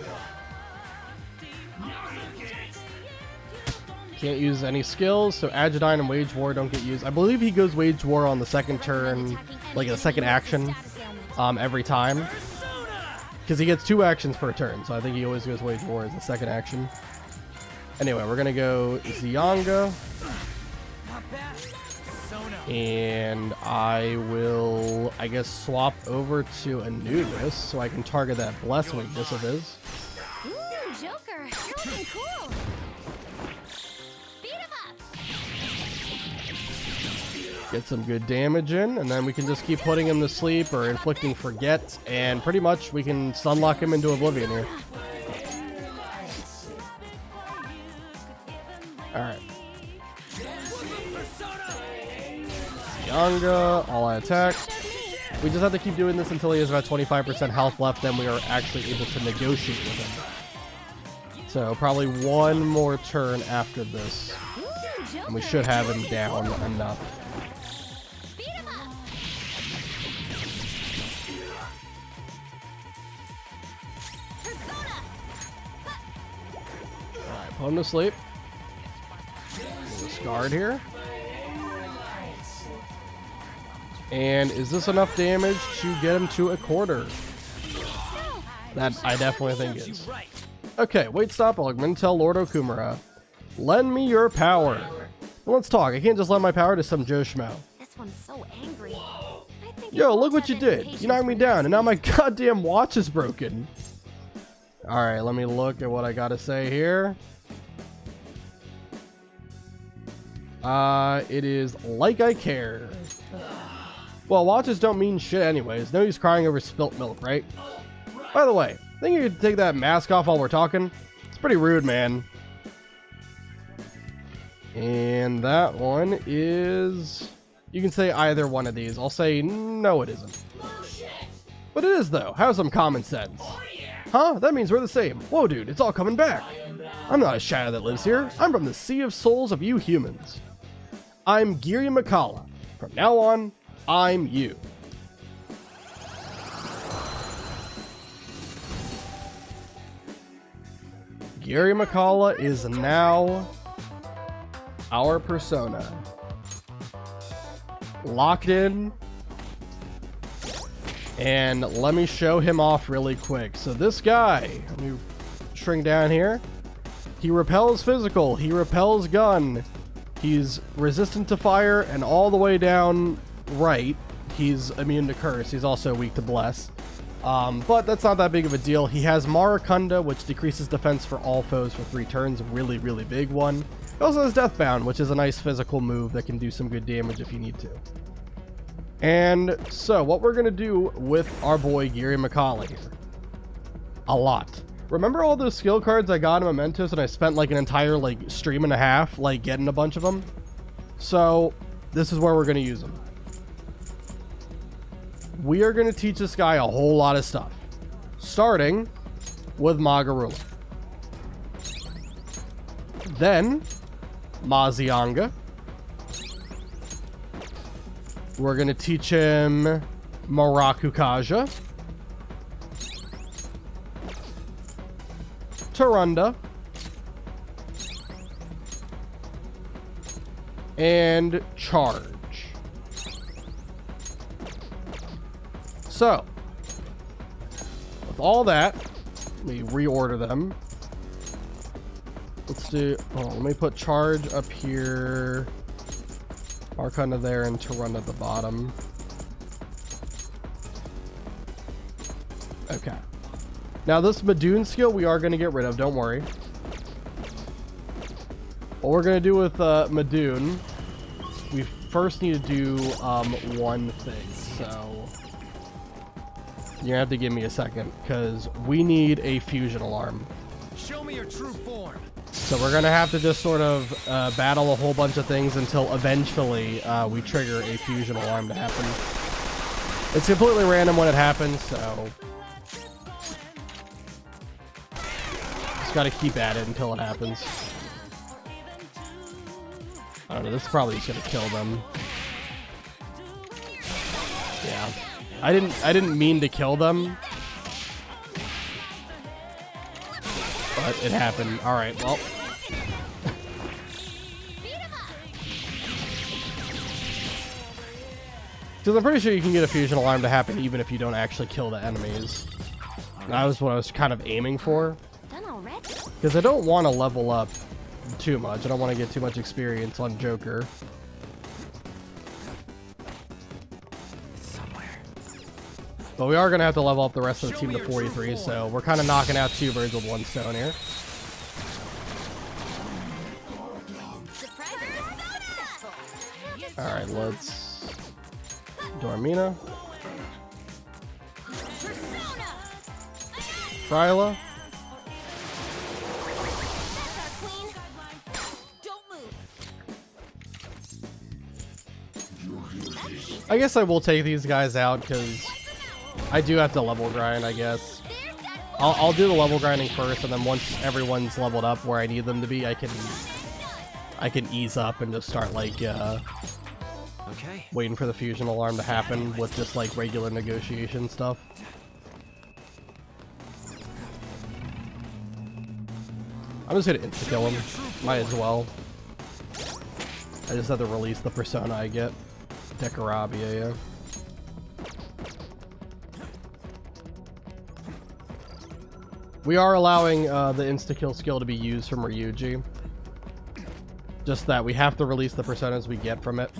Can't use any skills, so Agidine and Wage War don't get used. I believe he goes Wage War on the second turn, like a second action, every time. Because he gets 2 actions per turn, so I think he always goes Wage War as the second action. Anyway, we're gonna go Zyanga. And I will, I guess, swap over to Anubis so I can target that Bless weakness of his. Ooh, Joker, you're looking cool. Beat him up. Get some good damage in, and then we can just keep putting him to sleep or inflicting forget, and pretty much we can sunlock him into oblivion here. Alright. Zyanga, all out attack. We just have to keep doing this until he has about 25% health left, then we are actually able to negotiate with him. So probably one more turn after this, and we should have him down enough. Beat him up. Persona. Alright, put him to sleep. Discard here. And is this enough damage to get him to a quarter? That I definitely think is. Okay, wait, stop, augment, tell Lord Okumura. Lend me your power. Well, let's talk. I can't just lend my power to some Joe Schmo. This one's so angry. I think Yo, it look won't what you have any did. patience You knocked me for down, and now my merciless. goddamn watch is broken. Alright, let me look at what I gotta say here. It is like I care. Well, watches don't mean shit anyways. No use crying over spilt milk, right? By the way, think you could take that mask off while we're talking? It's pretty rude, man. And that one is... You can say either one of these. I'll say no, it isn't. But it is, though. Have some common sense. Huh? That means we're the same. Whoa, dude, it's all coming back. I'm not a shadow that lives here. I'm from the sea of souls of you humans. I'm Giri Makala. From now on, I'm you. Giri Makala is now our persona. Locked in. And let me show him off really quick. So this guy, let me shrink down here. He repels physical, he repels gun. He's resistant to fire, and all the way down right, he's immune to curse. He's also weak to bless. But that's not that big of a deal. He has Maracunda, which decreases defense for all foes for 3 turns. Really, really big one. He also has Deathbound, which is a nice physical move that can do some good damage if you need to. And so, what we're going to do with our boy Giri Makala here. A lot. Remember all those skill cards I got in Mementos and I spent like an entire stream and a half getting a bunch of them? So, this is where we're going to use them. We are going to teach this guy a whole lot of stuff. Starting with Magarula. Then, Mazyanga. We're going to teach him Marakukaja. Tarunda. and charge. So, with all that, let me reorder them. Let's do, let me put charge up here, mark under there, and to run at the bottom. Okay. Now this Madoon skill we are going to get rid of, don't worry. What we're going to do with Madoon, we first need to do one thing, so you have to give me a second, because we need a fusion alarm. Show me your true form. So we're going to have to just sort of battle a whole bunch of things until eventually we trigger a fusion alarm to happen. It's completely random when it happens, so just got to keep at it until it happens. I don't know, this is probably just going to kill them. Yeah. I didn't mean to kill them. But it happened. Alright, well. Because I'm pretty sure you can get a fusion alarm to happen even if you don't actually kill the enemies. That was what I was kind of aiming for. Because I don't want to level up too much. I don't want to get too much experience on Joker. But we are going to have to level up the rest of the team to 43, so we're kind of knocking out 2 birds with 1 stone here. Alright, let's... Dormina. Fryla. I guess I will take these guys out because I do have to level grind, I guess. I'll do the level grinding first, and then once everyone's leveled up where I need them to be, I can ease up and just start like waiting for the fusion alarm to happen with just like regular negotiation stuff. I'm just gonna insta kill him. Might as well. I just have to release the persona I get. Decarabia, yeah. We are allowing the insta-kill skill to be used from Ryuji. Just that we have to release the personas we get from it.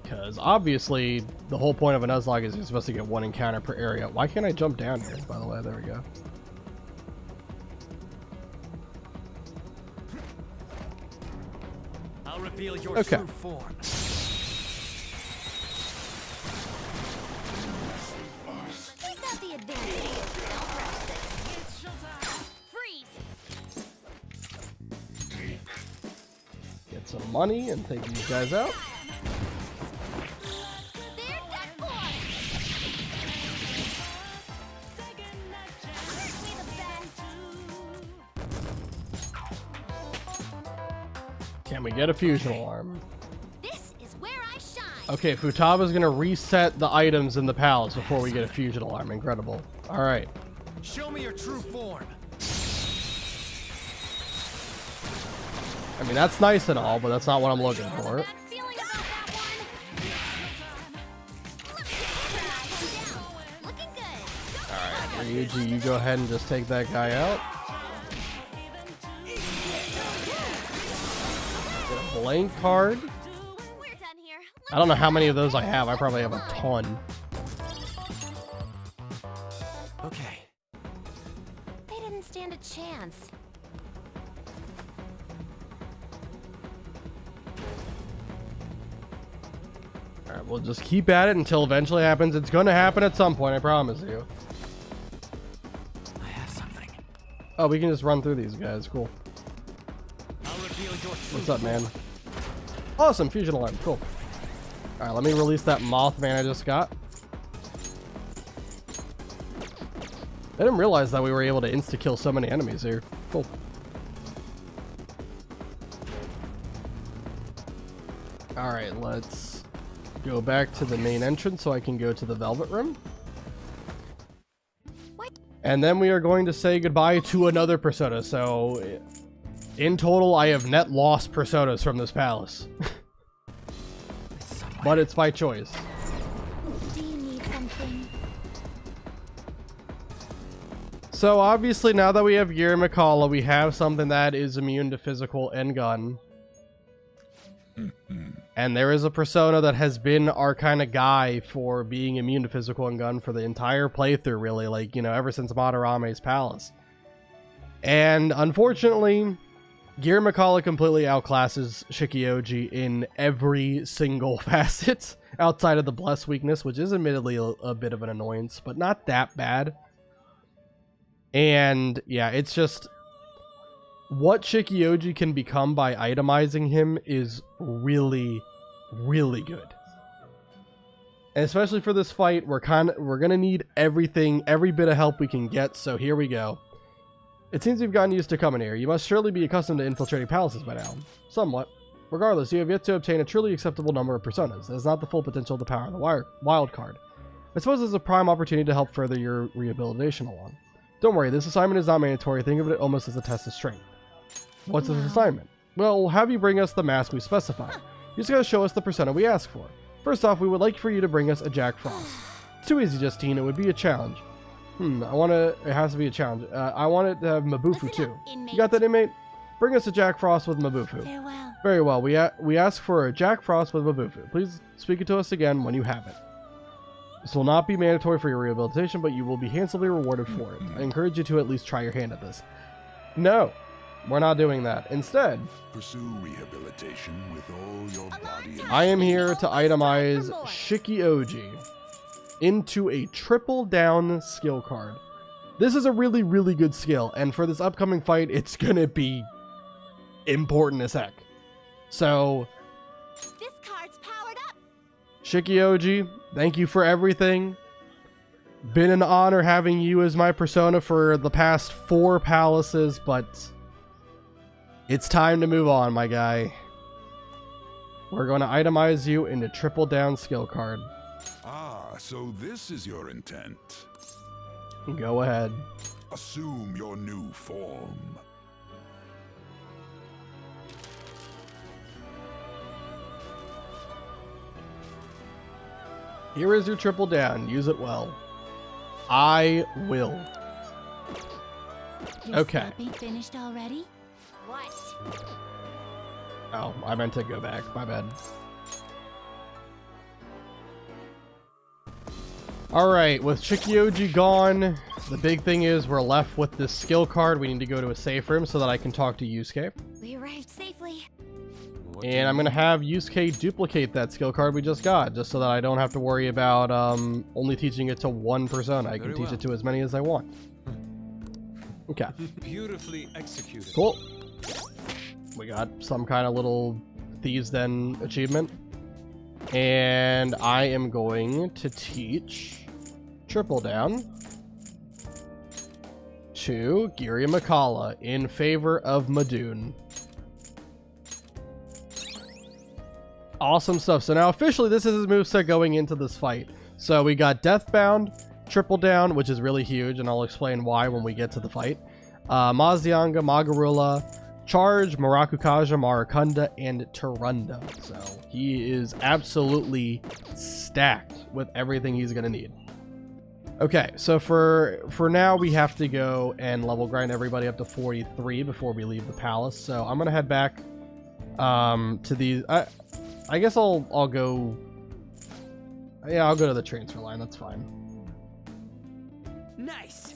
Because obviously, the whole point of a Nuzlocke is you're supposed to get 1 encounter per area. Why can't I jump down here, by the way? There we go. I'll reveal your Okay. true form. Who's got the advantage? Don't rush this. Freeze! Get some money and take these guys out. There's that boy! Aren't we the best? Can we get a fusion alarm? This is where I shine! Okay, Futaba's gonna reset the items in the palace before we get a fusion alarm. Incredible. Alright. Show me your true form. I mean, that's nice and all, but that's not what I'm looking for. Bad feeling about that one. Looking good. Alright, Ryuji, you go ahead and just take that guy out. Get a blank card. We're done here. I don't know how many of those I have. I probably have a ton. Okay. They didn't stand a chance. Alright, we'll just keep at it until eventually happens. It's gonna happen at some point, I promise you. I have something. Oh, we can just run through these guys. Cool. I'll reveal your true What's up, man? Awesome, fusion alarm. Cool. Alright, let me release that Mothman I just got. I didn't realize that we were able to insta-kill so many enemies here. Cool. Alright, let's go back to the main entrance so I can go to the Velvet Room. And then we are going to say goodbye to another persona, so In total, I have net lost personas from this palace. But it's by choice. Do you need something? So obviously now that we have Gear McCullough, we have something that is immune to physical and gun. And there is a persona that has been our kind of guy for being immune to physical and gun for the entire playthrough, really, like, you know, ever since Madarame's Palace. And unfortunately, Gear McCullough completely outclasses Shikioji in every single facet outside of the Bless weakness, which is admittedly a bit of an annoyance, but not that bad. And yeah, it's just what Shikioji can become by itemizing him is really, really good. And especially for this fight, we're gonna need everything, every bit of help we can get, so here we go. It seems you've gotten used to coming here. You must surely be accustomed to infiltrating palaces by now. Somewhat. Regardless, you have yet to obtain a truly acceptable number of personas. That is not the full potential of the power of the wild card. I suppose it's a prime opportunity to help further your rehabilitation along. Don't worry, this assignment is not mandatory. Think of it almost as a test of strength. What's this assignment? Well, we'll have you bring us the mask we specified. You just gotta show us the persona we ask for. First off, we would like for you to bring us a Jack Frost. It's too easy, Justine. It would be a challenge. It has to be a challenge. I want it to have Mabufu too. You got that, inmate? Bring us a Jack Frost with Mabufu. Farewell. Very well. We ask for a Jack Frost with Mabufu. Please speak it to us again when you have it. This will not be mandatory for your rehabilitation, but you will be handsomely rewarded for it. I encourage you to at least try your hand at this. No, we're not doing that. Instead, pursue rehabilitation with all your body. I am here to itemize Shikioji into a triple down skill card. This is a really, really good skill, and for this upcoming fight, it's gonna be important as heck. So, This card's powered up. Shikioji, thank you for everything. Been an honor having you as my persona for the past 4 palaces, but it's time to move on, my guy. We're going to itemize you into triple down skill card. Ah, so this is your intent. Go ahead. Assume your new form. Here is your triple down. Use it well. I will. Your Okay. sleep ain't finished already? What? Oh, I meant to go back. My bad. Alright, with Shikioji gone, the big thing is we're left with this skill card. We need to go to a safe room so that I can talk to Yusuke. We arrived safely. And I'm going to have Yusuke duplicate that skill card we just got, just so that I don't have to worry about only teaching it to one persona. I can teach it to as many as I want. Okay. Beautifully executed. Cool. We got some kind of little Thieves' Den achievement. And I am going to teach triple down to Giri Makala in favor of Madoon. Awesome stuff. So now officially this is his moveset going into this fight. So we got Deathbound, Triple Down, which is really huge, and I'll explain why when we get to the fight. Mazianga, Magarula, Charge, Marakukaja, Marakunda, and Tarunda. So he is absolutely stacked with everything he's going to need. Okay, so for now we have to go and level grind everybody up to 43 before we leave the palace. So I'm going to head back to these... I guess I'll go... Yeah, I'll go to the transfer line. That's fine. Nice.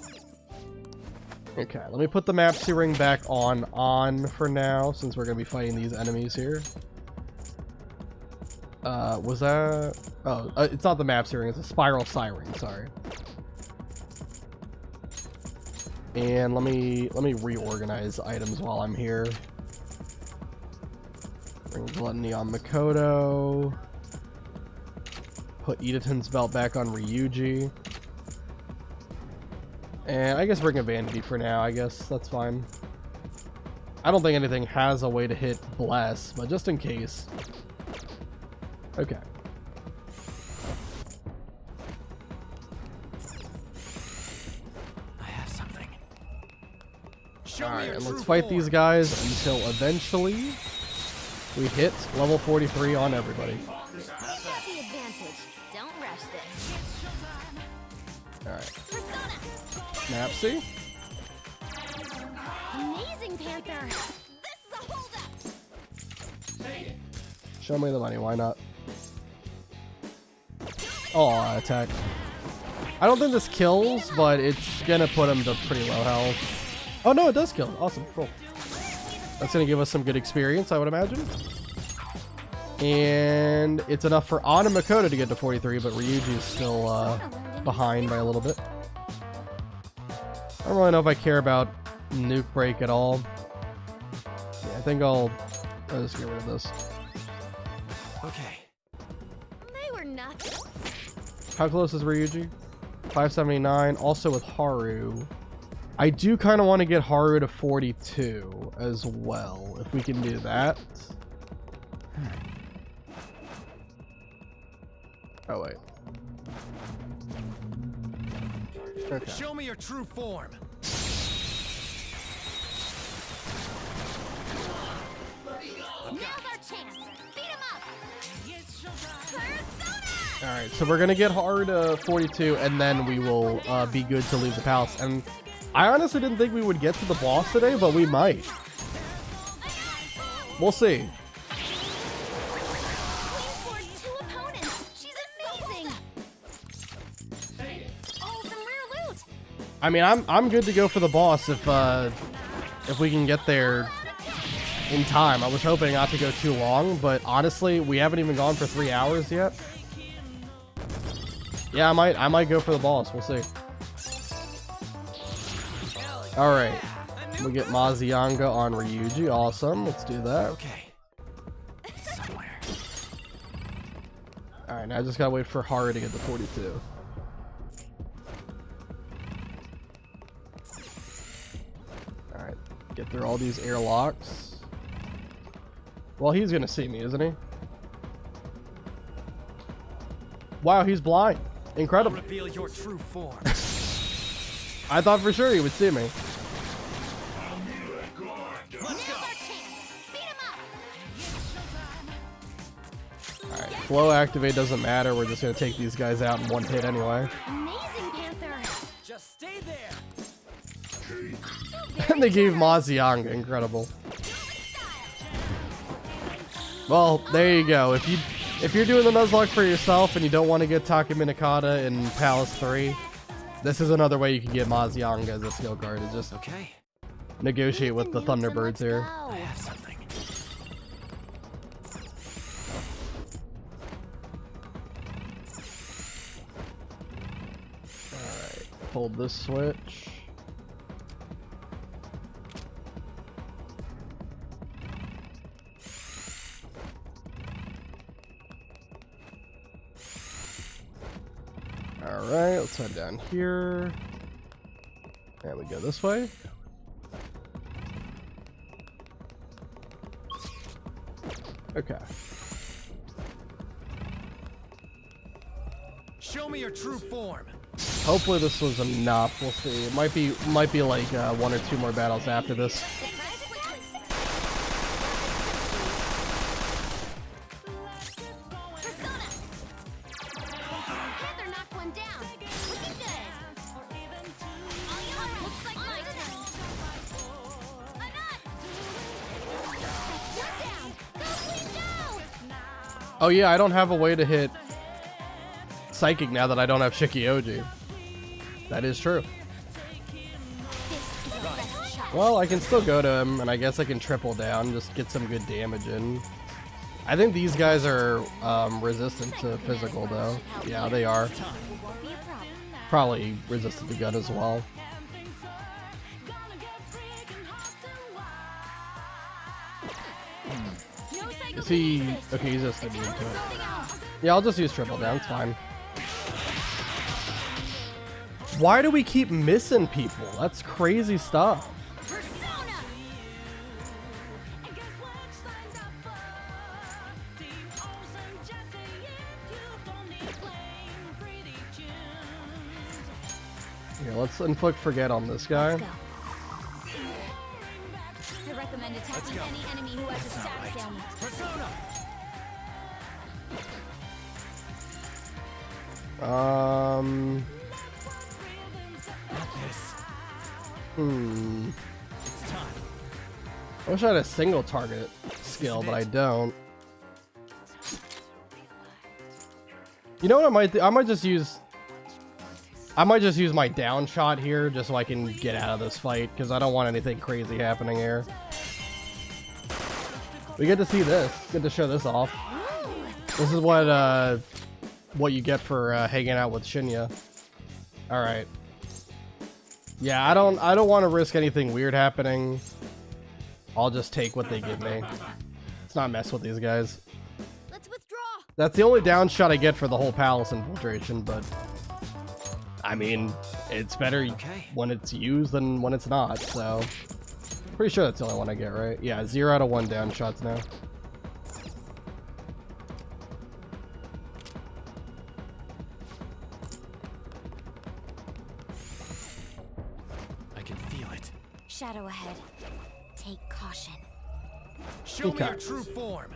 Okay, let me put the map searing back on for now, since we're going to be fighting these enemies here. Was that... Oh, it's not the map searing, it's a spiral siren, sorry. And let me reorganize items while I'm here. Bring Gluttony on Makoto. Put Idaten's belt back on Ryuji. And I guess bring a Vanity for now, I guess. That's fine. I don't think anything has a way to hit Bless, but just in case. Okay. I have something. Show me Alright, your and true let's fight form. these guys until eventually we hit level 43 on everybody. You've got the advantage. Don't rush this. Alright, Persona! Napsy. Amazing, Panther! This is a holdup! Show me the money, why not? Oh, attack. I don't think this kills, but it's gonna put him to pretty low health. Oh no, it does kill. Awesome, cool. That's gonna give us some good experience, I would imagine. And it's enough for Anna Makoto to get to 43, but Ryuji's still behind by a little bit. I don't really know if I care about Nuke Break at all. Yeah, I think I'll just get rid of this. Okay. They were nothing. How close is Ryuji? 579. Also with Haru. I do kind of want to get Haru to 42 as well, if we can do that. Oh, wait. Okay. Show me your true form. Now's our chance. Beat him up. Persona! Alright, so we're going to get Haru to 42, and then we will be good to leave the palace. And I honestly didn't think we would get to the boss today, but we might. We'll see. Queen for 2 opponents. She's amazing. Oh, some rare loot. I mean, I'm good to go for the boss if we can get there in time. I was hoping not to go too long, but honestly, we haven't even gone for 3 hours yet. Yeah, I might go for the boss. We'll see. All right, we get Mazuyanga on Ryuji. Awesome. Let's do that. Okay. Somewhere. All right, now I just gotta wait for Haru to get to 42. All right, get through all these airlocks. Well, he's gonna see me, isn't he? Wow, he's blind. I'll Incredible. reveal your true form. I thought for sure he would see me. Now's our chance. Beat him up. Alright, flow activate doesn't matter. We're just gonna take these guys out in one hit anyway. Amazing, Panther. Just stay there. And they gave Mazuyanga. Incredible. Well, there you go. If you're doing the Nuzlocke for yourself and you don't want to get Takumi Nakata in Palace 3, this is another way you can get Mazuyanga as a skill card. Is just Okay. negotiate with the Thunderbirds here. I have something. Alright, hold this switch. Alright, let's head down here. And we go this way. Okay. Show me your true form. Hopefully this was enough. We'll see. It might be like 1 or 2 more battles after this. Persona. Panther knocked one down. Looking good. All yours. Looks like my turn. Enough. You're down. Go, Queen, go. Oh yeah, I don't have a way to hit Psychic now that I don't have Shikioji. That is true. This is our best shot. Well, I can still go to him, and I guess I can triple down, just get some good damage in. I think these guys are resistant to physical, though. Yeah, they are. It won't be a problem. Probably resistant to gun as well. No cycle Is he... basis. Okay, he's just immune to it. Something else. Yeah, I'll just use triple down, it's fine. Why do we keep missing people? That's crazy stuff. Persona. Here, let's inflict forget on this guy. Let's go. recommend attacking any enemy who has a status ailment. Persona! Not this. It's time. I wish I had a single target skill, but I don't. You know what I might do? I might just use my down shot here just so I can get out of this fight, because I don't want anything crazy happening here. We get to see this. Get to show this off. This is what you get for hanging out with Shinya. All right. Yeah, I don't want to risk anything weird happening. I'll just take what they give me. Let's not mess with these guys. Let's withdraw. That's the only down shot I get for the whole palace infiltration, but I mean, it's better when it's used than when it's not, so pretty sure that's the only one I get, right? Yeah, 0 out of 1 down shots now. I can feel it. Shadow ahead. Take caution. Show me Okay. your true form.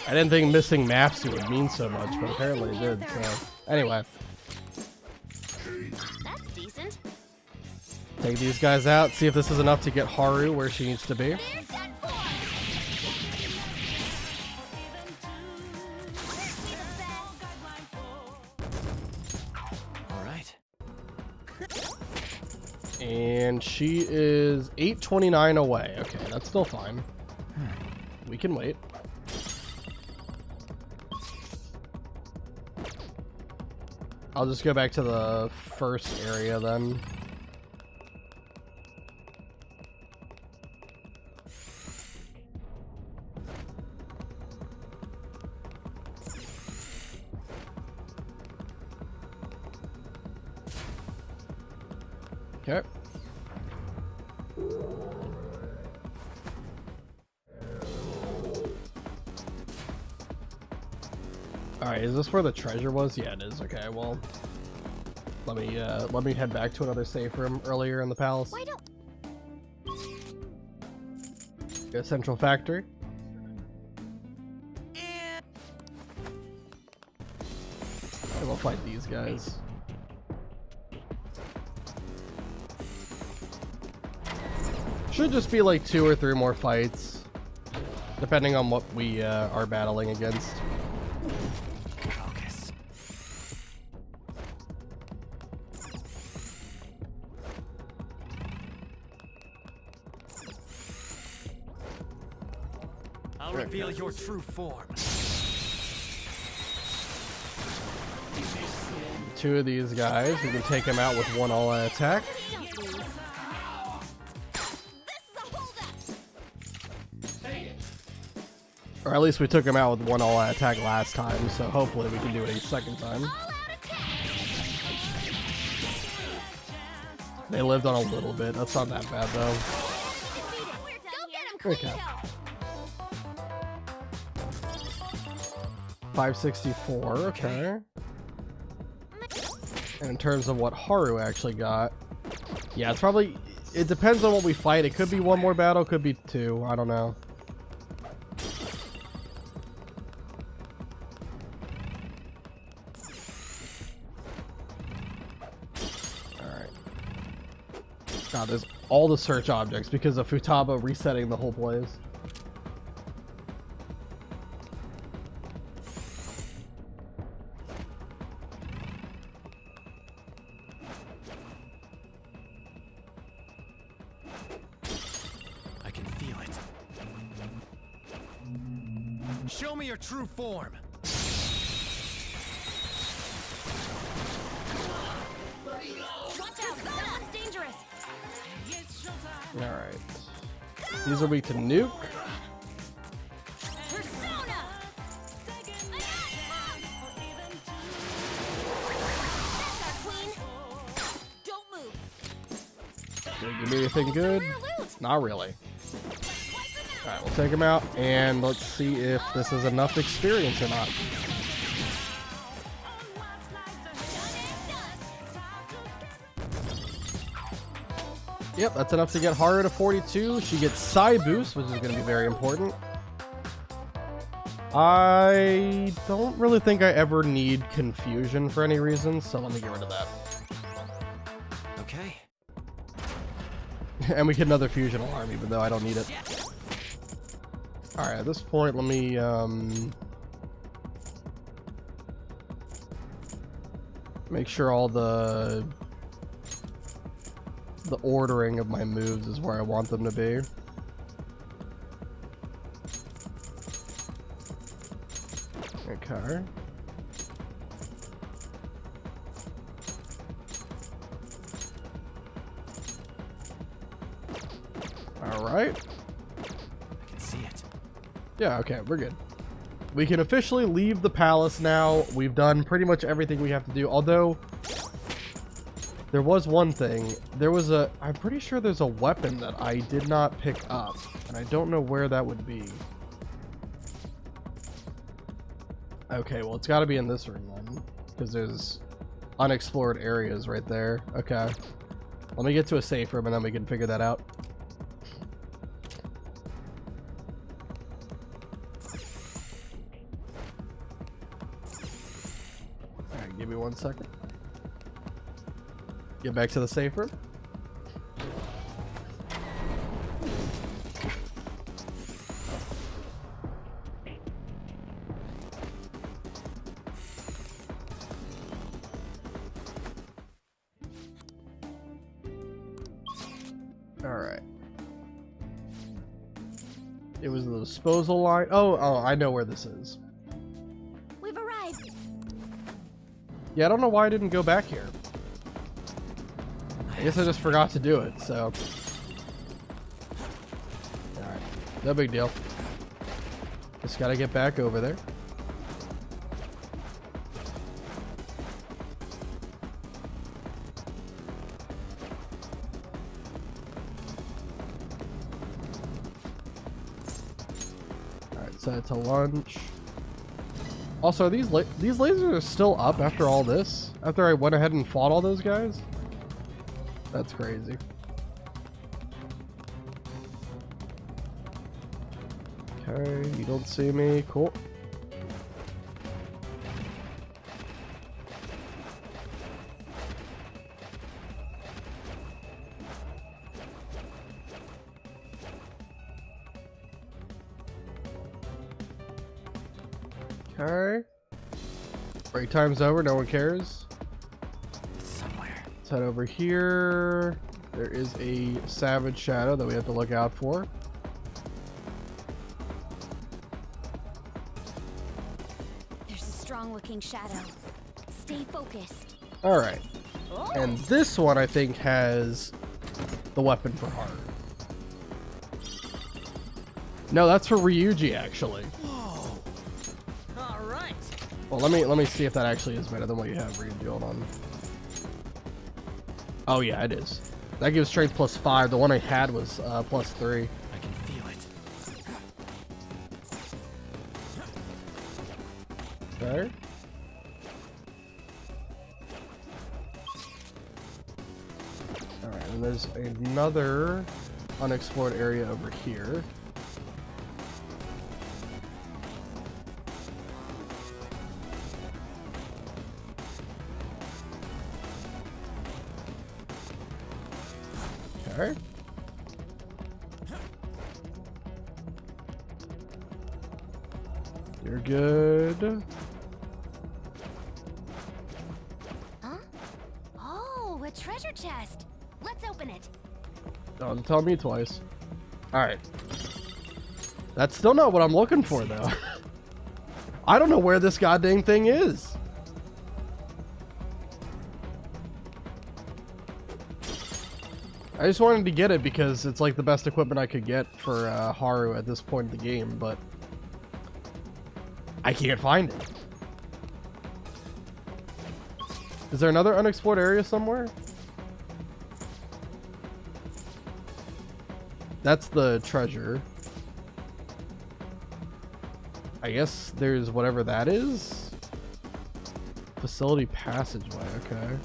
I didn't think missing maps would mean so much, but apparently it did, so anyway. That's decent. Take these guys out, see if this is enough to get Haru where she needs to be. There's that form. All right. And she is 829 away. Okay, that's still fine. We can wait. I'll just go back to the first area then. Okay. Alright, is this where the treasure was? Yeah, it is. Okay, well, let me head back to another safe room earlier in the palace. Why don't Go Central Factory. I will fight these guys. Should just be like 2 or 3 more fights, depending on what we are battling against. Focus. I'll reveal your true form. 2 of these guys, we can take them out with 1 all-out attack. Or at least we took him out with 1 all-out attack last time, so hopefully we can do it a second time. They lived on a little bit. That's not that bad though. go get him, Okay. 564, okay. And in terms of what Haru actually got, yeah, it's probably, it depends on what we fight. It could be 1 more battle, could be 2, I don't know. Alright. God, there's all the search objects because of Futaba resetting the whole place. I can feel it. Show me your true form. Watch out, that one's dangerous. Alright. These are weak to nuke. Persona. That's our queen. Don't move. Did it give me anything good? Not really. Alright, we'll take him out and let's see if this is enough experience or not. Yep, that's enough to get Haru to 42. She gets Psi Boost, which is going to be very important. I don't really think I ever need Confusion for any reason, so let me get rid of that. Okay. And we get another Fusion Alarm, even though I don't need it. Alright, at this point, let me, make sure all the ordering of my moves is where I want them to be. Okay. Alright. I can see it. Yeah, okay, we're good. We can officially leave the palace now. We've done pretty much everything we have to do, although there was one thing. I'm pretty sure there's a weapon that I did not pick up, and I don't know where that would be. Okay, well, it's got to be in this room then, because there's unexplored areas right there. Okay. Let me get to a safe room, and then we can figure that out. Alright, give me 1 second. Get back to the safe room. Alright. It was the disposal line. Oh, I know where this is. We've arrived. Yeah, I don't know why I didn't go back here. I guess I just forgot to do it, so. Alright. No big deal. Just gotta get back over there. Alright, set it to lunch. Also, are these lasers are still up after all this? After I went ahead and fought all those guys? That's crazy. Okay, you don't see me. Cool. Okay. Break time's over. No one cares. Let's head over here. There is a savage shadow that we have to look out for. There's a strong-looking shadow. Stay focused. Alright. And this one, I think, has the weapon for Haru. No, that's for Ryuji, actually. Whoa. All right. Well, let me see if that actually is better than what you have, Ryuji. Hold on. Oh yeah, it is. That gives strength +5. The one I had was +3. I can feel it. Okay. Alright, and there's another unexplored area over here. Okay. You're good. Huh? Oh, a treasure chest. Let's open it. Don't tell me twice. Alright. That's still not what I'm looking for, though. I don't know where this goddamn thing is. I just wanted to get it because it's like the best equipment I could get for Haru at this point in the game, but I can't find it. Is there another unexplored area somewhere? That's the treasure. I guess there's whatever that is. Facility passageway, okay.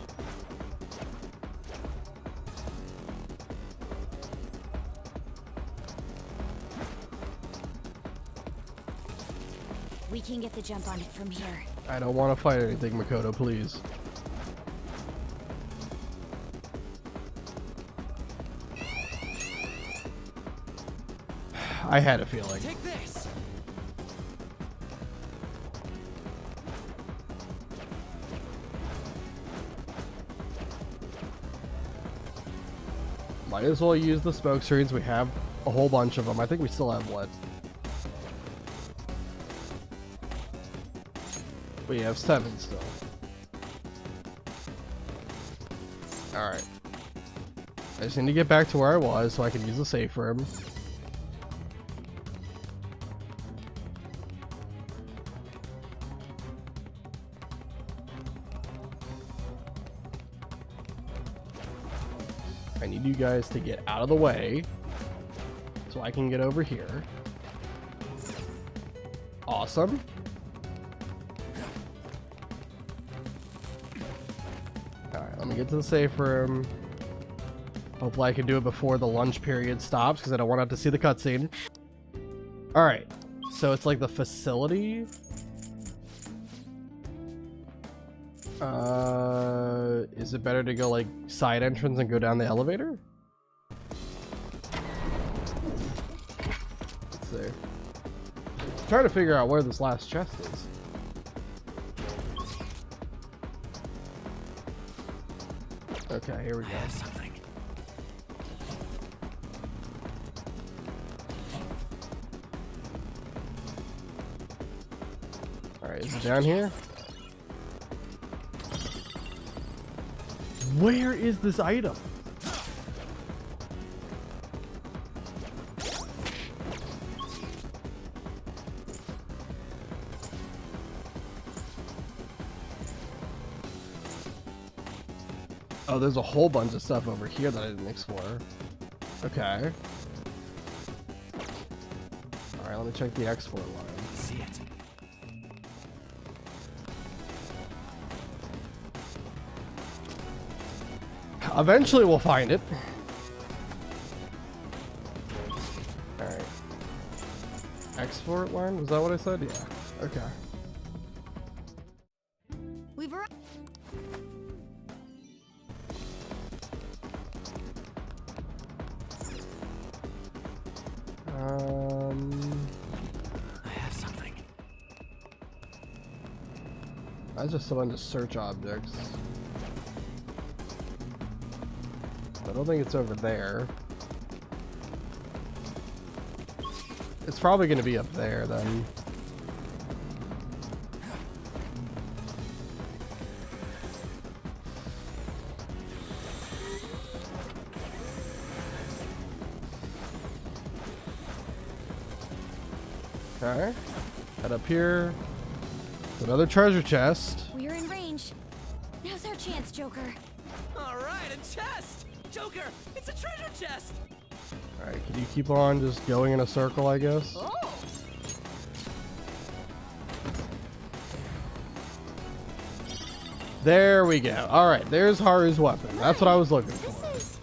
can get the jump on it from here. I don't want to fight anything, Makoto, please. I had a feeling. Take this. Might as well use the smoke screens. We have a whole bunch of them. I think we still have what? We have 7 still. Alright. I just need to get back to where I was so I can use the safe room. I need you guys to get out of the way so I can get over here. Awesome. Alright, let me get to the safe room. Hopefully I can do it before the lunch period stops because I don't want to have to see the cutscene. Alright, so it's like the facility. Is it better to go like side entrance and go down the elevator? Let's see. I'm trying to figure out where this last chest is. Okay, here we go. I have something. Alright, is it down here? Where is this item? Oh, there's a whole bunch of stuff over here that I didn't explore. Okay. Alright, let me check the export line. See it. Eventually we'll find it. Alright. Export line? Was that what I said? Yeah. Okay. We've arrived. I have something. That's just a bunch of search objects. I don't think it's over there. It's probably going to be up there then. Okay. Head up here. Another treasure chest. We're in range. Now's our chance, Joker. All right, a chest. Joker, it's a treasure chest. Alright, can you keep on just going in a circle, I guess? Oh. There we go. Alright, there's Haru's weapon. That's what I was looking for. Yes.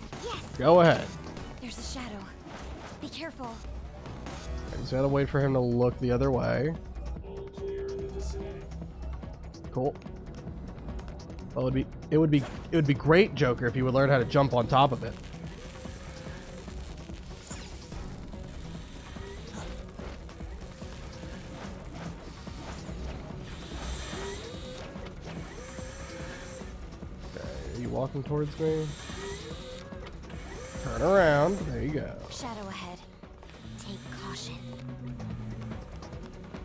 Go ahead. There's a shadow. Be careful. I just gotta wait for him to look the other way. All clear in the vicinity. Cool. Well, it would be great, Joker, if you would learn how to jump on top of it. Okay, are you walking towards me? Turn around. There you go. Shadow ahead. Take caution.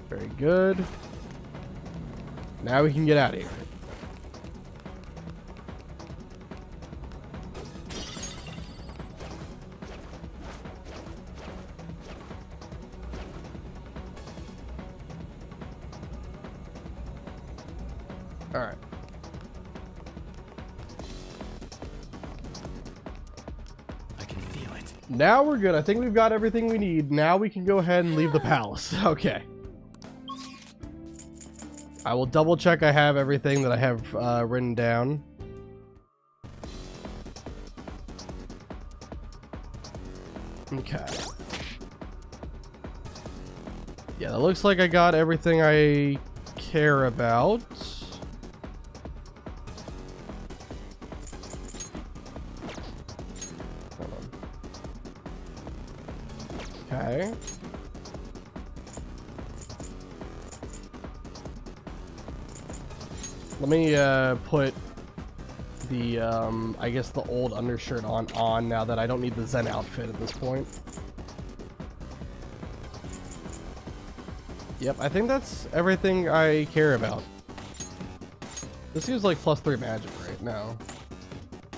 Very good. Now we can get out of here. All right. I can feel it. Now we're good. I think we've got everything we need. Now we can go ahead and leave the palace. Okay. I will double check I have everything that I have written down. Okay. Yeah, that looks like I got everything I care about. Hold on. Okay. Let me put the I guess the old undershirt on now that I don't need the Zen outfit at this point. Yep, I think that's everything I care about. This seems like +3 magic right now.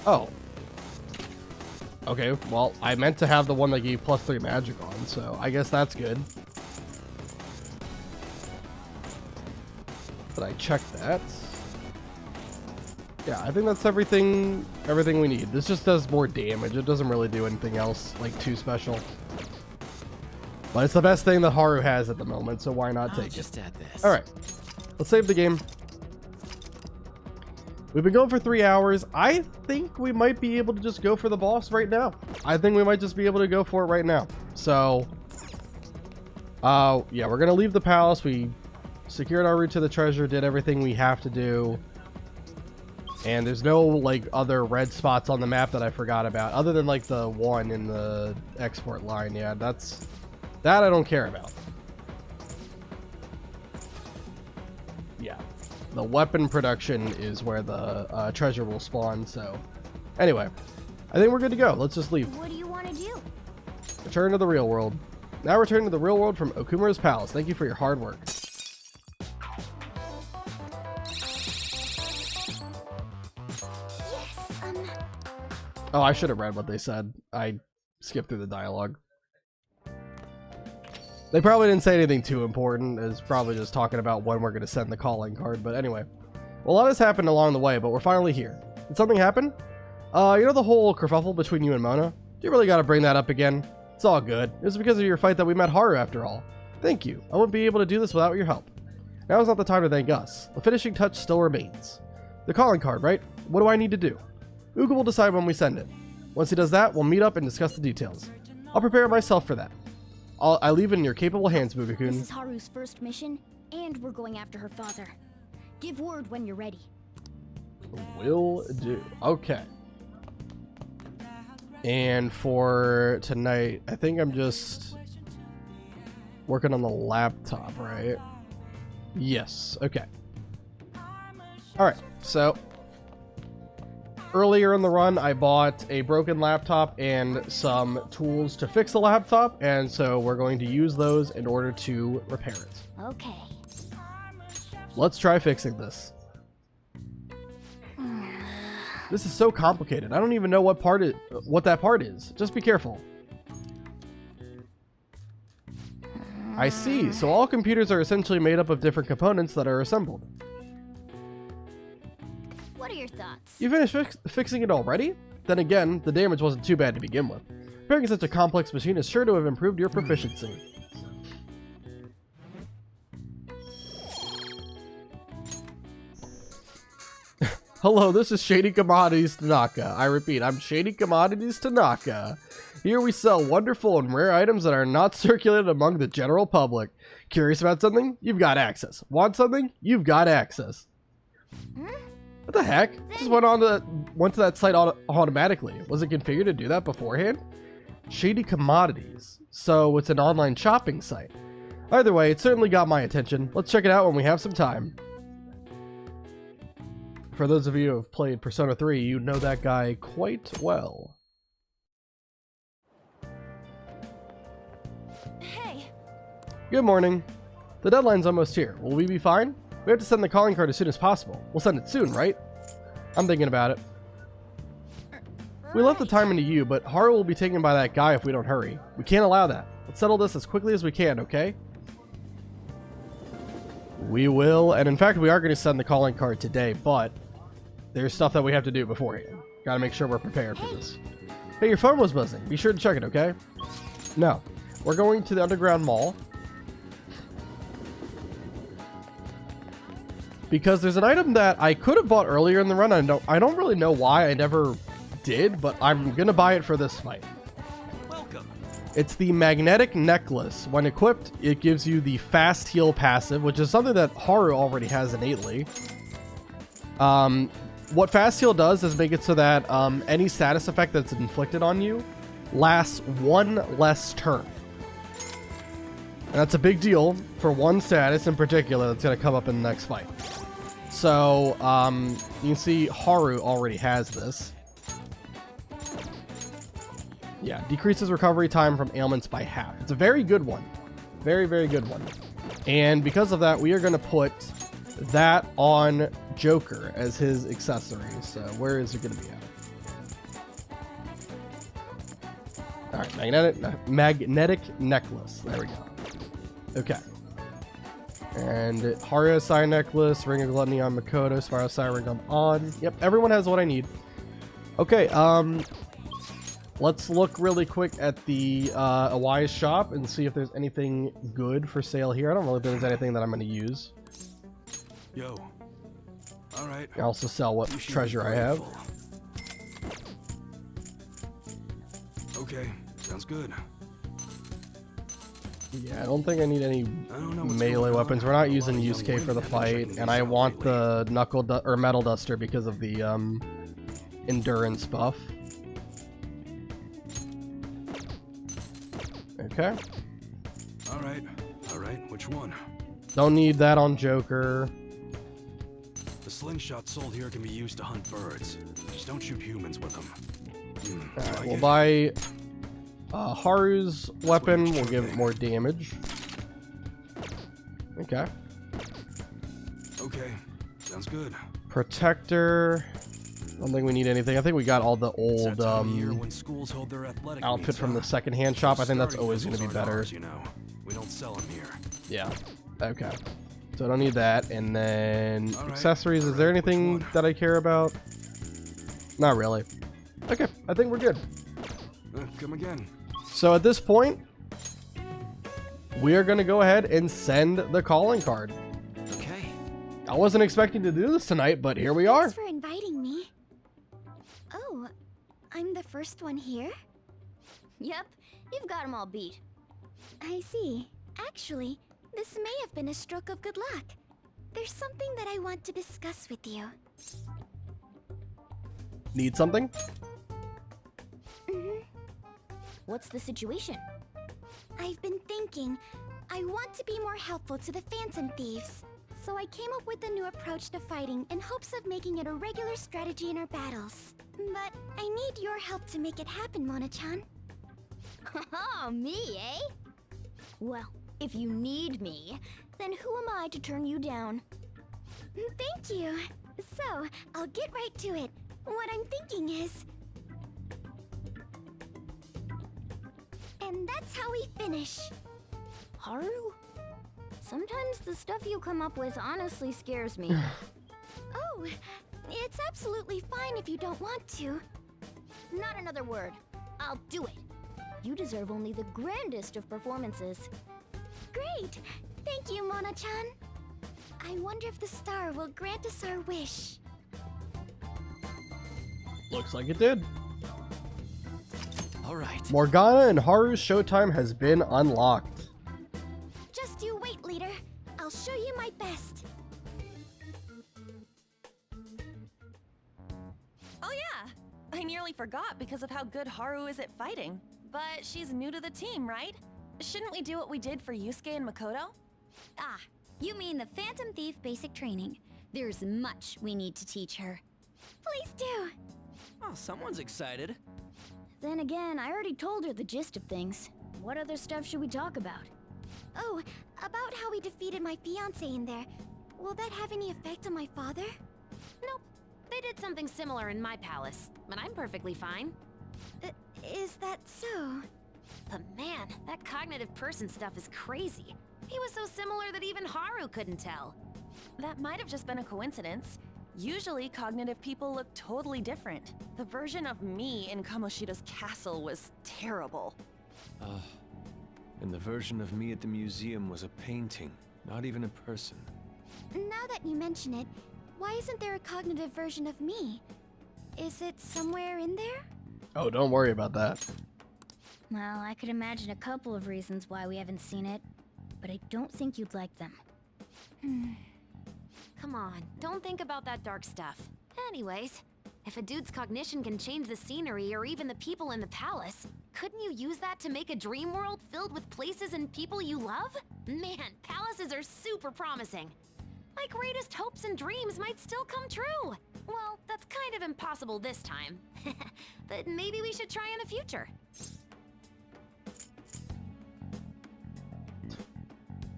Oh. Okay, well, I meant to have the one that gave +3 magic on, so I guess that's good. But I checked that. Yeah, I think that's everything we need. This just does more damage. It doesn't really do anything else, like, too special. But it's the best thing that Haru has at the moment, so why not take it? Alright, let's save the game. We've been going for 3 hours. I think we might be able to just go for the boss right now. I think we might just be able to go for it right now. So, yeah, we're going to leave the palace. We secured our route to the treasure, did everything we have to do. And there's no, like, other red spots on the map that I forgot about, other than, like, the one in the export line. Yeah, that I don't care about. Yeah, the weapon production is where the treasure will spawn, so... Anyway, I think we're good to go. Let's just leave. What do you want to do? Return to the real world. Now return to the real world from Okumura's palace. Thank you for your hard work. Oh, I should have read what they said. I skipped through the dialogue. They probably didn't say anything too important. It's probably just talking about when we're going to send the calling card. But anyway, well, a lot has happened along the way, but we're finally here. Did something happen? You know the whole kerfuffle between you and Mona? Do you really got to bring that up again? It's all good. It was because of your fight that we met Haru after all. Thank you. I wouldn't be able to do this without your help. Now is not the time to thank us. The finishing touch still remains. The calling card, right? What do I need to do? Uga will decide when we send it. Once he does that, we'll meet up and discuss the details. I'll prepare myself for that. I leave it in your capable hands, Movie-kun. This is Haru's first mission, and we're going after her father. Give word when you're ready. Will do. Okay. And for tonight, I think I'm just working on the laptop, right? Yes. Okay. Alright, so... earlier in the run, I bought a broken laptop and some tools to fix the laptop, and so we're going to use those in order to repair it. Okay. Let's try fixing this. This is so complicated. I don't even know what that part is. Just be careful. I see. So all computers are essentially made up of different components that are assembled. What are your thoughts? You finished fixing it already? Then again, the damage wasn't too bad to begin with. Repairing such a complex machine is sure to have improved your proficiency. Hello, this is Shady Commodities Tanaka. I repeat, I'm Shady Commodities Tanaka. Here we sell wonderful and rare items that are not circulated among the general public. Curious about something? You've got access. Want something? You've got access. What the heck? Just went to that site automatically. Was it configured to do that beforehand? Shady Commodities. So it's an online shopping site. Either way, it certainly got my attention. Let's check it out when we have some time. For those of you who have played Persona 3, you know that guy quite well. Hey. Good morning. The deadline's almost here. Will we be fine? We have to send the calling card as soon as possible. We'll send it soon, right? I'm thinking about it. We left the time into you, but Haru will be taken by that guy if we don't hurry. We can't allow that. Let's settle this as quickly as we can, okay? We will, and in fact, we are going to send the calling card today, but there's stuff that we have to do beforehand. Gotta make sure we're prepared for this. Hey, your phone was buzzing. Be sure to check it, okay? No. We're going to the underground mall. Because there's an item that I could have bought earlier in the run. I don't really know why I never did, but I'm gonna buy it for this fight. Welcome. It's the magnetic necklace. When equipped, it gives you the fast heal passive, which is something that Haru already has innately. What fast heal does is make it so that any status effect that's inflicted on you lasts one less turn. And that's a big deal for one status in particular that's going to come up in the next fight. So you can see Haru already has this. Yeah, decreases recovery time from ailments by half. It's a very good one. Very, very good one. And because of that, we are going to put that on Joker as his accessory. So where is it going to be at? All right, magnetic necklace. There we go. Okay. And Haru Sai necklace, ring of gluttony on Makoto, spiral Sai ring on. Yep, everyone has what I need. Okay, let's look really quick at the Awai's shop and see if there's anything good for sale here. I don't know if there's anything that I'm going to use. Yo. All right. I also sell what treasure I have. Okay, sounds good. Yeah, I don't think I need any melee weapons. We're not using Yusuke for the fight, and I want the metal duster because of the endurance buff. Okay. All right, which one? Don't need that on Joker. The slingshot sold here can be used to hunt birds. Just don't shoot humans with them. Alright, we'll buy Haru's weapon. We'll give it more damage. Okay. Okay, sounds good. Protector. I don't think we need anything. I think we got all the old outfit from the secondhand shop. I think that's always going to be better. We don't sell them here. Yeah. Okay. So I don't need that. And then accessories. Is there anything that I care about? Not really. Okay. I think we're good. Come again. So at this point, we are going to go ahead and send the calling card. Okay. I wasn't expecting to do this tonight, but here we are. Thanks for inviting me. Oh, I'm the first one here? Yep, you've got them all beat. I see. Actually, this may have been a stroke of good luck. There's something that I want to discuss with you. Need something? What's the situation? I've been thinking, I want to be more helpful to the Phantom Thieves. So I came up with a new approach to fighting in hopes of making it a regular strategy in our battles. But I need your help to make it happen, Mona-chan. Oh, me, eh? Well, if you need me, then who am I to turn you down? Thank you. So, I'll get right to it. What I'm thinking is... And that's how we finish. Haru? Sometimes the stuff you come up with honestly scares me. Oh, it's absolutely fine if you don't want to. Not another word. I'll do it. You deserve only the grandest of performances. Great! Thank you, Mona-chan. I wonder if the star will grant us our wish. Looks like it did. All right. Morgana and Haru's showtime has been unlocked. Just you wait, leader. I'll show you my best. Oh yeah! I nearly forgot because of how good Haru is at fighting. But she's new to the team, right? Shouldn't we do what we did for Yusuke and Makoto? Ah, you mean the Phantom Thief basic training. There's much we need to teach her. Please do. Oh, someone's excited. Then again, I already told her the gist of things. What other stuff should we talk about? Oh, about how we defeated my fiancé in there. Will that have any effect on my father? Nope. They did something similar in my palace, but I'm perfectly fine. Is that so? But man, that cognitive person stuff is crazy. He was so similar that even Haru couldn't tell. That might have just been a coincidence. Usually, cognitive people look totally different. The version of me in Kamoshida's castle was terrible. And the version of me at the museum was a painting, not even a person. Now that you mention it, why isn't there a cognitive version of me? Is it somewhere in there? Oh, don't worry about that. Well, I could imagine a couple of reasons why we haven't seen it, but I don't think you'd like them. Come on, don't think about that dark stuff. Anyways, if a dude's cognition can change the scenery or even the people in the palace, couldn't you use that to make a dream world filled with places and people you love? Man, palaces are super promising. My greatest hopes and dreams might still come true. Well, that's kind of impossible this time. But maybe we should try in the future.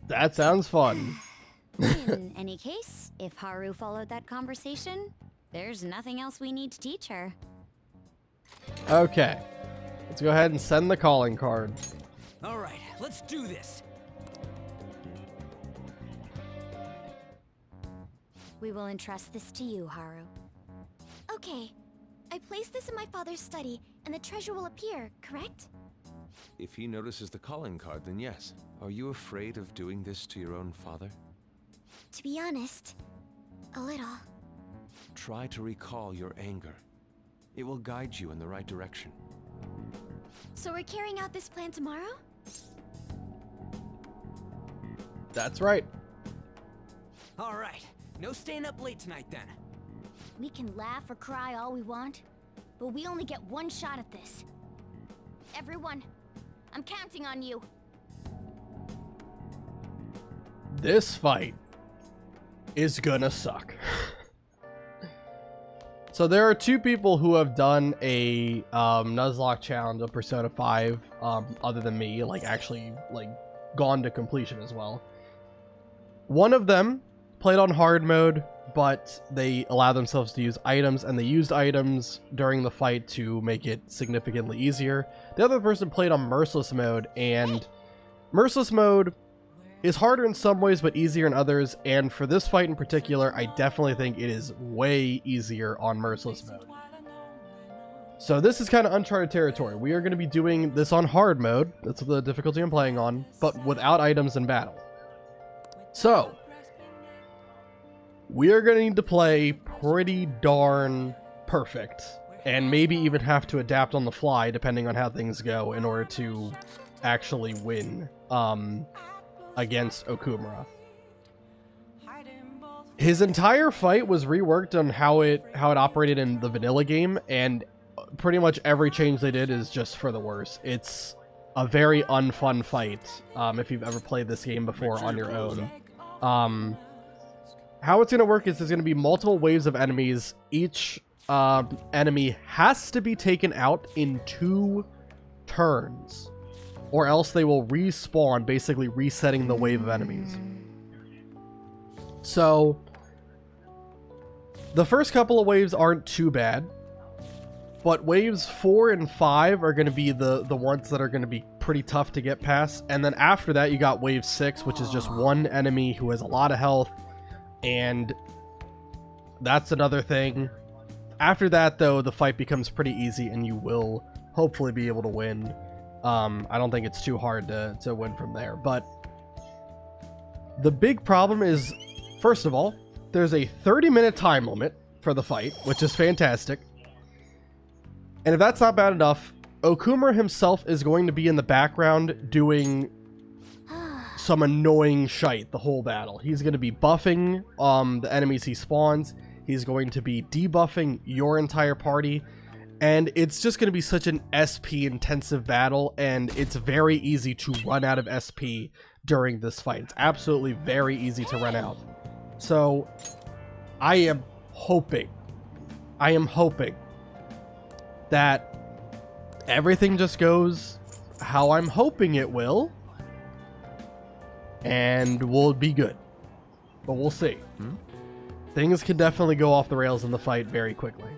That sounds fun. In any case, if Haru followed that conversation, there's nothing else we need to teach her. Okay. Let's go ahead and send the calling card. Alright, let's do this. We will entrust this to you, Haru. Okay. I placed this in my father's study, and the treasure will appear, correct? If he notices the calling card, then yes. Are you afraid of doing this to your own father? To be honest, a little. Try to recall your anger. It will guide you in the right direction. So we're carrying out this plan tomorrow? That's right. Alright, no staying up late tonight then. We can laugh or cry all we want, but we only get one shot at this. Everyone, I'm counting on you. This fight is gonna suck. So there are two people who have done a Nuzlocke challenge of Persona 5 other than me, like actually like gone to completion as well. One of them played on hard mode, but they allowed themselves to use items, and they used items during the fight to make it significantly easier. The other person played on merciless mode, and merciless mode is harder in some ways but easier in others, and for this fight in particular, I definitely think it is way easier on merciless mode. So this is kind of uncharted territory. We are going to be doing this on hard mode, that's the difficulty I'm playing on, but without items in battle. So we are going to need to play pretty darn perfect, and maybe even have to adapt on the fly depending on how things go in order to actually win against Okumura. His entire fight was reworked on how it operated in the vanilla game, and pretty much every change they did is just for the worse. It's a very unfun fight if you've ever played this game before on your own. How it's going to work is there's going to be multiple waves of enemies. Each enemy has to be taken out in 2 turns, or else they will respawn, basically resetting the wave of enemies. So the first couple of waves aren't too bad, but waves 4 and 5 are going to be the ones that are going to be pretty tough to get past. And then after that, you got wave 6, which is just one enemy who has a lot of health, and that's another thing. After that, though, the fight becomes pretty easy, and you will hopefully be able to win. I don't think it's too hard to win from there, but the big problem is, first of all, there's a 30-minute time limit for the fight, which is fantastic. And if that's not bad enough, Okumura himself is going to be in the background doing some annoying shite the whole battle. He's going to be buffing the enemies he spawns. He's going to be debuffing your entire party. And it's just going to be such an SP intensive battle, and it's very easy to run out of SP during this fight. It's absolutely very easy to run out. So I am hoping that everything just goes how I'm hoping it will, and we'll be good. But we'll see. Things can definitely go off the rails in the fight very quickly.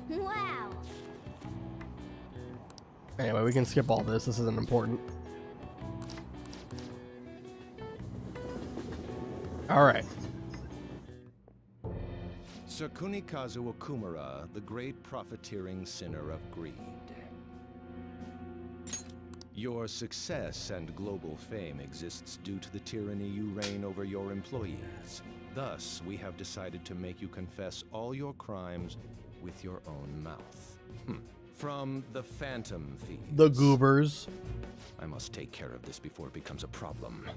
Wow. Anyway, we can skip all this. This isn't important. Alright. Sir Kunikazu Okumura, the great profiteering sinner of greed. Your success and global fame exists due to the tyranny you reign over your employees. Thus, we have decided to make you confess all your crimes with your own mouth. From the Phantom Thieves. The goobers. I must take care of this before it becomes a problem.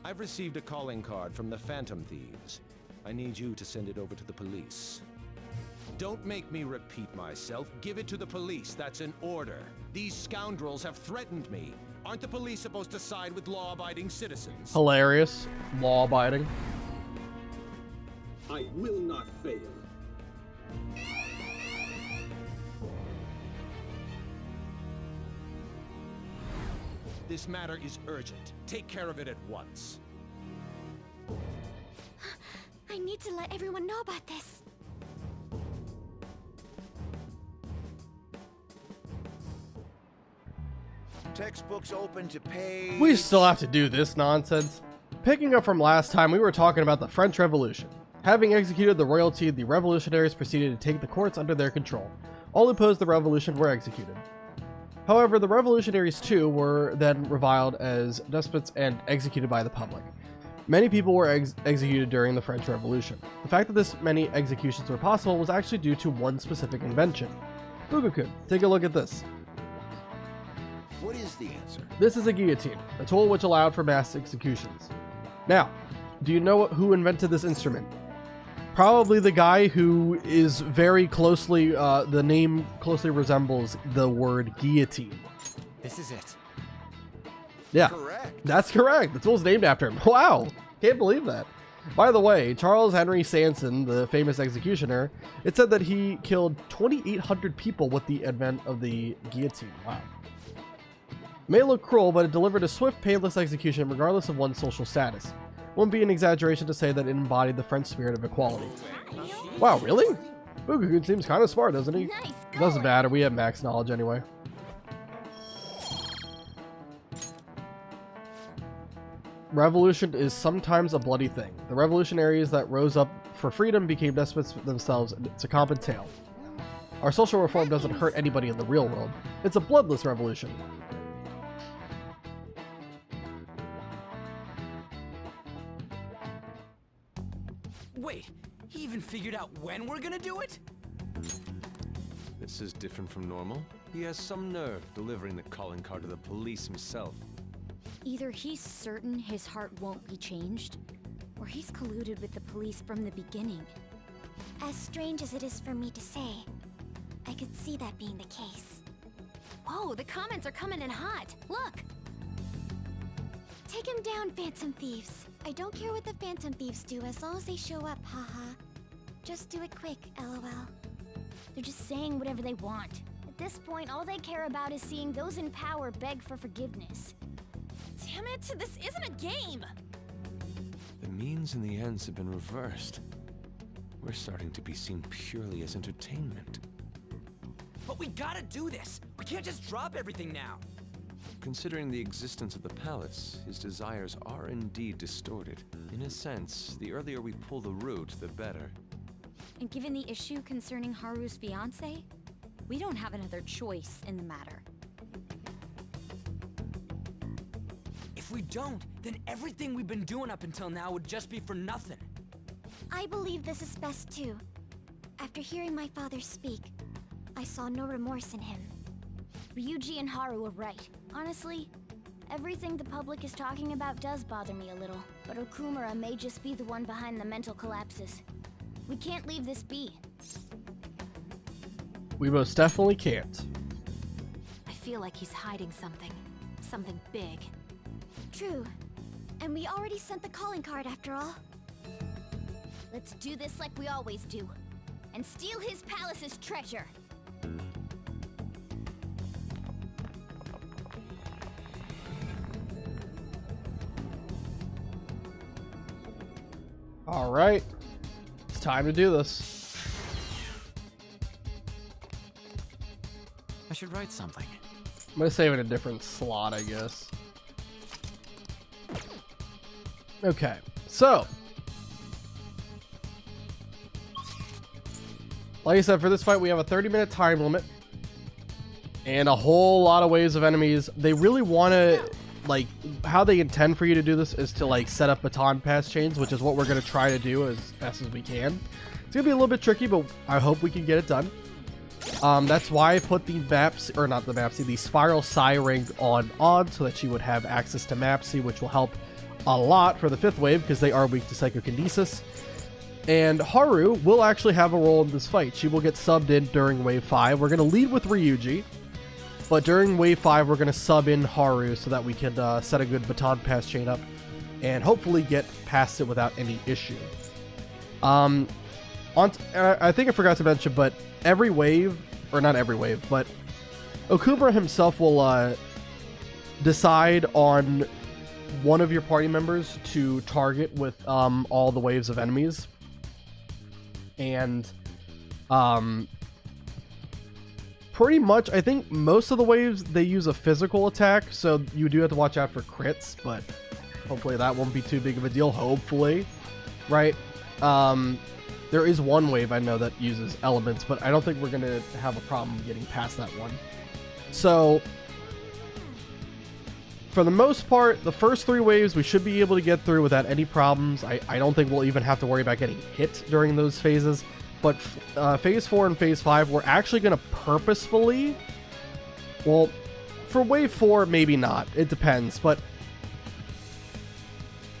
I've received a calling card from the Phantom Thieves. I need you to send it over to the police. Don't make me repeat myself. Give it to the police. That's an order. These scoundrels have threatened me. Aren't the police supposed to side with law-abiding citizens? Hilarious. Law-abiding. I will not fail. This matter is urgent. Take care of it at once. I need to let everyone know about this. Textbooks open to page... We still have to do this nonsense. Picking up from last time, we were talking about the French Revolution. Having executed the royalty, the revolutionaries proceeded to take the courts under their control. All who opposed the revolution were executed. However, the revolutionaries too were then reviled as despots and executed by the public. Many people were executed during the French Revolution. The fact that this many executions were possible was actually due to one specific invention. Bugakun, take a look at this. What is the answer? This is a guillotine, a tool which allowed for mass executions. Now, do you know who invented this instrument? Probably the guy who is very closely, the name closely resembles the word guillotine. This is it. Yeah, Correct. that's correct. The tool's named after him. Wow, can't believe that. By the way, Charles Henry Sanson, the famous executioner, it said that he killed 2,800 people with the advent of the guillotine. Wow. It may look cruel, but it delivered a swift, painless execution regardless of one's social status. Wouldn't be an exaggeration to say that it embodied the French spirit of equality. Wow, really? Bugakun seems kind of smart, doesn't he? Nice Doesn't matter, we have max knowledge anyway. Revolution is sometimes a bloody thing. The revolutionaries that rose up for freedom became despots themselves, and it's a common tale. Our social reform doesn't hurt anybody in the real world. It's a bloodless revolution. Wait, he even figured out when we're gonna do it? This is different from normal. He has some nerve delivering the calling card to the police himself. Either he's certain his heart won't be changed, or he's colluded with the police from the beginning. As strange as it is for me to say, I could see that being the case. Whoa, the comments are coming in hot. Look! Take him down, Phantom Thieves. I don't care what the Phantom Thieves do as long as they show up, haha. Just do it quick, lol. They're just saying whatever they want. At this point, all they care about is seeing those in power beg for forgiveness. Damn it, this isn't a game! The means and the ends have been reversed. We're starting to be seen purely as entertainment. But we gotta do this! We can't just drop everything now! Considering the existence of the palace, his desires are indeed distorted. In a sense, the earlier we pull the root, the better. And given the issue concerning Haru's fiancé, we don't have another choice in the matter. If we don't, then everything we've been doing up until now would just be for nothing. I believe this is best too. After hearing my father speak, I saw no remorse in him. Ryuji and Haru are right. Honestly, everything the public is talking about does bother me a little, but Okumura may just be the one behind the mental collapses. We can't leave this be. We most definitely can't. I feel like he's hiding something. Something big. True. And we already sent the calling card after all. Let's do this like we always do. And steal his palace's treasure. All right, it's time to do this. I should write something. I'm gonna save it in a different slot, I guess. Okay, so like I said, for this fight we have a 30-minute time limit and a whole lot of waves of enemies. They really want to, like, how they intend for you to do this is to like set up baton pass chains, which is what we're going to try to do as best as we can. It's gonna be a little bit tricky, but I hope we can get it done. That's why I put the maps, or not the Mapsy, the Spiral Psi Ring on odd, so that she would have access to Mapsy, which will help a lot for the 5th wave, because they are weak to Psychokinesis. And Haru will actually have a role in this fight. She will get subbed in during wave 5. We're going to lead with Ryuji, but during wave 5, we're going to sub in Haru so that we can set a good baton pass chain up and hopefully get past it without any issue. I think I forgot to mention, but every wave, or not every wave, but Okumura himself will decide on one of your party members to target with all the waves of enemies. And pretty much, I think most of the waves, they use a physical attack, so you do have to watch out for crits, but hopefully that won't be too big of a deal, hopefully, right? There is one wave I know that uses elements, but I don't think we're going to have a problem getting past that one. So, for the most part, the first 3 waves we should be able to get through without any problems. I don't think we'll even have to worry about getting hit during those phases. But phase 4 and phase 5, we're actually going to purposefully... Well, for wave 4, maybe not. It depends, but...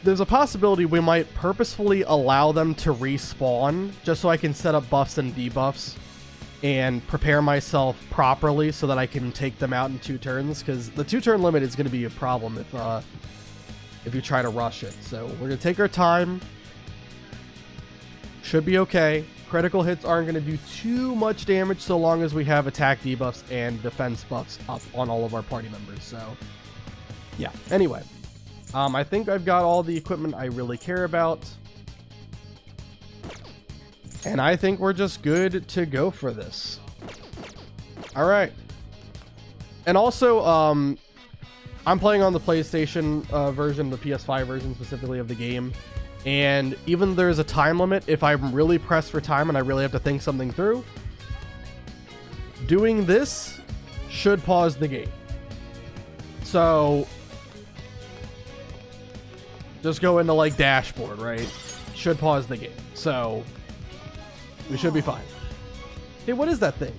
There's a possibility we might purposefully allow them to respawn, just so I can set up buffs and debuffs and prepare myself properly so that I can take them out in 2 turns, because the 2-turn limit is going to be a problem if you try to rush it. So we're going to take our time. Should be okay. Critical hits aren't going to do too much damage so long as we have attack debuffs and defense buffs up on all of our party members. So yeah, anyway. I think I've got all the equipment I really care about. And I think we're just good to go for this. Alright. And also, I'm playing on the PlayStation version, the PS5 version specifically of the game. And even there's a time limit, if I'm really pressed for time and I really have to think something through, doing this should pause the game. So... just go into like dashboard, right? Should pause the game. So we should be fine. Hey, what is that thing?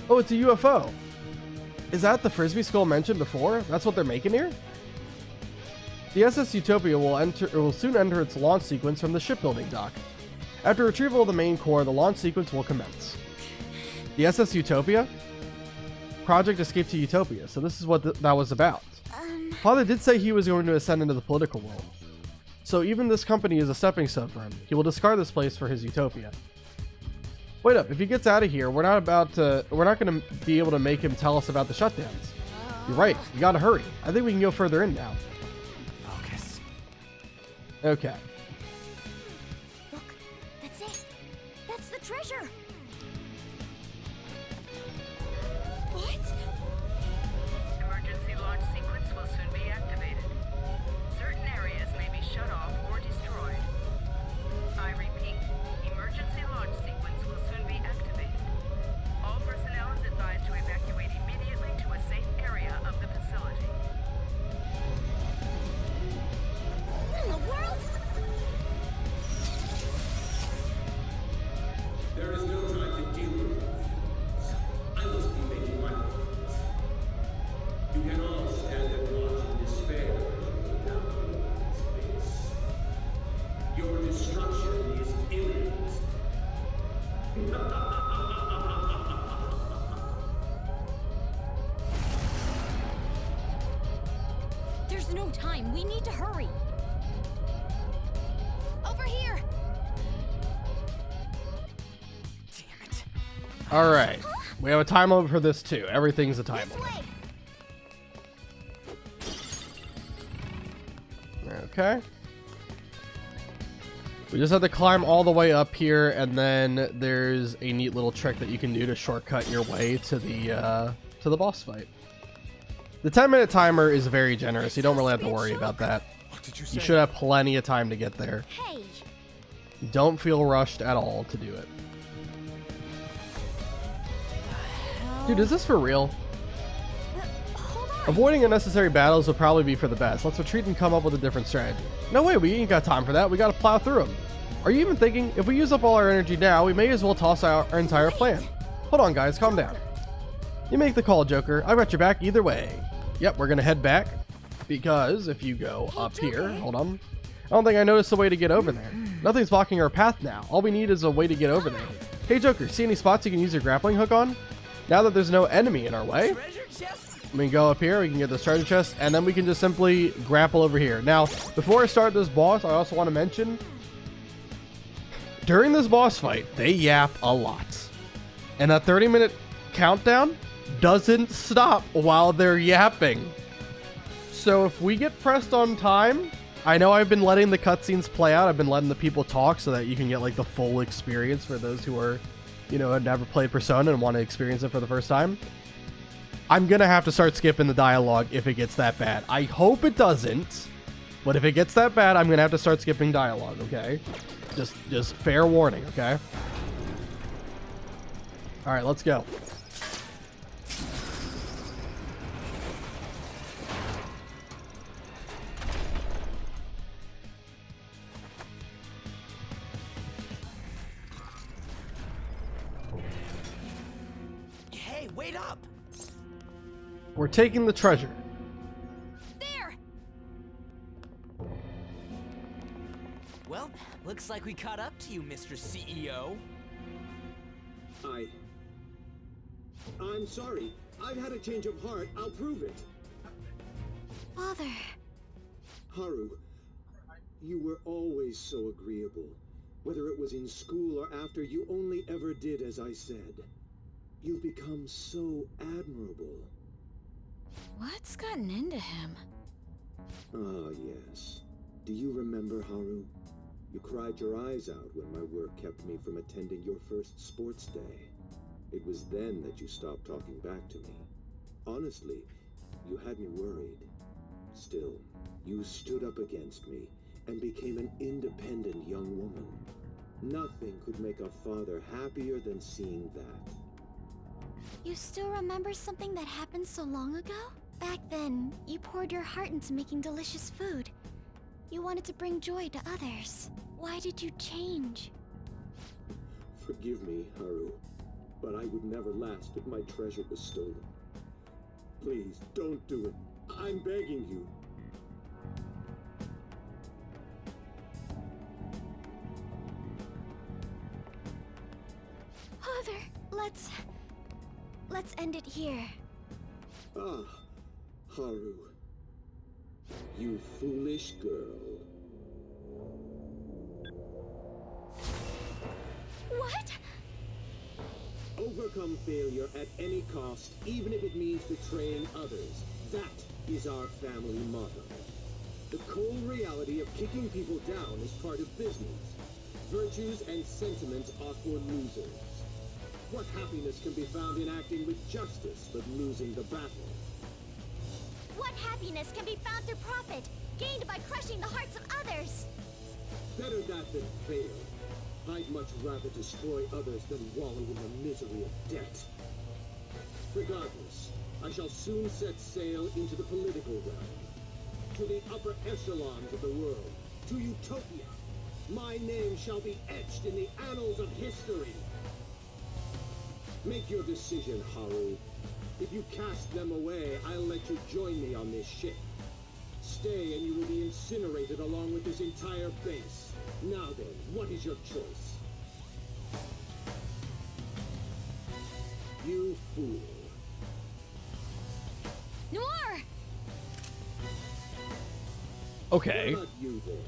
Oh, it's a UFO. Is that the Frisbee skull mentioned before? That's what they're making here? The SS Utopia will soon enter its launch sequence from the shipbuilding dock. After retrieval of the main core, the launch sequence will commence. The SS Utopia? Project Escape to Utopia. So this is what that was about. Father did say he was going to ascend into the political world. So even this company is a stepping stone for him. He will discard this place for his utopia. Wait up, if he gets out of here, we're not going to be able to make him tell us about the shutdowns. You're right, you gotta hurry. I think we can go further in now. Focus. Okay. Look, that's it. That's the treasure. What? Emergency launch sequence will soon be activated. Certain areas may be shut off or destroyed. I repeat, emergency launch sequence will soon be activated. All personnel is advised to evacuate immediately to a safe area of the facility. What in the world? There is no time to deal with it. I must be making my point. You can all stand and watch in despair down in space. Your destruction is imminent. There's no time. We need to hurry. Over here. Damn it. Alright. We have a time limit for this too. Everything's a time This limit. way. Okay. We just have to climb all the way up here, and then there's a neat little trick that you can do to shortcut your way to the boss fight. The 10-minute timer is very generous. You don't really have to worry about that. What did you You should have plenty of time to get there. Hey. Don't feel rushed at all to do it. Dude, is this for real? Hold on. Avoiding unnecessary battles would probably be for the best. Let's retreat and come up with a different strategy. No way, we ain't got time for that. We gotta plow through them. Are you even thinking? If we use up all our energy now, we may as well toss out our entire plan. Hold on, guys, calm down. You make the call, Joker. I've got your back either way. Yep, we're gonna head back, because if you go up here, hold on. I don't think I noticed a way to get over there. Nothing's blocking our path now. All we need is a way to get over there. Hey, Joker, see any spots you can use your grappling hook on? Now that there's no enemy in our way, we can go up here, we can get this treasure chest, and then we can just simply grapple over here. Now, before I start this boss, I also want to mention, during this boss fight, they yap a lot. And that 30-minute countdown doesn't stop while they're yapping. So if we get pressed on time, I know I've been letting the cutscenes play out. I've been letting the people talk so that you can get like the full experience for those who are, you know, have never played Persona and want to experience it for the first time. I'm gonna have to start skipping the dialogue if it gets that bad. I hope it doesn't, but if it gets that bad, I'm gonna have to start skipping dialogue, okay? Just fair warning, okay? All right, let's go. Hey, wait up! We're taking the treasure. There! Well, looks like we caught up to you, Mr. CEO. I'm sorry. I've had a change of heart. I'll prove it. Father. Haru, you were always so agreeable. Whether it was in school or after, you only ever did as I said. You've become so admirable. What's gotten into him? Ah, yes. Do you remember, Haru? You cried your eyes out when my work kept me from attending your first sports day. It was then that you stopped talking back to me. Honestly, you had me worried. Still, you stood up against me and became an independent young woman. Nothing could make a father happier than seeing that. You still remember something that happened so long ago? Back then, you poured your heart into making delicious food. You wanted to bring joy to others. Why did you change? Forgive me, Haru, but I would never last if my treasure was stolen. Please, don't do it. I'm begging you. Father, let's end it here. Ah, Haru. You foolish girl. What? Overcome failure at any cost, even if it means betraying others. That is our family motto. The cold reality of kicking people down is part of business. Virtues and sentiments are for losers. What happiness can be found in acting with justice but losing the battle? What happiness can be found through profit, gained by crushing the hearts of others? Better that than fail. I'd much rather destroy others than wallow in the misery of debt. Regardless, I shall soon set sail into the political realm, to the upper echelons of the world, to Utopia. My name shall be etched in the annals of history. Make your decision, Haru. If you cast them away, I'll let you join me on this ship. Stay and you will be incinerated along with this entire base. Now then, what is your choice? You fool. Noir! Okay. What about you there?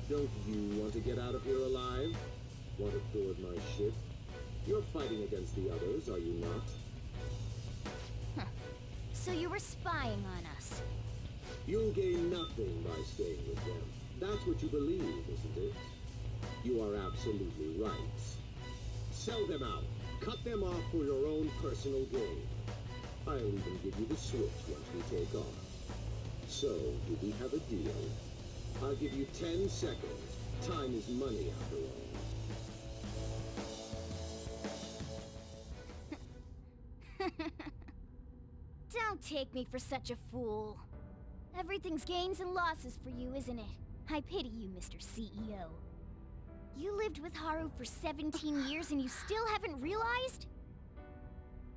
Don't you want to get out of here alive? Want to board my ship? You're fighting against the others, are you not? So you were spying on us. You'll gain nothing by staying with them. That's what you believe, isn't it? You are absolutely right. Sell them out. Cut them off for your own personal gain. I'll even give you the switch once we take off. So, do we have a deal? I'll give you 10 seconds. Time is money, after all. Don't take me for such a fool. Everything's gains and losses for you, isn't it? I pity you, Mr. CEO. You lived with Haru for 17 years and you still haven't realized?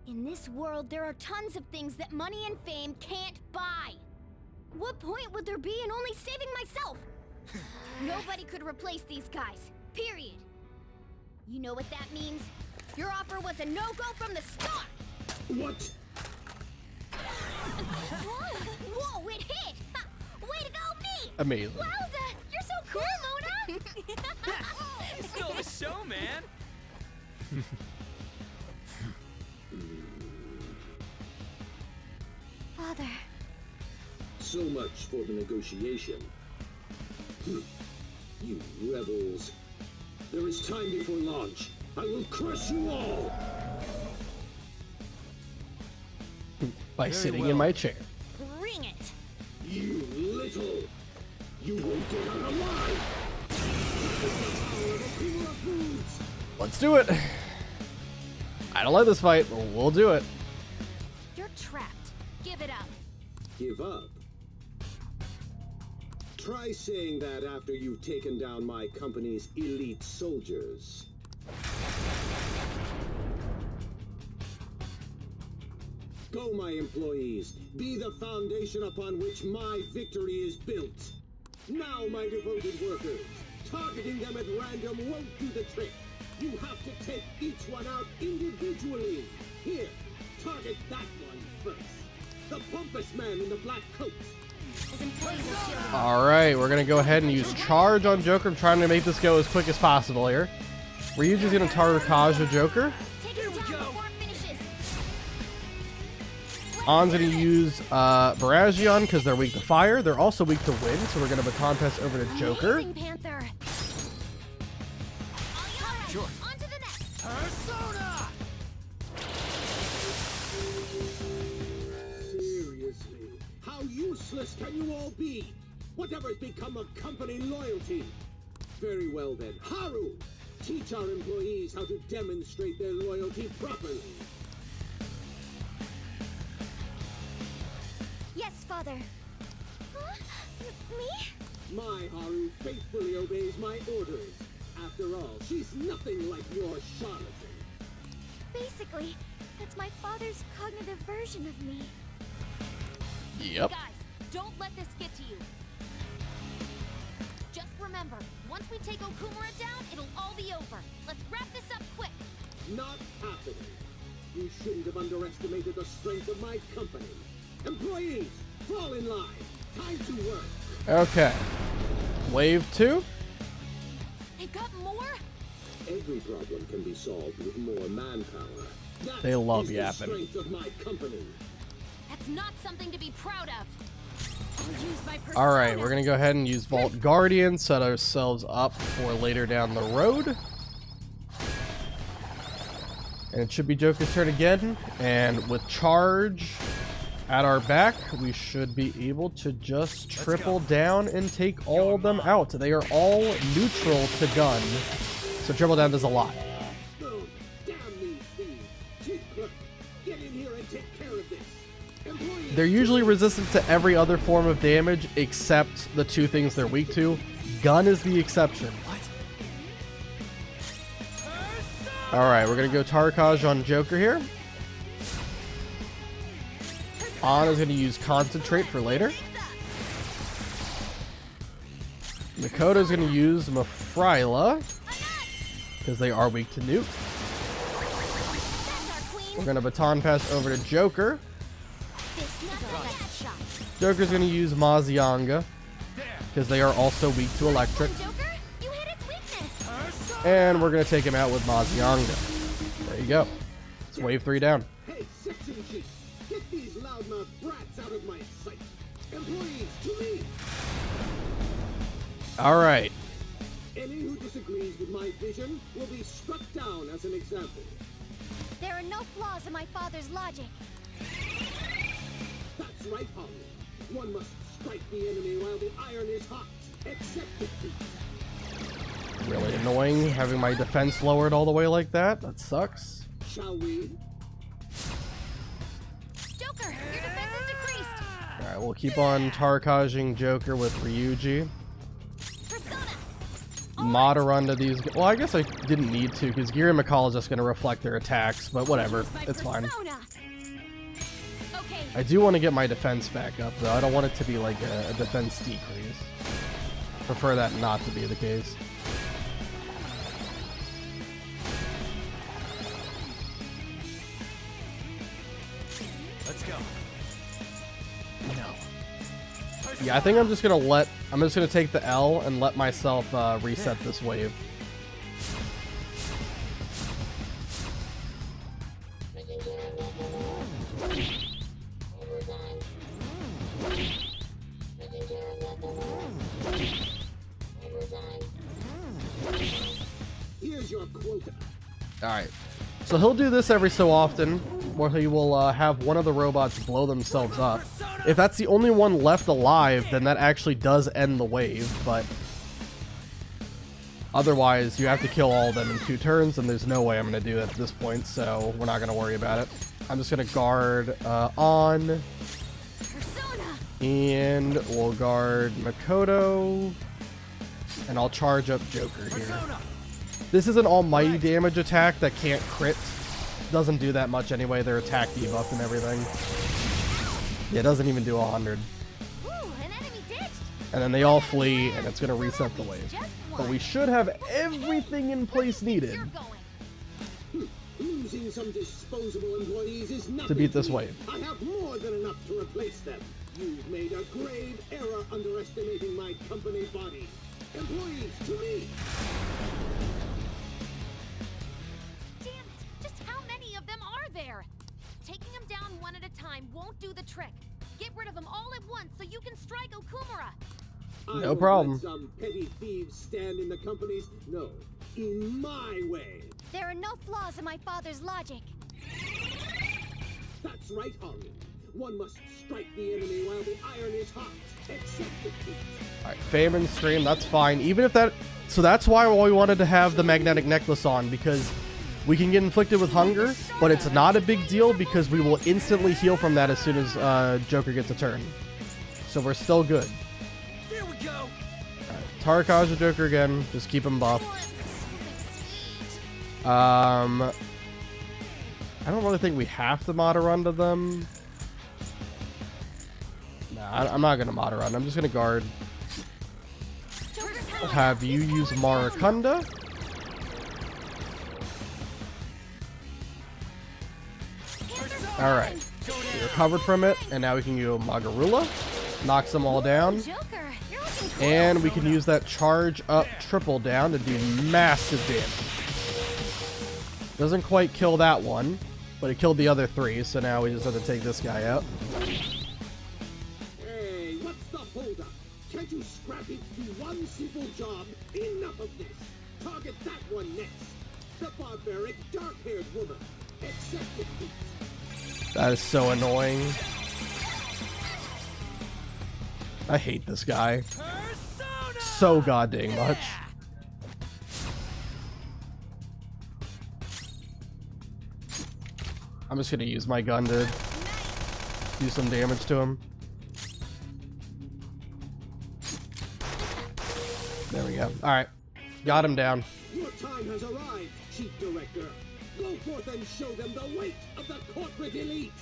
In this world, there are tons of things that money and fame can't buy. What point would there be in only saving myself? Nobody could replace these guys, period. You know what that means? Your offer was a no-go from the start! What? Whoa, it hit! Ha, way to go, me! Amazing. Wowza! You're so cool, Luna! Still the show, man. Father. So much for the negotiation. You rebels. There is time before launch. I will crush you all! By sitting in my chair. Bring it! You little! You won't get out alive! Let's do it. I don't like this fight, but we'll do it. You're trapped. Give it up. Give up? Try saying that after you've taken down my company's elite soldiers. Go, my employees. Be the foundation upon which my victory is built. Now, my devoted workers. Targeting them at random won't do the trick. You have to take each one out individually. Here, target that one first. The pompous man in the black coat. Alright, we're going to go ahead and use charge on Joker. I'm trying to make this go as quick as possible here. Ryuji's going to Tarkage the Joker. On's going to use Baragion because they're weak to fire. They're also weak to wind, so we're going to baton pass over to Joker. Sure. On to the next. Persona! Seriously, how useless can you all be? Whatever's become of company loyalty? Very well then, Haru! Teach our employees how to demonstrate their loyalty properly. Yes, Father. Huh? Me? My Haru faithfully obeys my orders. After all, she's nothing like your charlatan. Basically, that's my father's cognitive version of me. Yep. Guys, don't let this get to you. Just remember, once we take Okumura down, it'll all be over. Let's wrap this up quick. Not happening. You shouldn't have underestimated the strength of my company. Employees, fall in line. Time to work. Okay. Wave 2. They've got more? Every problem can be solved with more manpower. That They love is the yapping. strength of my company. That's not something to be proud of. I'll use my persona. Alright, we're going to go ahead and use Vault Guardian, set ourselves up for later down the road. And it should be Joker's turn again. And with charge at our back, we should be able to just triple down and take all of them out. They are all neutral to gun, so triple down does a lot. Oh, damn these thieves. Chief Clerk, get in here and take care of this. Employees, They're usually resistant to every other form of damage except the two things they're weak to. Gun is the exception. Alright, we're going to go Tarkage on Joker here. Anna's going to use Concentrate for later. Makoto's going to use Mafryla because they are weak to nuke. We're going to baton pass over to Joker. Joker's going to use Mazianga because they are also weak to electric. And we're going to take him out with Mazianga. There you go. It's wave 3 down. hey, section chief, get these loudmouth brats out of my sight. Employees, to me. Alright. Any who disagrees with my vision will be struck down as an example. There are no flaws in my father's logic. That's right, Holly. One must strike the enemy while the iron is hot. Accept defeat. Really annoying having my defense lowered all the way like that. That sucks. Shall we? Joker, your defense is decreased. Alright, we'll keep on Tarkaging Joker with Ryuji. Persona. mod a run to these. Well, I guess I didn't need to because Gear and McCall is just going to reflect their attacks, but whatever. It's fine. I do want to get my defense back up, though. I don't want it to be like a defense decrease. Prefer that not to be the case. Let's go. No. Yeah, I think I'm just gonna take the L and let myself reset this wave. Here's your quota. Alright. So he'll do this every so often, where he will have one of the robots blow themselves up. If that's the only one left alive, then that actually does end the wave, but otherwise you have to kill all of them in 2 turns, and there's no way I'm going to do that at this point, so we're not going to worry about it. I'm just going to guard on, and we'll guard Makoto, and I'll charge up Joker here. This is an almighty damage attack that can't crit. Doesn't do that much anyway, their attack debuff and everything. Yeah, it doesn't even do 100. And then they all flee, and it's going to reset the wave. But we should have everything in place needed Losing some disposable employees is nothing to beat this wave. I have more than enough to replace them. You've made a grave error underestimating my company body. Employees, to me! Damn it! Just how many of them are there? Taking them down one at a time won't do the trick. Get rid of them all at once so you can strike Okumura. No problem. Let some petty thieves stand in the company's... No, in my way. There are no flaws in my father's logic. That's right, Holly. One must strike the enemy while the iron is hot. Accept defeat. Alright, famine stream, that's fine. Even if that... So that's why we wanted to have the magnetic necklace on, because we can get inflicted with hunger, but it's not a big deal because we will instantly heal from that as soon as Joker gets a turn. So we're still good. There we go. Alright, Tarakaja Joker again. Just keep him buffed. I don't really think we have to mod a run to them. Nah, I'm not going to mod a run. I'm just going to guard. I'll have you use Marakunda. Alright. We recovered from it, and now we can go Magarula. Knocks them all down. And we can use that charge up triple down to do massive damage. Doesn't quite kill that one, but it killed the other 3, so now we just have to take this guy out. Hey, what's the holdup? Can't you scrap it to one simple job? Enough of this. Target that one next. The barbaric dark-haired woman. Accept defeat. That is so annoying. I hate this guy so goddamn much. I'm just gonna use my gun to do some damage to him. There we go. Alright. Got him down. Your time has arrived, Chief Director. Go forth and show them the weight of the corporate elite.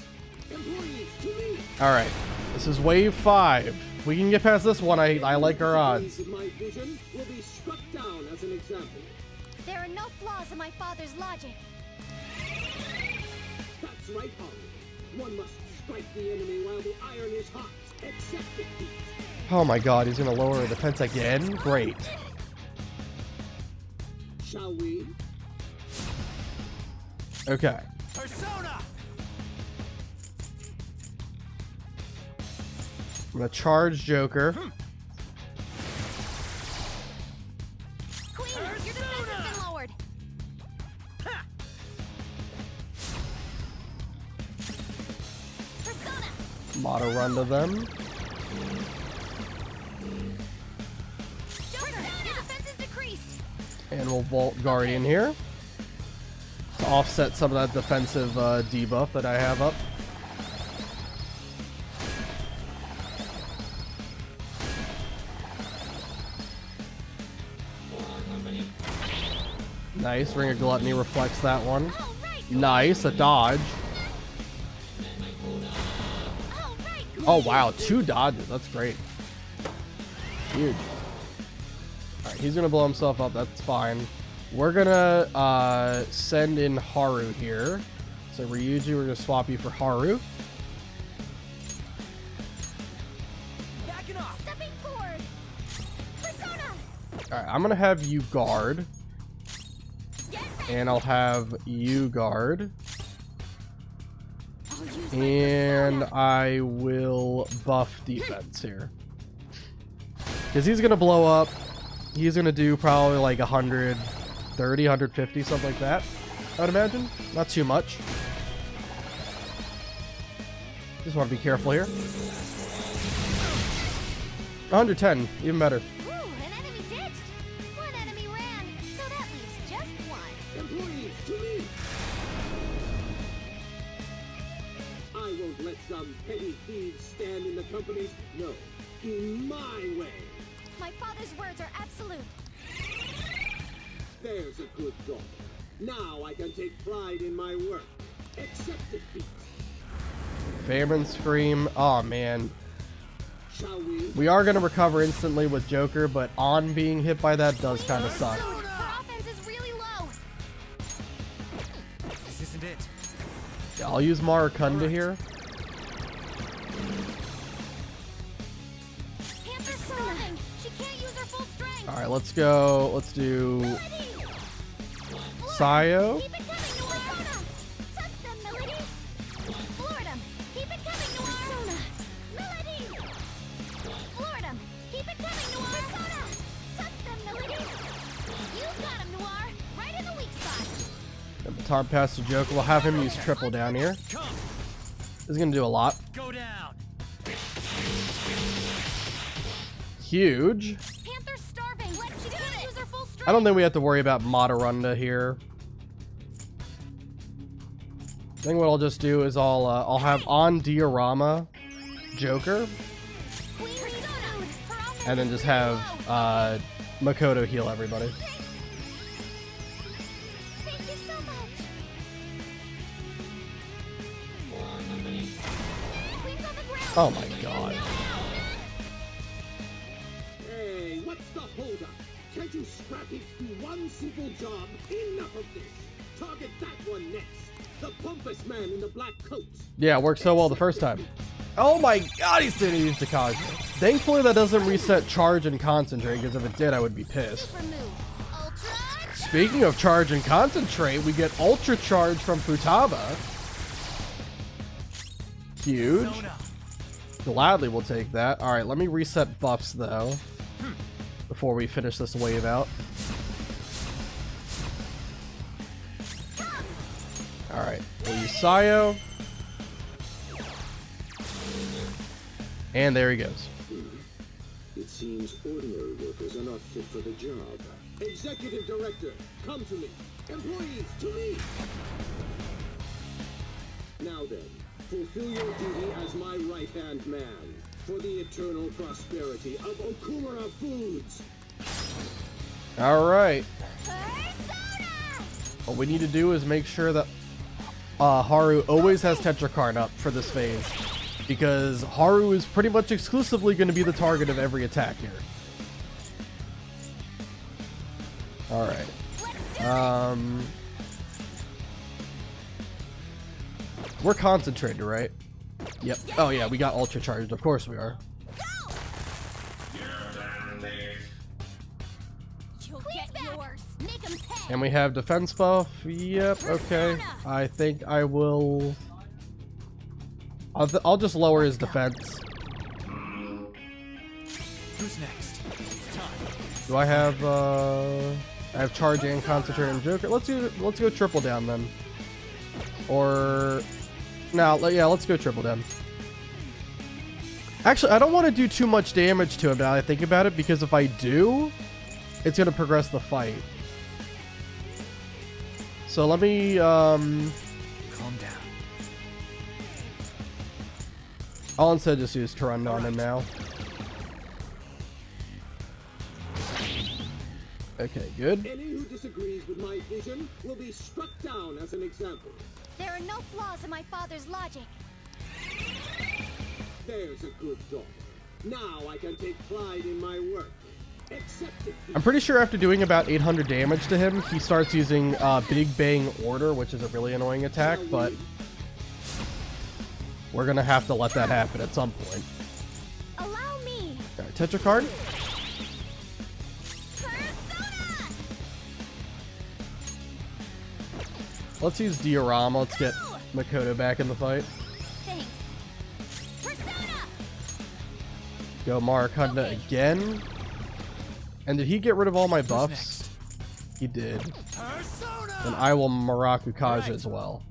Employees, to me. Alright. This is wave 5. We can get past this one. I like our odds. My vision will be struck down as an example. There are no flaws in my father's logic. That's right, Holly. One must strike the enemy while the iron is hot. Accept defeat. Oh my god, he's gonna lower the defense again? Great. Shall we? Okay. Persona! I'm gonna charge Joker. Queen, your defense has been lowered. Persona! Mod a run to them. Joker, your defense is decreased. And we'll Vault Guardian here to offset some of that defensive debuff that I have up. Nice. Ring of Gluttony reflects that one. Nice. A dodge. Oh, wow. 2 dodges. That's great. Huge. Alright, he's gonna blow himself up. That's fine. We're gonna send in Haru here. So Ryuji, we're gonna swap you for Haru. Stepping forward. Persona. Alright, I'm gonna have you guard. And I'll have you guard. And I will buff defense here. Because he's gonna blow up. He's gonna do probably like 130, 150, something like that. I would imagine. Not too much. Just want to be careful here. 110, even better. Ooh, an enemy ditched. One enemy ran, so that leaves just one. Employees, to me! I won't let some petty thieves stand in the company's... No, in my way. My father's words are absolute. There's a good daughter. Now I can take pride in my work. Accept defeat. Famine Scream. Oh, man. Shall we? We are going to recover instantly with Joker, but on being hit by that does kind of suck. Her offense is really low. This isn't it. Yeah, I'll use Maracunda here. Panther's stalling. She can't use her full strength. Alright, let's go. Let's do Sayo. Keep it coming, Noir. Touch them, Melody. Floor them. Keep it coming, Noir. Melody. Floor them. Keep it coming, Noir. Persona. Touch them, Melody. You got him, Noir. Right in the weak spot. The baton pass to Joker. We'll have him use triple down here. Come. This is going to do a lot. Go down. Huge. Panther's starving. She can't use her full strength. I don't think we have to worry about Madarunda here. I think what I'll just do is I'll have on diorama Joker, and then just have Makoto heal everybody. Thank you so much. Queen's on the ground. Oh my god. Hey, what's the holdup? Can't you scrap it to one simple job? Enough of this. Target that one next. The pompous man in the black coat. Yeah, it worked so well the first time. Oh my god, he's didn't use the Cosmo. Thankfully that doesn't reset charge and concentrate, because if it did, I would be pissed. Speaking of charge and concentrate, we get Ultra Charge from Futaba. Huge. Gladly will take that. Alright, let me reset buffs though, before we finish this wave out. Alright, we'll use Sayo. And there he goes. It seems ordinary workers are not fit for the job. Executive Director, come to me. Employees, to me. Now then, fulfill your duty as my right-hand man for the eternal prosperity of Okumura Foods. Alright. What we need to do is make sure that Haru always has Tetrakarn up for this phase, because Haru is pretty much exclusively going to be the target of every attack here. Alright. We're concentrated, right? Yep. Oh yeah, we got ultra charged. Of course we are. And we have defense buff. Yep, okay. I think I will... I'll just lower his defense. Who's next? It's time. Do I have charge and concentrate and Joker? Let's go triple down then. Or no, yeah, let's go triple down. Actually, I don't want to do too much damage to him now that I think about it, because if I do, it's gonna progress the fight. So let me calm down. I'll instead just use Tarunda on him now. Okay, good. Any who disagrees with my vision will be struck down as an example. There are no flaws in my father's logic. There's a good daughter. Now I can take pride in my work. Accept it. I'm pretty sure after doing about 800 damage to him, he starts using Big Bang Order, which is a really annoying attack, but we're gonna have to let that happen at some point. Allow me. Alright, Tetra card. Let's use Diorama. Let's get Makoto back in the fight. Thanks. Persona. Go Marakunda again. And did he get rid of all my buffs? He did. Then I will Maraku Kaja as well.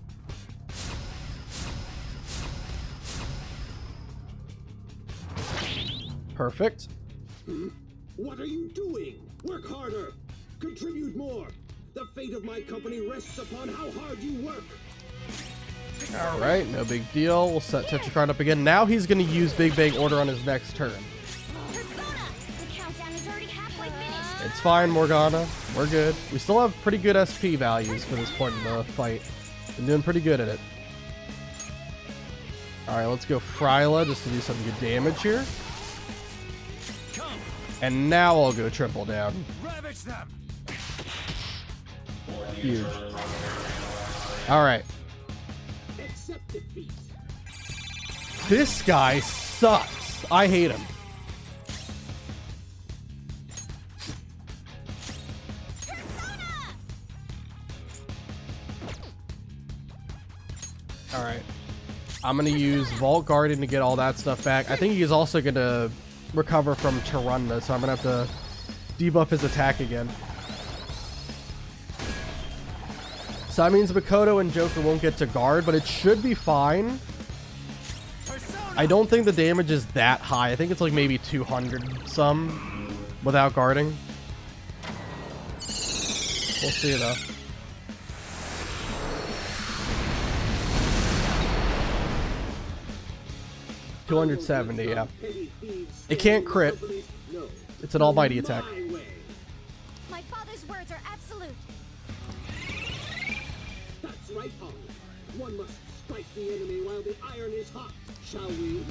Perfect. What are you doing? Work harder. Contribute more. The fate of my company rests upon how hard you work. Alright, no big deal. We'll set Tetracard up again. Now he's going to use Big Bang Order on his next turn. It's fine, Morgana. We're good. We still have pretty good SP values for this point in the fight. Been doing pretty good at it. Alright, let's go Fryla just to do some good damage here. And now I'll go triple down. Huge. Alright. This guy sucks. I hate him. Alright. I'm going to use Vault Guardian to get all that stuff back. I think he's also going to recover from Tarunda, so I'm going to have to debuff his attack again. So that means Makoto and Joker won't get to guard, but it should be fine. I don't think the damage is that high. I think it's like maybe 200 some without guarding. We'll see though. $270, yeah. It can't crit. It's an almighty attack. My father's words are absolute. That's right, Holly. One must strike the enemy while the iron is hot, shall we?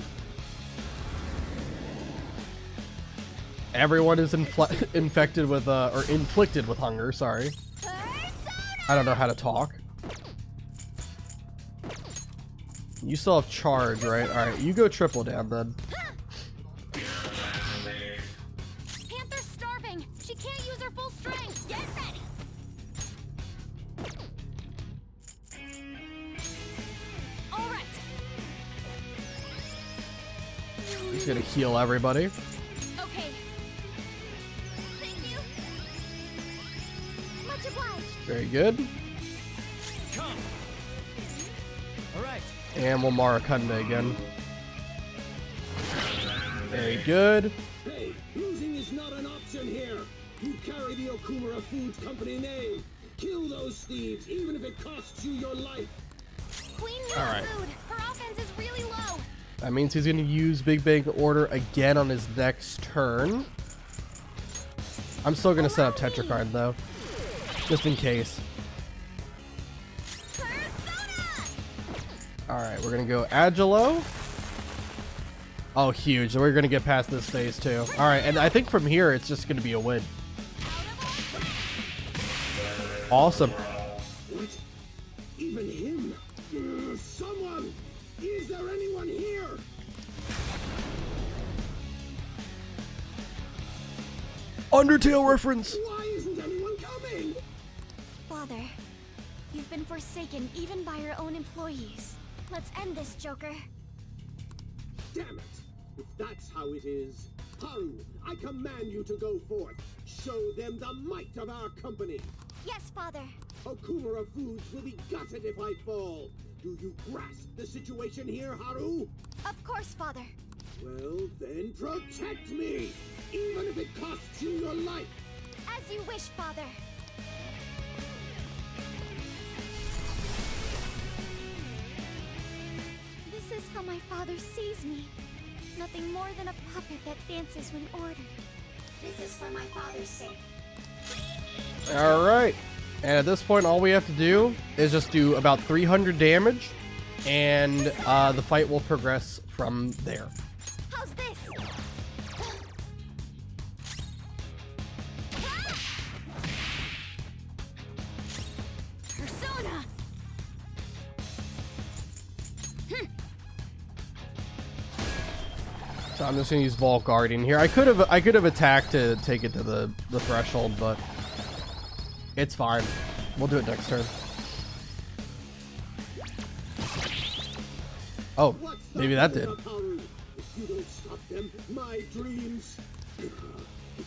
Everyone is infected with, or inflicted with hunger, sorry. I don't know how to talk. You still have charge, right? Alright, you go triple down then. Panther's starving. She can't use her full strength. Get ready. All right. He's gonna heal everybody. Okay. Thank you. Much obliged. Very good. Come. All right. And we'll Marakunda again. Very good. Hey, losing is not an option here. You carry the Okumura Foods Company name. Kill those thieves, even if it costs you your life. Queen needs Alright. food. Her offense is really low. That means he's gonna use Big Bang Order again on his next turn. I'm still gonna set up Tetracard though, just in case. Alright, we're gonna go Agilo. Oh, huge. We're gonna get past this phase too. Alright, and I think from here it's just gonna be a win. Awesome. What? Even him? Someone! Is there anyone here? Undertale reference! Why isn't anyone coming? Father, you've been forsaken even by your own employees. Let's end this, Joker. Damn it! If that's how it is, Haru, I command you to go forth. Show them the might of our company. Yes, Father. Okumura Foods will be gutted if I fall. Do you grasp the situation here, Haru? Of course, Father. Well, then protect me, even if it costs you your life. As you wish, Father. This is how my father sees me. Nothing more than a puppet that dances when ordered. This is for my father's sake. Alright. And at this point, all we have to do is just do about 300 damage, and the fight will progress from there. How's this? Persona! So I'm just gonna use Vault Guardian here. I could have attacked to take it to the threshold, but it's fine. We'll do it next turn. Oh, maybe that did. If you don't stop them, my dreams. It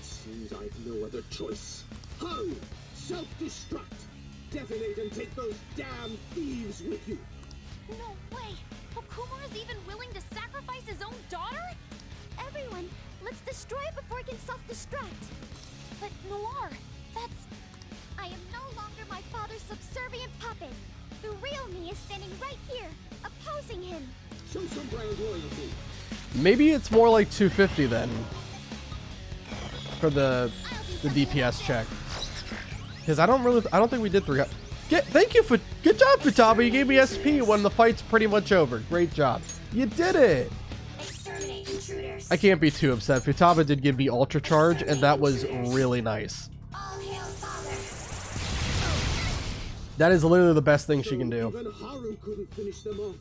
seems I've no other choice. Haru, self-destruct. Detonate and take those damn thieves with you. No way! Okumura's even willing to sacrifice his own daughter? Everyone, let's destroy it before it can self-destruct. But Noir, that's... I am no longer my father's subservient puppet. The real me is standing right here, opposing him. Show some brand loyalty. Maybe it's more like 250 then for the DPS check. Because I don't think we did 300. Thank you for, good job, Futaba. You gave me SP when the fight's pretty much over. Great job. You did it. Exterminate intruders. I can't be too upset. Futaba did give me Ultra Charge, and that was really nice. All hail father. That is literally the best thing she can do. Even Haru couldn't finish them off.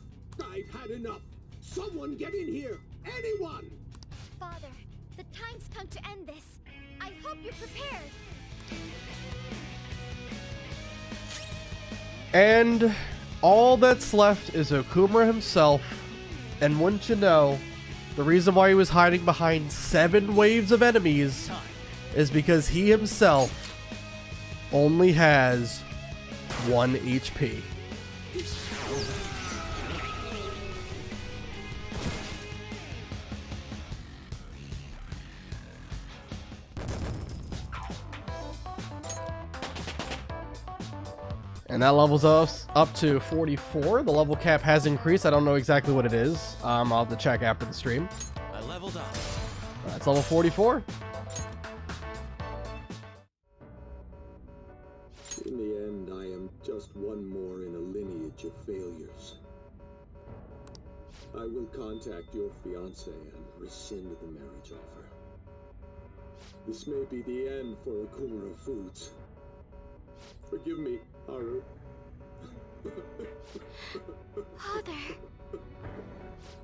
I've had enough. Someone get in here. Anyone. Father, the time's come to end this. I hope you're prepared. And all that's left is Okumura himself. And wouldn't you know, the reason why he was hiding behind 7 waves of enemies is because he himself only has 1 HP. And that levels us up to 44. The level cap has increased. I don't know exactly what it is. I'll have to check after the stream. I leveled up. That's level 44. In the end, I am just one more in a lineage of failures. I will contact your fiancé and rescind the marriage offer. This may be the end for Okumura Foods. Forgive me, Haru. Father.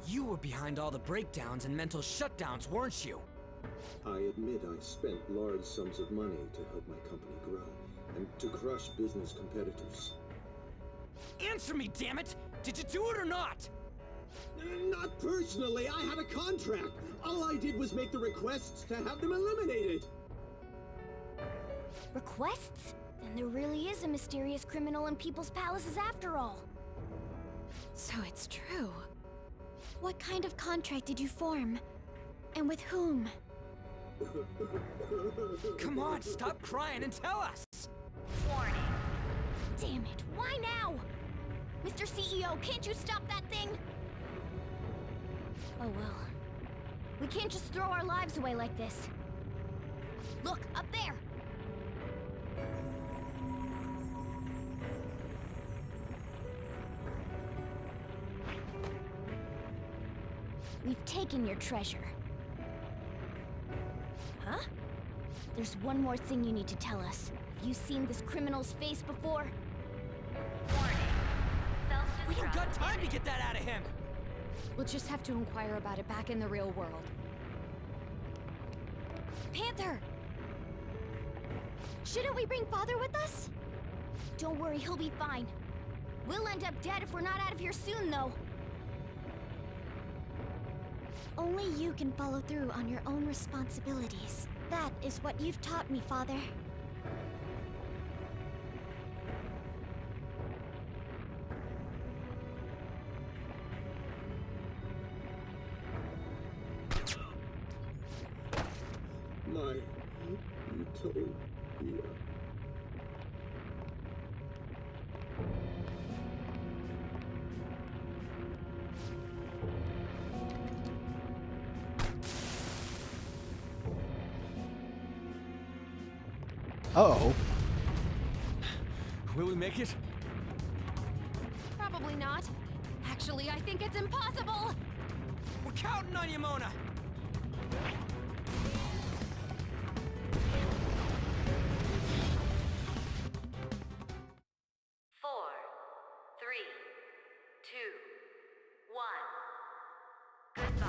You were behind all the breakdowns and mental shutdowns, weren't you? I admit I spent large sums of money to help my company grow and to crush business competitors. Answer me, damn it! Did you do it or not? Not personally. I had a contract. All I did was make the requests to have them eliminated. Requests? Then there really is a mysterious criminal in people's palaces after all. So it's true. What kind of contract did you form? And with whom? Come on, stop crying and tell us! Warning. Damn it, why now? Mr. CEO, can't you stop that thing? Oh well. We can't just throw our lives away like this. Look, up there! We've taken your treasure. Huh? There's one more thing you need to tell us. Have you seen this criminal's face before? We don't got time to get that out of him! We'll just have to inquire about it back in the real world. Panther! Shouldn't we bring Father with us? Don't worry, he'll be fine. We'll end up dead if we're not out of here soon, though. Only you can follow through on your own responsibilities. That is what you've taught me, Father. My utopia. Uh-oh. Will we make it? Probably not. Actually, I think it's impossible! We're counting on you, Mona! Four, three, two, one. Goodbye.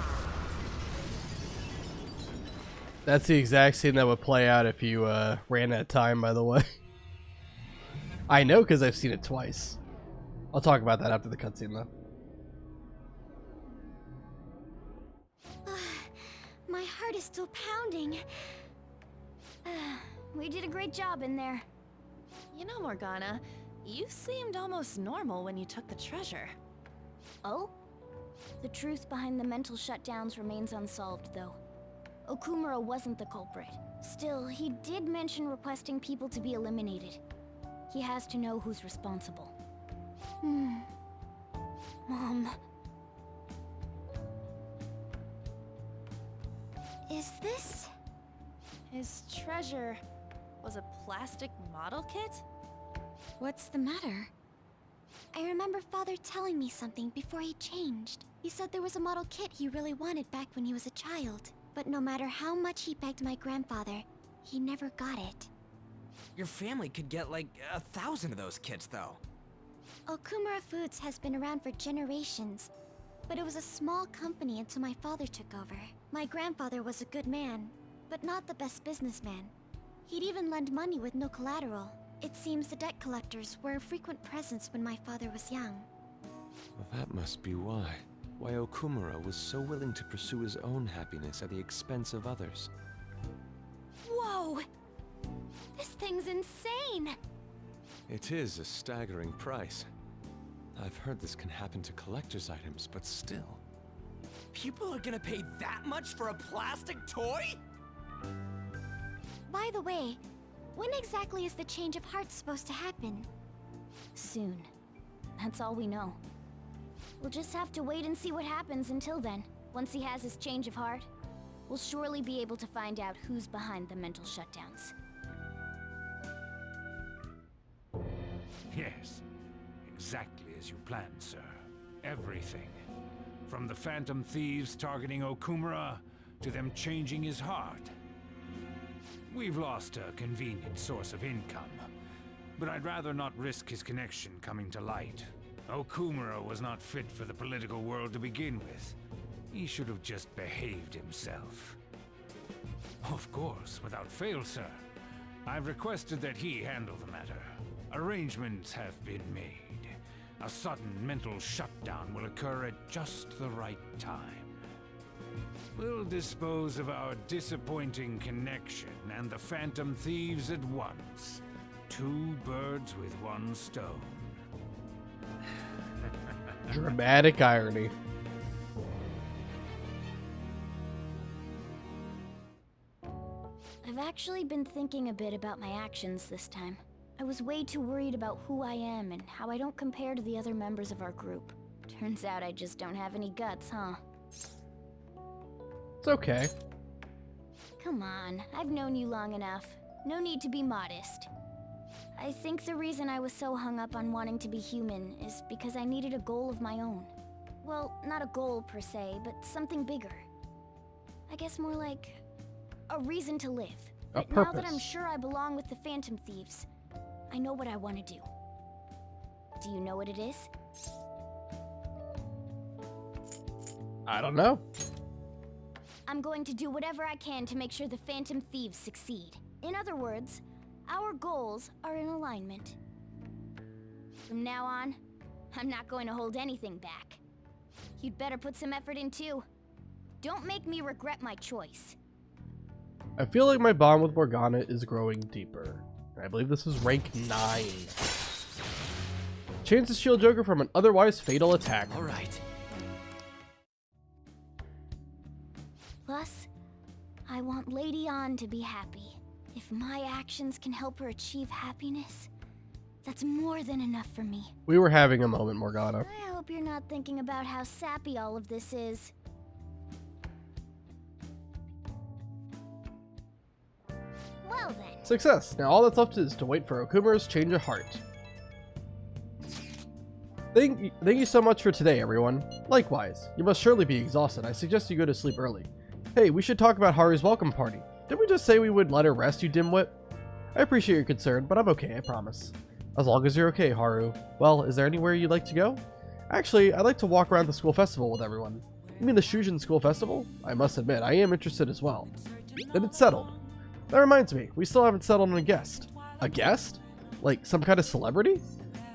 That's the exact scene that would play out if you ran that time, by the way. I know because I've seen it twice. I'll talk about that after the cutscene, though. My heart is still pounding. We did a great job in there. You know, Morgana, you seemed almost normal when you took the treasure. Oh? The truth behind the mental shutdowns remains unsolved, though. Okumura wasn't the culprit. Still, he did mention requesting people to be eliminated. He has to know who's responsible. Mom. Is this? His treasure was a plastic model kit? What's the matter? I remember Father telling me something before he changed. He said there was a model kit he really wanted back when he was a child. But no matter how much he begged my grandfather, he never got it. Your family could get like 1,000 of those kits, though. Okumura Foods has been around for generations, but it was a small company until my father took over. My grandfather was a good man, but not the best businessman. He'd even lend money with no collateral. It seems the debt collectors were a frequent presence when my father was young. Well, that must be why. Why Okumura was so willing to pursue his own happiness at the expense of others. Whoa! This thing's insane! It is a staggering price. I've heard this can happen to collector's items, but still. People are gonna pay that much for a plastic toy? By the way, when exactly is the change of heart supposed to happen? Soon. That's all we know. We'll just have to wait and see what happens until then. Once he has his change of heart, we'll surely be able to find out who's behind the mental shutdowns. Yes, exactly as you planned, sir. Everything. From the Phantom Thieves targeting Okumura, to them changing his heart. We've lost a convenient source of income, but I'd rather not risk his connection coming to light. Okumura was not fit for the political world to begin with. He should have just behaved himself. Of course, without fail, sir. I've requested that he handle the matter. Arrangements have been made. A sudden mental shutdown will occur at just the right time. We'll dispose of our disappointing connection and the Phantom Thieves at once. 2 birds with 1 stone. Dramatic irony. I've actually been thinking a bit about my actions this time. I was way too worried about who I am and how I don't compare to the other members of our group. Turns out I just don't have any guts, huh? It's okay. Come on, I've known you long enough. No need to be modest. I think the reason I was so hung up on wanting to be human is because I needed a goal of my own. Well, not a goal per se, but something bigger. I guess more like a reason to live. But now that I'm sure I belong with the Phantom Thieves, I know what I want to do. Do you know what it is? I don't know. I'm going to do whatever I can to make sure the Phantom Thieves succeed. In other words, our goals are in alignment. From now on, I'm not going to hold anything back. You'd better put some effort in too. Don't make me regret my choice. I feel like my bond with Morgana is growing deeper. I believe this is rank 9. Chance to shield Joker from an otherwise fatal attack. Alright. Plus, I want Lady Ann to be happy. If my actions can help her achieve happiness, that's more than enough for me. We were having a moment, Morgana. I hope you're not thinking about how sappy all of this is. Well then. Success. Now all that's left is to wait for Okumura's change of heart. Thank you so much for today, everyone. Likewise, you must surely be exhausted. I suggest you go to sleep early. Hey, we should talk about Haru's welcome party. Didn't we just say we would let her rest, you dimwit? I appreciate your concern, but I'm okay, I promise. As long as you're okay, Haru. Well, is there anywhere you'd like to go? Actually, I'd like to walk around the school festival with everyone. You mean the Shujin School Festival? I must admit, I am interested as well. Then it's settled. That reminds me, we still haven't settled on a guest. A guest? Like some kind of celebrity?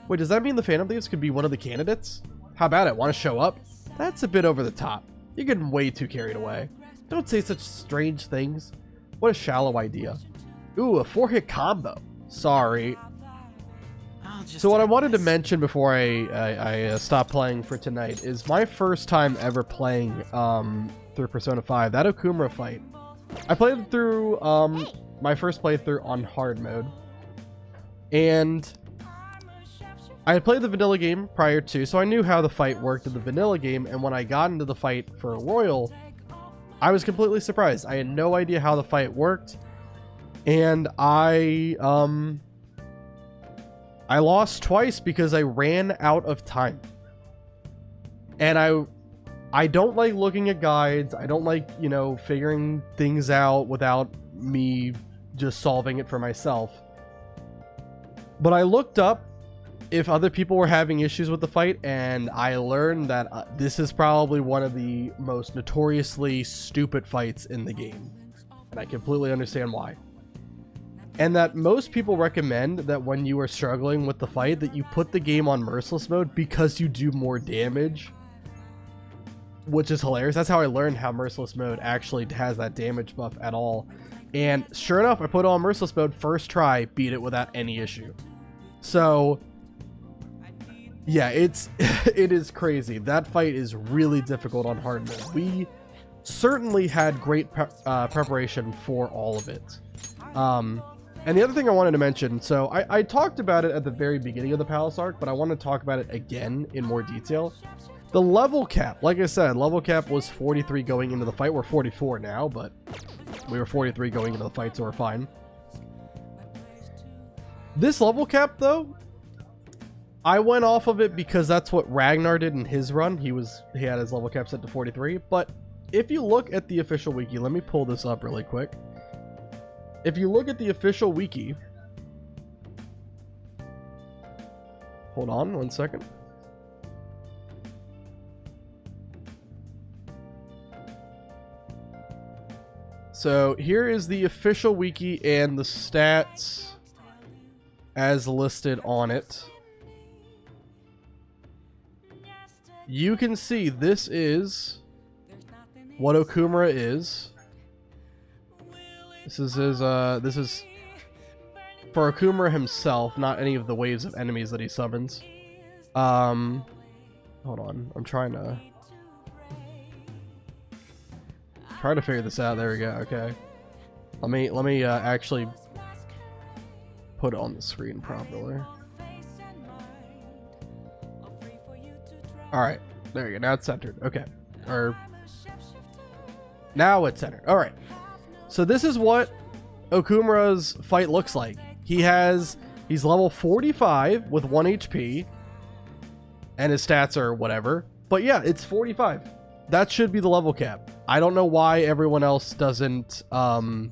Wait, does that mean the Phantom Thieves could be one of the candidates? How about it? Want to show up? That's a bit over the top. You're getting way too carried away. Don't say such strange things. What a shallow idea. Ooh, a 4-hit combo. Sorry. So what I wanted to mention before I stop playing for tonight is my first time ever playing through Persona 5. That Okumura fight. I played it through my first playthrough on hard mode. And I had played the vanilla game prior to, so I knew how the fight worked in the vanilla game, and when I got into the fight for Royal, I was completely surprised. I had no idea how the fight worked, and I lost twice because I ran out of time. And I don't like looking at guides. I don't like, you know, figuring things out without me just solving it for myself. But I looked up if other people were having issues with the fight, and I learned that this is probably one of the most notoriously stupid fights in the game. And I completely understand why. And that most people recommend that when you are struggling with the fight, that you put the game on merciless mode because you do more damage. Which is hilarious. That's how I learned how merciless mode actually has that damage buff at all. And sure enough, I put it on merciless mode, first try, beat it without any issue. So yeah, it is crazy. That fight is really difficult on hard mode. We certainly had great preparation for all of it. And the other thing I wanted to mention, so I talked about it at the very beginning of the Palace arc, but I want to talk about it again in more detail. The level cap, like I said, level cap was 43 going into the fight. We're 44 now, but we were 43 going into the fight, so we're fine. This level cap, though, I went off of it because that's what Ragnar did in his run. He had his level cap set to 43. But if you look at the official wiki, let me pull this up really quick. If you look at the official wiki, hold on one second. So here is the official wiki and the stats as listed on it. You can see this is what Okumura is. This is his, this is for Okumura himself, not any of the waves of enemies that he summons. Hold on, I'm trying to figure this out. There we go. Okay, let me actually put it on the screen properly. All right, there you go. Now it's centered. Okay, or now it's centered. All right. So this is what Okumura's fight looks like. He's level 45 with 1 HP, and his stats are whatever. But yeah, it's 45. That should be the level cap. I don't know why everyone else doesn't do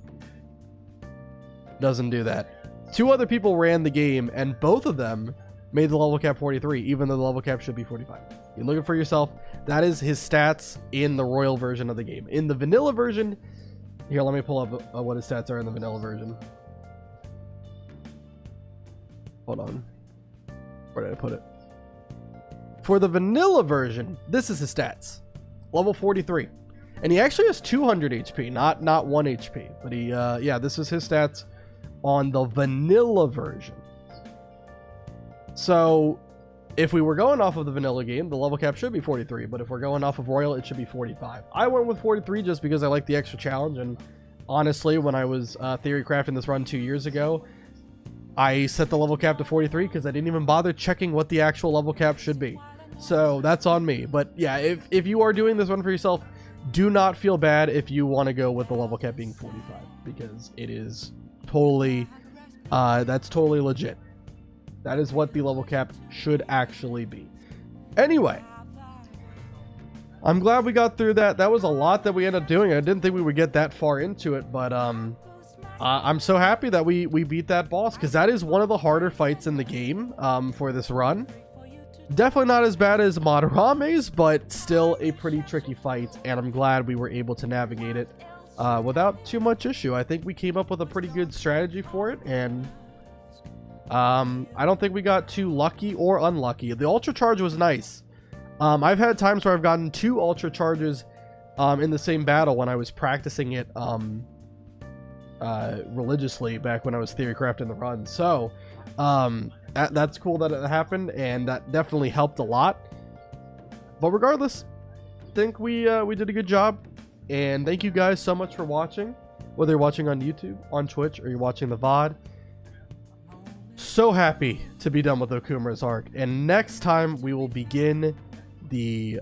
that. 2 other people ran the game, and both of them made the level cap 43, even though the level cap should be 45. You're looking for yourself. That is his stats in the Royal version of the game. In the vanilla version, here, let me pull up what his stats are in the vanilla version. Hold on. Where did I put it? For the vanilla version, this is his stats. Level 43. And he actually has 200 HP, not 1 HP. But he, yeah, this is his stats on the vanilla version. So, if we were going off of the vanilla game, the level cap should be 43. But if we're going off of Royal, it should be 45. I went with 43 just because I like the extra challenge. And honestly, when I was theory crafting this run 2 years ago, I set the level cap to 43 because I didn't even bother checking what the actual level cap should be. So that's on me. But yeah, if you are doing this one for yourself, do not feel bad if you want to go with the level cap being 45, because it is totally legit. That is what the level cap should actually be. Anyway, I'm glad we got through that. That was a lot that we ended up doing. I didn't think we would get that far into it, but I'm so happy that we beat that boss, because that is one of the harder fights in the game for this run. Definitely not as bad as Madarame's, but still a pretty tricky fight, and I'm glad we were able to navigate it without too much issue. I think we came up with a pretty good strategy for it, and I don't think we got too lucky or unlucky. The Ultra Charge was nice. I've had times where I've gotten 2 Ultra Charges in the same battle when I was practicing it religiously back when I was theory crafting the run. So that's cool that it happened, and that definitely helped a lot. But regardless, I think we did a good job, and thank you guys so much for watching, whether you're watching on YouTube, on Twitch, or you're watching the VOD. So happy to be done with Okumura's arc, and next time we will begin the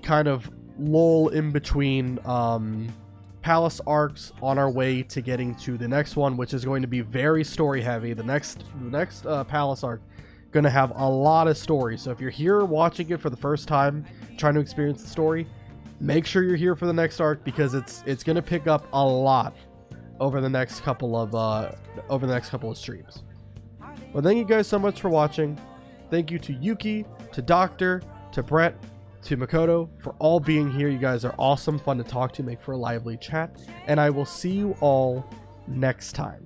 kind of lull in between palace arcs on our way to getting to the next one, which is going to be very story heavy. The next palace arc going to have a lot of story. So if you're here watching it for the first time, trying to experience the story, make sure you're here for the next arc, because it's going to pick up a lot over the next couple of streams. Well, thank you guys so much for watching. Thank you to Yuki, to Doctor, to Brett, to Makoto for all being here. You guys are awesome, fun to talk to, make for a lively chat, and I will see you all next time.